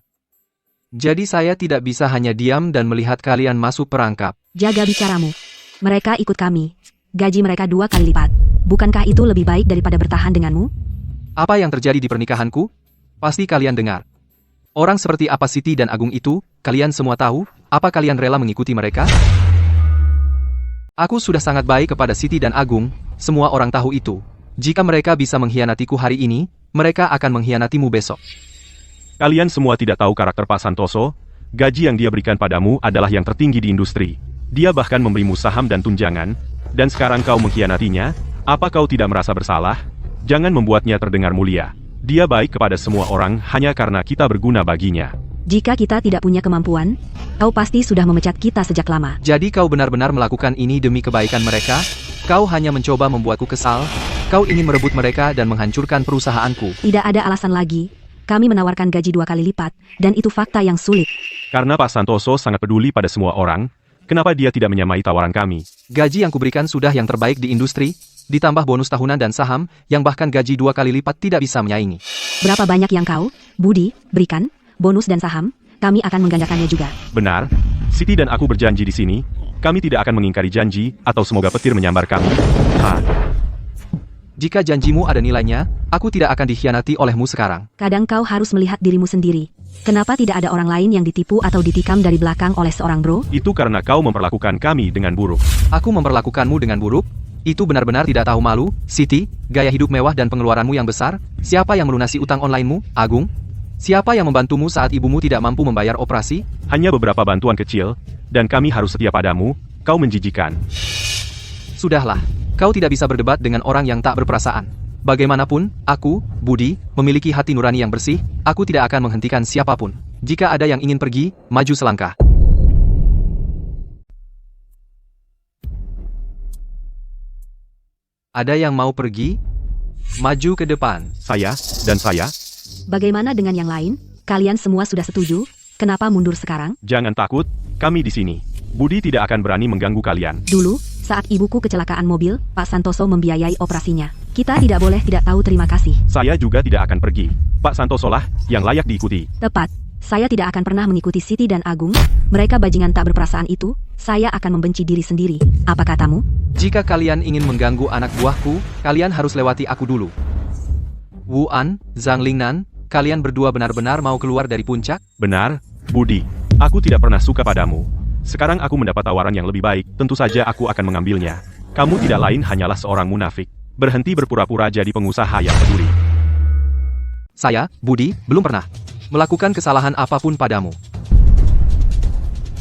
S3: Jadi saya tidak bisa hanya diam dan melihat kalian masuk perangkap.
S2: Jaga bicaramu. Mereka ikut kami. Gaji mereka 2 kali lipat. Bukankah itu lebih baik daripada bertahan denganmu?
S3: Apa yang terjadi di pernikahanku? Pasti kalian dengar. Orang seperti apa Siti dan Agung itu, kalian semua tahu? Apa kalian rela mengikuti mereka? Aku sudah sangat baik kepada Siti dan Agung, semua orang tahu itu. Jika mereka bisa mengkhianatiku hari ini, mereka akan mengkhianatimu besok.
S1: Kalian semua tidak tahu karakter Pak Santoso. Gaji yang dia berikan padamu adalah yang tertinggi di industri. Dia bahkan memberimu saham dan tunjangan, dan sekarang kau mengkhianatinya. Apa kau tidak merasa bersalah? Jangan membuatnya terdengar mulia. Dia baik kepada semua orang hanya karena kita berguna baginya.
S2: Jika kita tidak punya kemampuan, kau pasti sudah memecat kita sejak lama.
S3: Jadi kau benar-benar melakukan ini demi kebaikan mereka? Kau hanya mencoba membuatku kesal? Kau ingin merebut mereka dan menghancurkan perusahaanku?
S2: Tidak ada alasan lagi. Kami menawarkan gaji 2 kali lipat, dan itu fakta yang sulit.
S1: Karena Pak Santoso sangat peduli pada semua orang, kenapa dia tidak menyamai tawaran kami?
S3: Gaji yang kuberikan sudah yang terbaik di industri, ditambah bonus tahunan dan saham, yang bahkan gaji 2 kali lipat tidak bisa menyaingi.
S2: Berapa banyak yang kau, Budi, berikan? Bonus dan saham? Kami akan menggandakannya juga.
S1: Benar, Siti dan aku berjanji di sini, kami tidak akan mengingkari janji, atau semoga petir menyambar kami.
S3: Jika janjimu ada nilainya, aku tidak akan dikhianati olehmu sekarang.
S2: Kadang kau harus melihat dirimu sendiri. Kenapa tidak ada orang lain yang ditipu atau ditikam dari belakang oleh seorang bro?
S1: Itu karena kau memperlakukan kami dengan buruk.
S3: Aku memperlakukanmu dengan buruk? Itu benar-benar tidak tahu malu, Siti, gaya hidup mewah dan pengeluaranmu yang besar? Siapa yang melunasi utang onlinemu, Agung? Siapa yang membantumu saat ibumu tidak mampu membayar operasi?
S1: Hanya beberapa bantuan kecil, dan kami harus setia padamu, kau menjijikan.
S3: Sudahlah, kau tidak bisa berdebat dengan orang yang tak berperasaan. Bagaimanapun, aku, Budi, memiliki hati nurani yang bersih, aku tidak akan menghentikan siapapun. Jika ada yang ingin pergi, maju selangkah. Ada yang mau pergi? Maju ke depan.
S1: Saya, dan saya,
S2: Bagaimana dengan yang lain? Kalian semua sudah setuju? Kenapa mundur sekarang?
S1: jangan takut, kami di sini. Budi tidak akan berani mengganggu kalian.
S2: Dulu, saat ibuku kecelakaan mobil, Pak Santoso membiayai operasinya. Kita tidak boleh tidak tahu terima kasih.
S1: Saya juga tidak akan pergi. Pak Santoso lah yang layak diikuti.
S2: Tepat. Saya tidak akan pernah mengikuti Siti dan Agung. Mereka bajingan tak berperasaan itu. Saya akan membenci diri sendiri. Apa katamu?
S3: Jika kalian ingin mengganggu anak buahku, kalian harus lewati aku dulu. Wu An, Zhang Lingnan, kalian berdua benar-benar mau keluar dari puncak?
S1: Benar, Budi. Aku tidak pernah suka padamu. Sekarang aku mendapat tawaran yang lebih baik, tentu saja aku akan mengambilnya. Kamu tidak lain hanyalah seorang munafik. Berhenti berpura-pura jadi pengusaha yang peduli.
S3: Saya, Budi, belum pernah melakukan kesalahan apapun padamu.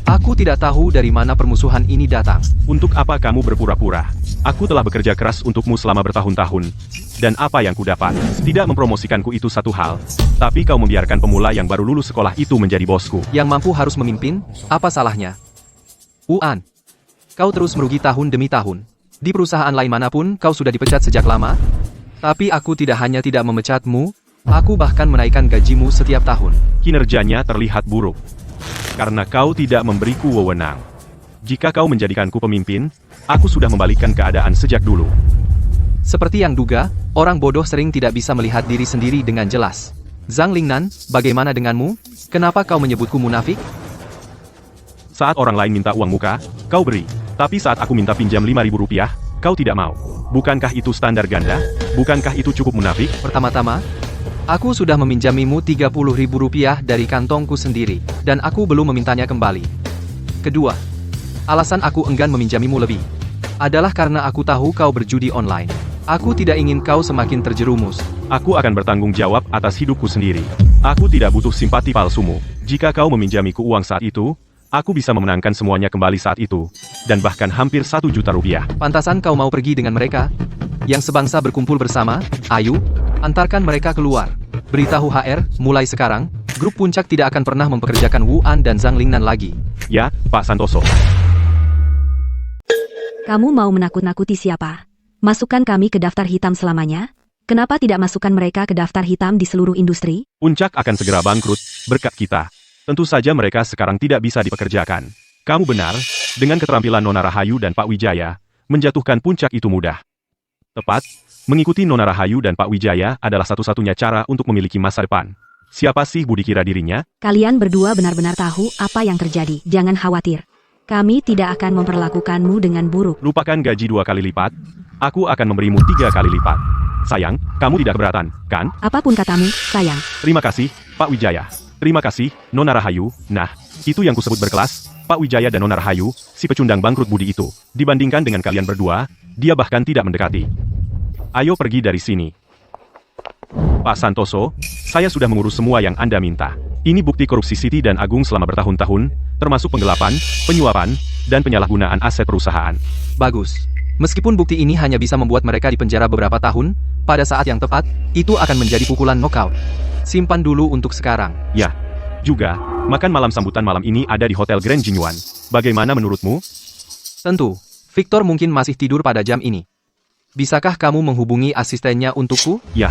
S3: Aku tidak tahu dari mana permusuhan ini datang.
S1: Untuk apa kamu berpura-pura? Aku telah bekerja keras untukmu selama bertahun-tahun. Dan apa yang kudapat? Tidak mempromosikanku itu satu hal. Tapi kau membiarkan pemula yang baru lulus sekolah itu menjadi bosku.
S3: Yang mampu harus memimpin, apa salahnya? Wu An, kau terus merugi tahun demi tahun. Di perusahaan lain manapun, kau sudah dipecat sejak lama. Tapi aku tidak hanya tidak memecatmu, aku bahkan menaikkan gajimu setiap tahun.
S1: Kinerjanya terlihat buruk. Karena kau tidak memberiku wewenang. Jika kau menjadikanku pemimpin, aku sudah membalikkan keadaan sejak dulu.
S3: Seperti yang duga, orang bodoh sering tidak bisa melihat diri sendiri dengan jelas. Zhang Lingnan, bagaimana denganmu? Kenapa kau menyebutku munafik?
S1: Saat orang lain minta uang muka, kau beri. Tapi saat aku minta pinjam 5.000 rupiah, kau tidak mau. Bukankah itu standar ganda? Bukankah itu cukup munafik?
S3: Pertama-tama, aku sudah meminjamimu 30.000 rupiah dari kantongku sendiri, dan aku belum memintanya kembali. Kedua, alasan aku enggan meminjamimu lebih adalah karena aku tahu kau berjudi online. Aku tidak ingin kau semakin terjerumus.
S1: Aku akan bertanggung jawab atas hidupku sendiri. Aku tidak butuh simpati palsumu. Jika kau meminjamiku uang saat itu, aku bisa memenangkan semuanya kembali saat itu, dan bahkan hampir 1 juta rupiah.
S3: Pantasan kau mau pergi dengan mereka? Yang sebangsa berkumpul bersama? Ayo, antarkan mereka keluar. Beritahu HR, mulai sekarang, grup puncak tidak akan pernah mempekerjakan Wu An dan Zhang Lingnan lagi.
S1: Ya, Pak Santoso.
S2: Kamu mau menakut-nakuti siapa? Masukkan kami ke daftar hitam selamanya? Kenapa tidak masukkan mereka ke daftar hitam di seluruh industri?
S1: Puncak akan segera bangkrut, berkat kita. Tentu saja mereka sekarang tidak bisa dipekerjakan. Kamu benar, dengan keterampilan Nona Rahayu dan Pak Wijaya, menjatuhkan puncak itu mudah. Tepat, Mengikuti Nona Rahayu dan Pak Wijaya adalah satu-satunya cara untuk memiliki masa depan. Siapa sih Budi kira dirinya?
S2: Kalian berdua benar-benar tahu apa yang terjadi. Jangan khawatir. Kami tidak akan memperlakukanmu dengan buruk.
S1: Lupakan gaji 2 kali lipat. Aku akan memberimu 3 kali lipat. Sayang, kamu tidak keberatan, kan?
S2: Apapun katamu, sayang.
S1: Terima kasih, Pak Wijaya. Terima kasih, Nona Rahayu. Nah, itu yang kusebut berkelas. Pak Wijaya dan Nona Rahayu, si pecundang bangkrut Budi itu. Dibandingkan dengan kalian berdua, dia bahkan tidak mendekati. Ayo pergi dari sini. Pak Santoso, saya sudah mengurus semua yang Anda minta. Ini bukti korupsi Siti dan Agung selama bertahun-tahun, termasuk penggelapan, penyuapan, dan penyalahgunaan aset perusahaan.
S3: Bagus. Meskipun bukti ini hanya bisa membuat mereka dipenjara beberapa tahun, pada saat yang tepat, itu akan menjadi pukulan knockout. Simpan dulu untuk sekarang.
S1: Ya, juga, makan malam sambutan malam ini ada di Hotel Grand Jinyuan. Bagaimana menurutmu?
S3: Tentu, Victor mungkin masih tidur pada jam ini. Bisakah kamu menghubungi asistennya untukku?
S1: Ya.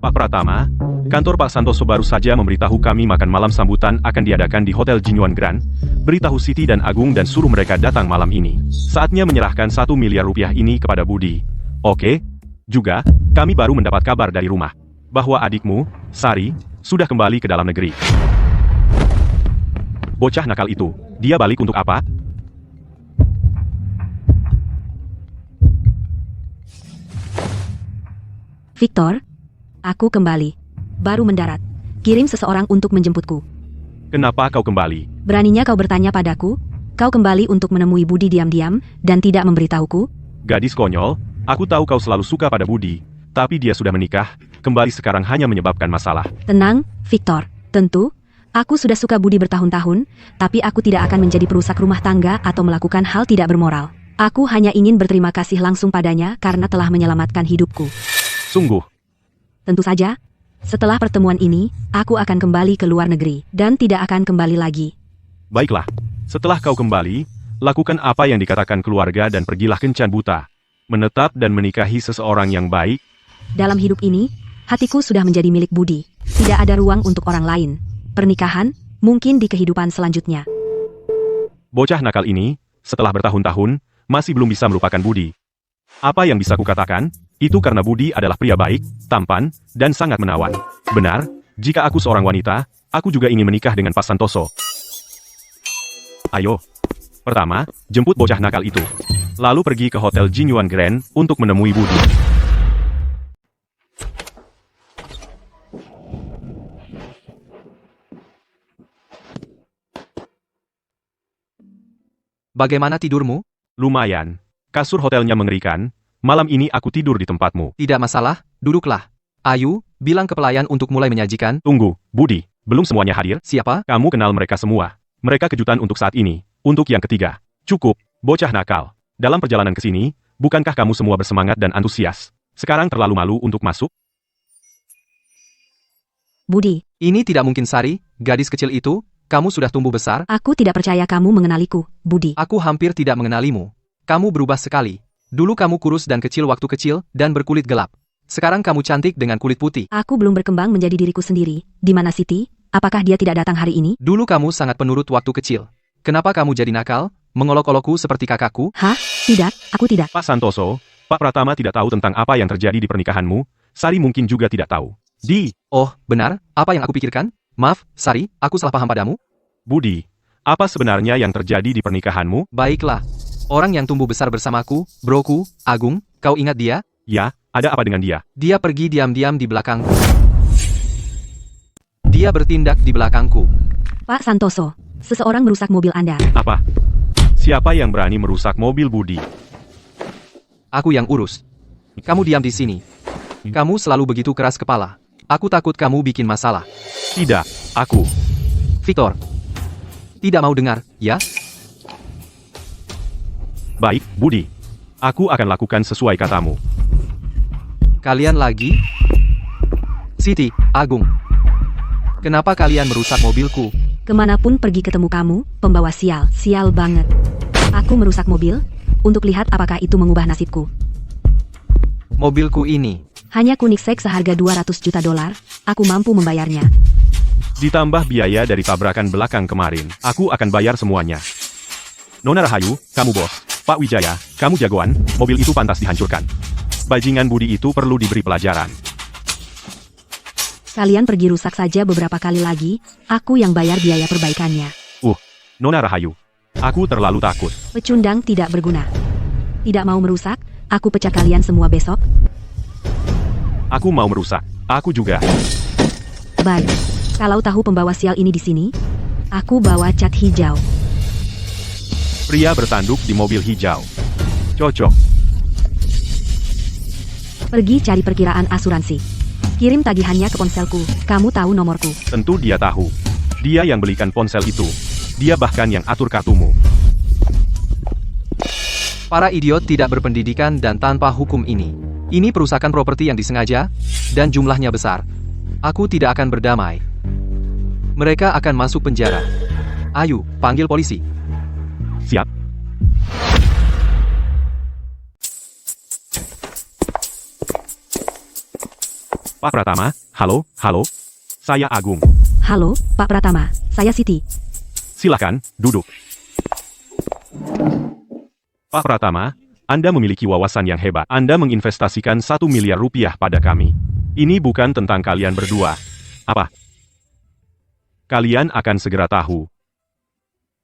S1: Pak Pratama, kantor Pak Santoso baru saja memberitahu kami makan malam sambutan akan diadakan di Hotel Jinyuan Grand. Beritahu Siti dan Agung dan suruh mereka datang malam ini. Saatnya menyerahkan 1 miliar rupiah ini kepada Budi. Oke? Juga, kami baru mendapat kabar dari rumah bahwa adikmu, Sari, sudah kembali ke dalam negeri. Bocah nakal itu, dia balik untuk apa?
S2: Victor, aku kembali. Baru mendarat. Kirim seseorang untuk menjemputku.
S1: Kenapa kau kembali?
S2: Beraninya kau bertanya padaku? Kau kembali untuk menemui Budi diam-diam dan tidak memberitahuku?
S1: Gadis konyol, aku tahu kau selalu suka pada Budi, tapi dia sudah menikah, kembali sekarang hanya menyebabkan masalah.
S2: Tenang, Victor. Tentu, aku sudah suka Budi bertahun-tahun, tapi aku tidak akan menjadi perusak rumah tangga atau melakukan hal tidak bermoral. Aku hanya ingin berterima kasih langsung padanya karena telah menyelamatkan hidupku.
S1: Sungguh.
S2: Tentu saja, setelah pertemuan ini, aku akan kembali ke luar negeri dan tidak akan kembali lagi.
S1: Baiklah, setelah kau kembali, lakukan apa yang dikatakan keluarga dan pergilah kencan buta. Menetap dan menikahi seseorang yang baik.
S2: Dalam hidup ini, hatiku sudah menjadi milik Budi. Tidak ada ruang untuk orang lain. Pernikahan, mungkin di kehidupan selanjutnya.
S1: Bocah nakal ini, setelah bertahun-tahun, masih belum bisa melupakan Budi. Apa yang bisa kukatakan? Itu karena Budi adalah pria baik, tampan, dan sangat menawan. Benar, jika aku seorang wanita, aku juga ingin menikah dengan Pak Santoso. Ayo. Pertama, jemput bocah nakal itu. Lalu pergi ke Hotel Jinyuan Grand untuk menemui Budi.
S3: Bagaimana tidurmu?
S1: Lumayan. Kasur hotelnya mengerikan. Malam ini aku tidur di tempatmu.
S3: Tidak masalah, duduklah. Ayu, bilang ke pelayan untuk mulai menyajikan.
S1: Tunggu, Budi. Belum semuanya hadir?
S3: Siapa?
S1: Kamu kenal mereka semua. Mereka kejutan untuk saat ini. Untuk yang ketiga. Cukup, bocah nakal. Dalam perjalanan ke sini, bukankah kamu semua bersemangat dan antusias? Sekarang terlalu malu untuk masuk?
S2: Budi,
S3: Ini tidak mungkin Sari, gadis kecil itu. Kamu sudah tumbuh besar.
S2: aku tidak percaya kamu mengenaliku, Budi.
S3: Aku hampir tidak mengenalimu. Kamu berubah sekali. Dulu kamu kurus dan kecil waktu kecil, dan berkulit gelap. Sekarang kamu cantik dengan kulit putih.
S2: Aku belum berkembang menjadi diriku sendiri. Di mana Siti? Apakah dia tidak datang hari ini?
S3: Dulu kamu sangat penurut waktu kecil. Kenapa kamu jadi nakal? Mengolok-olokku seperti kakakku?
S2: Hah? Tidak, aku tidak.
S1: Pak Santoso, Pak Pratama tidak tahu tentang apa yang terjadi di pernikahanmu. Sari mungkin juga tidak tahu.
S3: Oh, benar? Apa yang aku pikirkan? Maaf, Sari, aku salah paham padamu.
S1: Budi, apa sebenarnya yang terjadi di pernikahanmu?
S3: Baiklah. Orang yang tumbuh besar bersamaku, broku, Agung, kau ingat dia?
S1: Ya, ada apa dengan dia?
S3: Dia pergi diam-diam di belakangku. Dia bertindak di belakangku.
S2: Pak Santoso, seseorang merusak mobil Anda.
S1: Apa? Siapa yang berani merusak mobil Budi?
S3: Aku yang urus. Kamu diam di sini. Kamu selalu begitu keras kepala. Aku takut kamu bikin masalah.
S1: Tidak, aku.
S3: Victor. Tidak mau dengar, ya?
S1: Baik, Budi. Aku akan lakukan sesuai katamu.
S3: Kalian lagi? Siti, Agung. Kenapa kalian merusak mobilku?
S2: Kemanapun pergi ketemu kamu, pembawa sial. Sial banget. Aku merusak mobil, untuk lihat apakah itu mengubah nasibku.
S3: Mobilku ini.
S2: Hanya Koenigsegg seharga $200 juta. Aku mampu membayarnya.
S1: Ditambah biaya dari tabrakan belakang kemarin. Aku akan bayar semuanya. Nona Rahayu, kamu bos. Pak Wijaya, kamu jagoan, mobil itu pantas dihancurkan. Bajingan Budi itu perlu diberi pelajaran.
S2: Kalian pergi rusak saja beberapa kali lagi, aku yang bayar biaya perbaikannya.
S1: Nona Rahayu, aku terlalu takut.
S2: Pecundang tidak berguna. Tidak mau merusak, aku pecah kalian semua besok.
S1: Aku mau merusak. Aku juga.
S2: Baik. Kalau tahu pembawa sial ini di sini, aku bawa cat hijau.
S1: Pria bertanduk di mobil hijau. Cocok.
S2: Pergi cari perkiraan asuransi. Kirim tagihannya ke ponselku, kamu tahu nomorku.
S1: Tentu dia tahu. Dia yang belikan ponsel itu. Dia bahkan yang atur kartumu.
S3: Para idiot tidak berpendidikan dan tanpa hukum ini. Ini perusakan properti yang disengaja, dan jumlahnya besar. Aku tidak akan berdamai. Mereka akan masuk penjara. Ayo, panggil polisi.
S1: Siap. Pak Pratama, halo. Saya Agung.
S2: Halo, Pak Pratama, saya Siti.
S1: Silakan, duduk. Pak Pratama, Anda memiliki wawasan yang hebat. Anda menginvestasikan 1 miliar rupiah pada kami. Ini bukan tentang kalian berdua. Apa? Kalian akan segera tahu.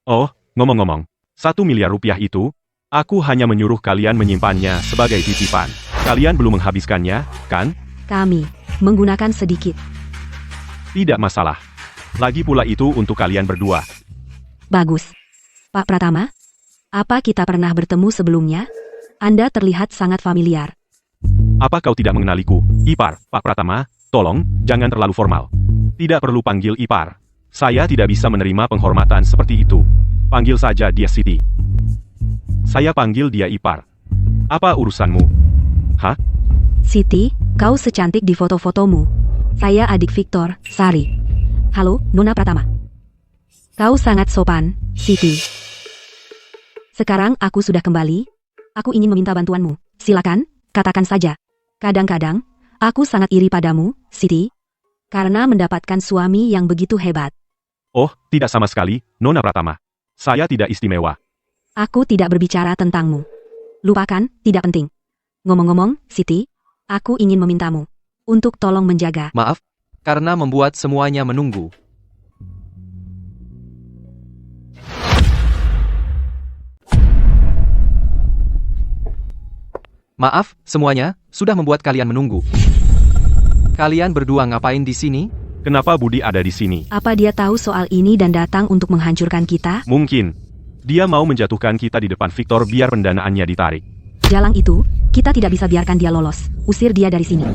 S1: Oh, ngomong-ngomong, 1 miliar rupiah itu, aku hanya menyuruh kalian menyimpannya sebagai titipan. Kalian belum menghabiskannya, kan?
S2: Kami menggunakan sedikit.
S1: Tidak masalah. Lagi pula itu untuk kalian berdua.
S2: Bagus. Pak Pratama, apa kita pernah bertemu sebelumnya? Anda terlihat sangat familiar.
S1: Apa kau tidak mengenaliku? Ipar, Pak Pratama, tolong, jangan terlalu formal. Tidak perlu panggil Ipar. Saya tidak bisa menerima penghormatan seperti itu. Panggil saja dia Siti. Saya panggil dia Ipar. Apa urusanmu? Hah?
S2: Siti, kau secantik di foto-fotomu. Saya adik Victor, Sari. Halo, Nona Pratama. Kau sangat sopan, Siti. Sekarang aku sudah kembali. Aku ingin meminta bantuanmu. Silakan, katakan saja. Kadang-kadang, aku sangat iri padamu, Siti. Karena mendapatkan suami yang begitu hebat.
S1: Oh, tidak sama sekali, Nona Pratama. Saya tidak istimewa.
S2: Aku tidak berbicara tentangmu. Lupakan, tidak penting. Ngomong-ngomong, Siti, aku ingin memintamu untuk tolong menjaga.
S3: Maaf, karena membuat semuanya menunggu. Maaf, semuanya, sudah membuat kalian menunggu. Kalian berdua ngapain di sini?
S1: Kenapa Budi ada di sini?
S2: Apa dia tahu soal ini dan datang untuk menghancurkan kita?
S1: Mungkin. Dia mau menjatuhkan kita di depan Victor biar pendanaannya ditarik.
S2: Jalang itu, kita tidak bisa biarkan dia lolos. Usir dia dari sini.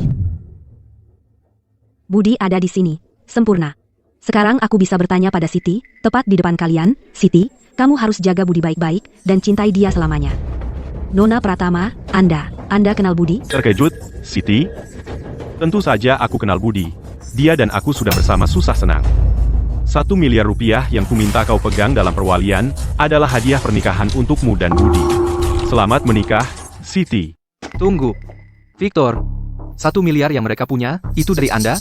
S2: Budi ada di sini. Sempurna. Sekarang aku bisa bertanya pada Siti, tepat di depan kalian. Siti, kamu harus jaga Budi baik-baik dan cintai dia selamanya. Nona Pratama, Anda kenal Budi?
S1: Terkejut, Siti? Tentu saja aku kenal Budi. Dia dan aku sudah bersama susah senang. 1 miliar rupiah yang kuminta kau pegang dalam perwalian adalah hadiah pernikahan untukmu dan Budi. Selamat menikah, Siti.
S3: Tunggu. Victor, 1 miliar yang mereka punya, itu dari Anda?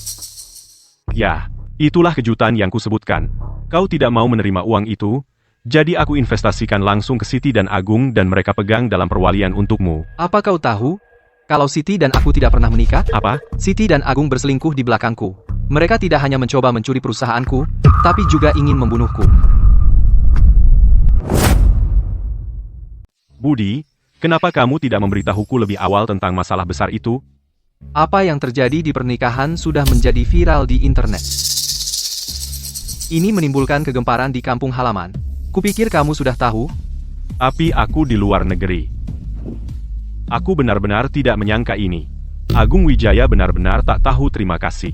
S1: Ya, itulah kejutan yang kusebutkan. Kau tidak mau menerima uang itu, jadi aku investasikan langsung ke Siti dan Agung dan mereka pegang dalam perwalian untukmu.
S3: Apa kau tahu? Kalau Siti dan aku tidak pernah menikah?
S1: Apa?
S3: Siti dan Agung berselingkuh di belakangku. Mereka tidak hanya mencoba mencuri perusahaanku, tapi juga ingin membunuhku.
S1: Budi, kenapa kamu tidak memberitahuku lebih awal tentang masalah besar itu?
S3: Apa yang terjadi di pernikahan sudah menjadi viral di internet. Ini menimbulkan kegemparan di kampung halaman. Kupikir kamu sudah tahu.
S1: Tapi aku di luar negeri. Aku benar-benar tidak menyangka ini. Agung Wijaya benar-benar tak tahu terima kasih.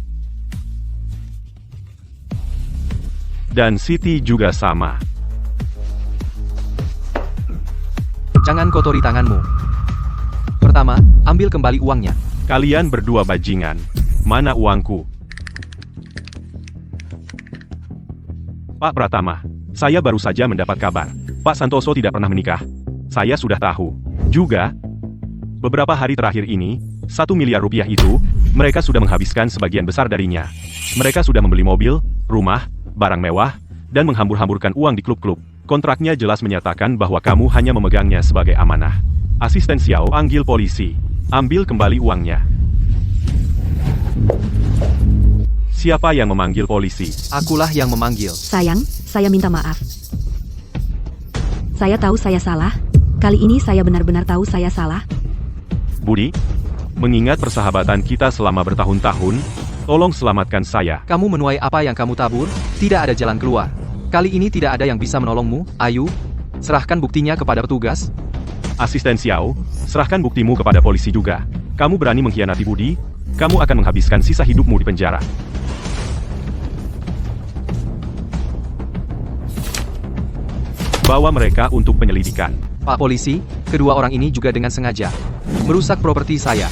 S1: Dan Siti juga sama.
S3: Jangan kotori tanganmu. Pertama, ambil kembali uangnya.
S1: Kalian berdua bajingan. Mana uangku? Pak Pratama, saya baru saja mendapat kabar. Pak Santoso tidak pernah menikah. Saya sudah tahu. Juga, beberapa hari terakhir ini, 1 miliar rupiah itu, Mereka sudah menghabiskan sebagian besar darinya. Mereka sudah membeli mobil, rumah, barang mewah, dan menghambur-hamburkan uang di klub-klub. Kontraknya jelas menyatakan bahwa kamu hanya memegangnya sebagai amanah. Asisten Xiao panggil polisi. Ambil kembali uangnya. Siapa yang memanggil polisi?
S3: Akulah yang memanggil.
S2: Sayang, saya minta maaf. Saya tahu saya salah. Kali ini saya benar-benar tahu saya salah.
S1: Budi, mengingat persahabatan kita selama bertahun-tahun, tolong selamatkan saya.
S3: Kamu menuai apa yang kamu tabur? Tidak ada jalan keluar. Kali ini tidak ada yang bisa menolongmu. Ayo, serahkan buktinya kepada petugas.
S1: Asisten Xiao, serahkan buktimu kepada polisi juga. Kamu berani mengkhianati Budi, kamu akan menghabiskan sisa hidupmu di penjara. Bawa mereka untuk penyelidikan.
S3: Pak polisi, kedua orang ini juga dengan sengaja merusak properti saya.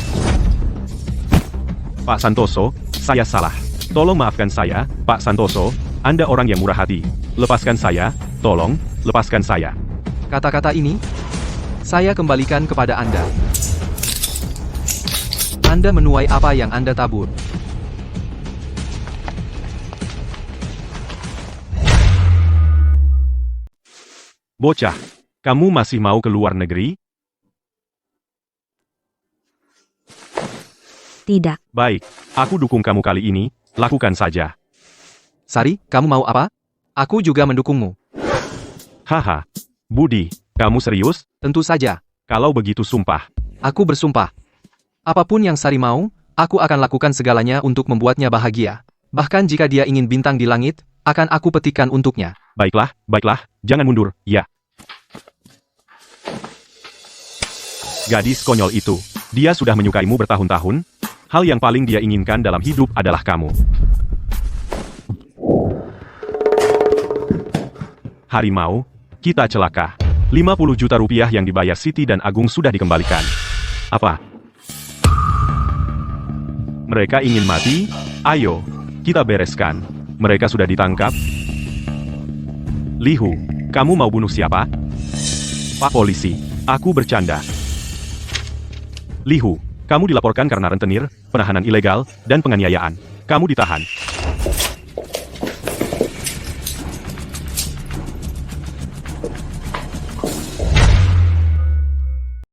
S1: Pak Santoso, saya salah. Tolong maafkan saya, Pak Santoso. Anda orang yang murah hati. Lepaskan saya, tolong, lepaskan saya.
S3: Kata-kata ini, saya kembalikan kepada Anda. Anda menuai apa yang Anda tabur.
S1: Bocah, kamu masih mau ke luar negeri?
S2: Tidak.
S1: Baik, aku dukung kamu kali ini, lakukan saja.
S3: Sari, kamu mau apa? Aku juga mendukungmu.
S1: Haha, Budi, kamu serius?
S3: Tentu saja.
S1: Kalau begitu sumpah.
S3: Aku bersumpah. Apapun yang Sari mau, aku akan lakukan segalanya untuk membuatnya bahagia. Bahkan jika dia ingin bintang di langit, akan aku petikkan untuknya.
S1: Baiklah, baiklah, jangan mundur, ya. Gadis konyol itu, dia sudah menyukaimu bertahun-tahun. Hal yang paling dia inginkan dalam hidup adalah kamu. Harimau, kita celaka. 50 juta rupiah yang dibayar Siti dan Agung sudah dikembalikan. Apa? Mereka ingin mati? Ayo, kita bereskan. Mereka sudah ditangkap. Lihu, kamu mau bunuh siapa? Pak polisi, aku bercanda. Lihu, kamu dilaporkan karena rentenir, penahanan ilegal, dan penganiayaan. Kamu ditahan.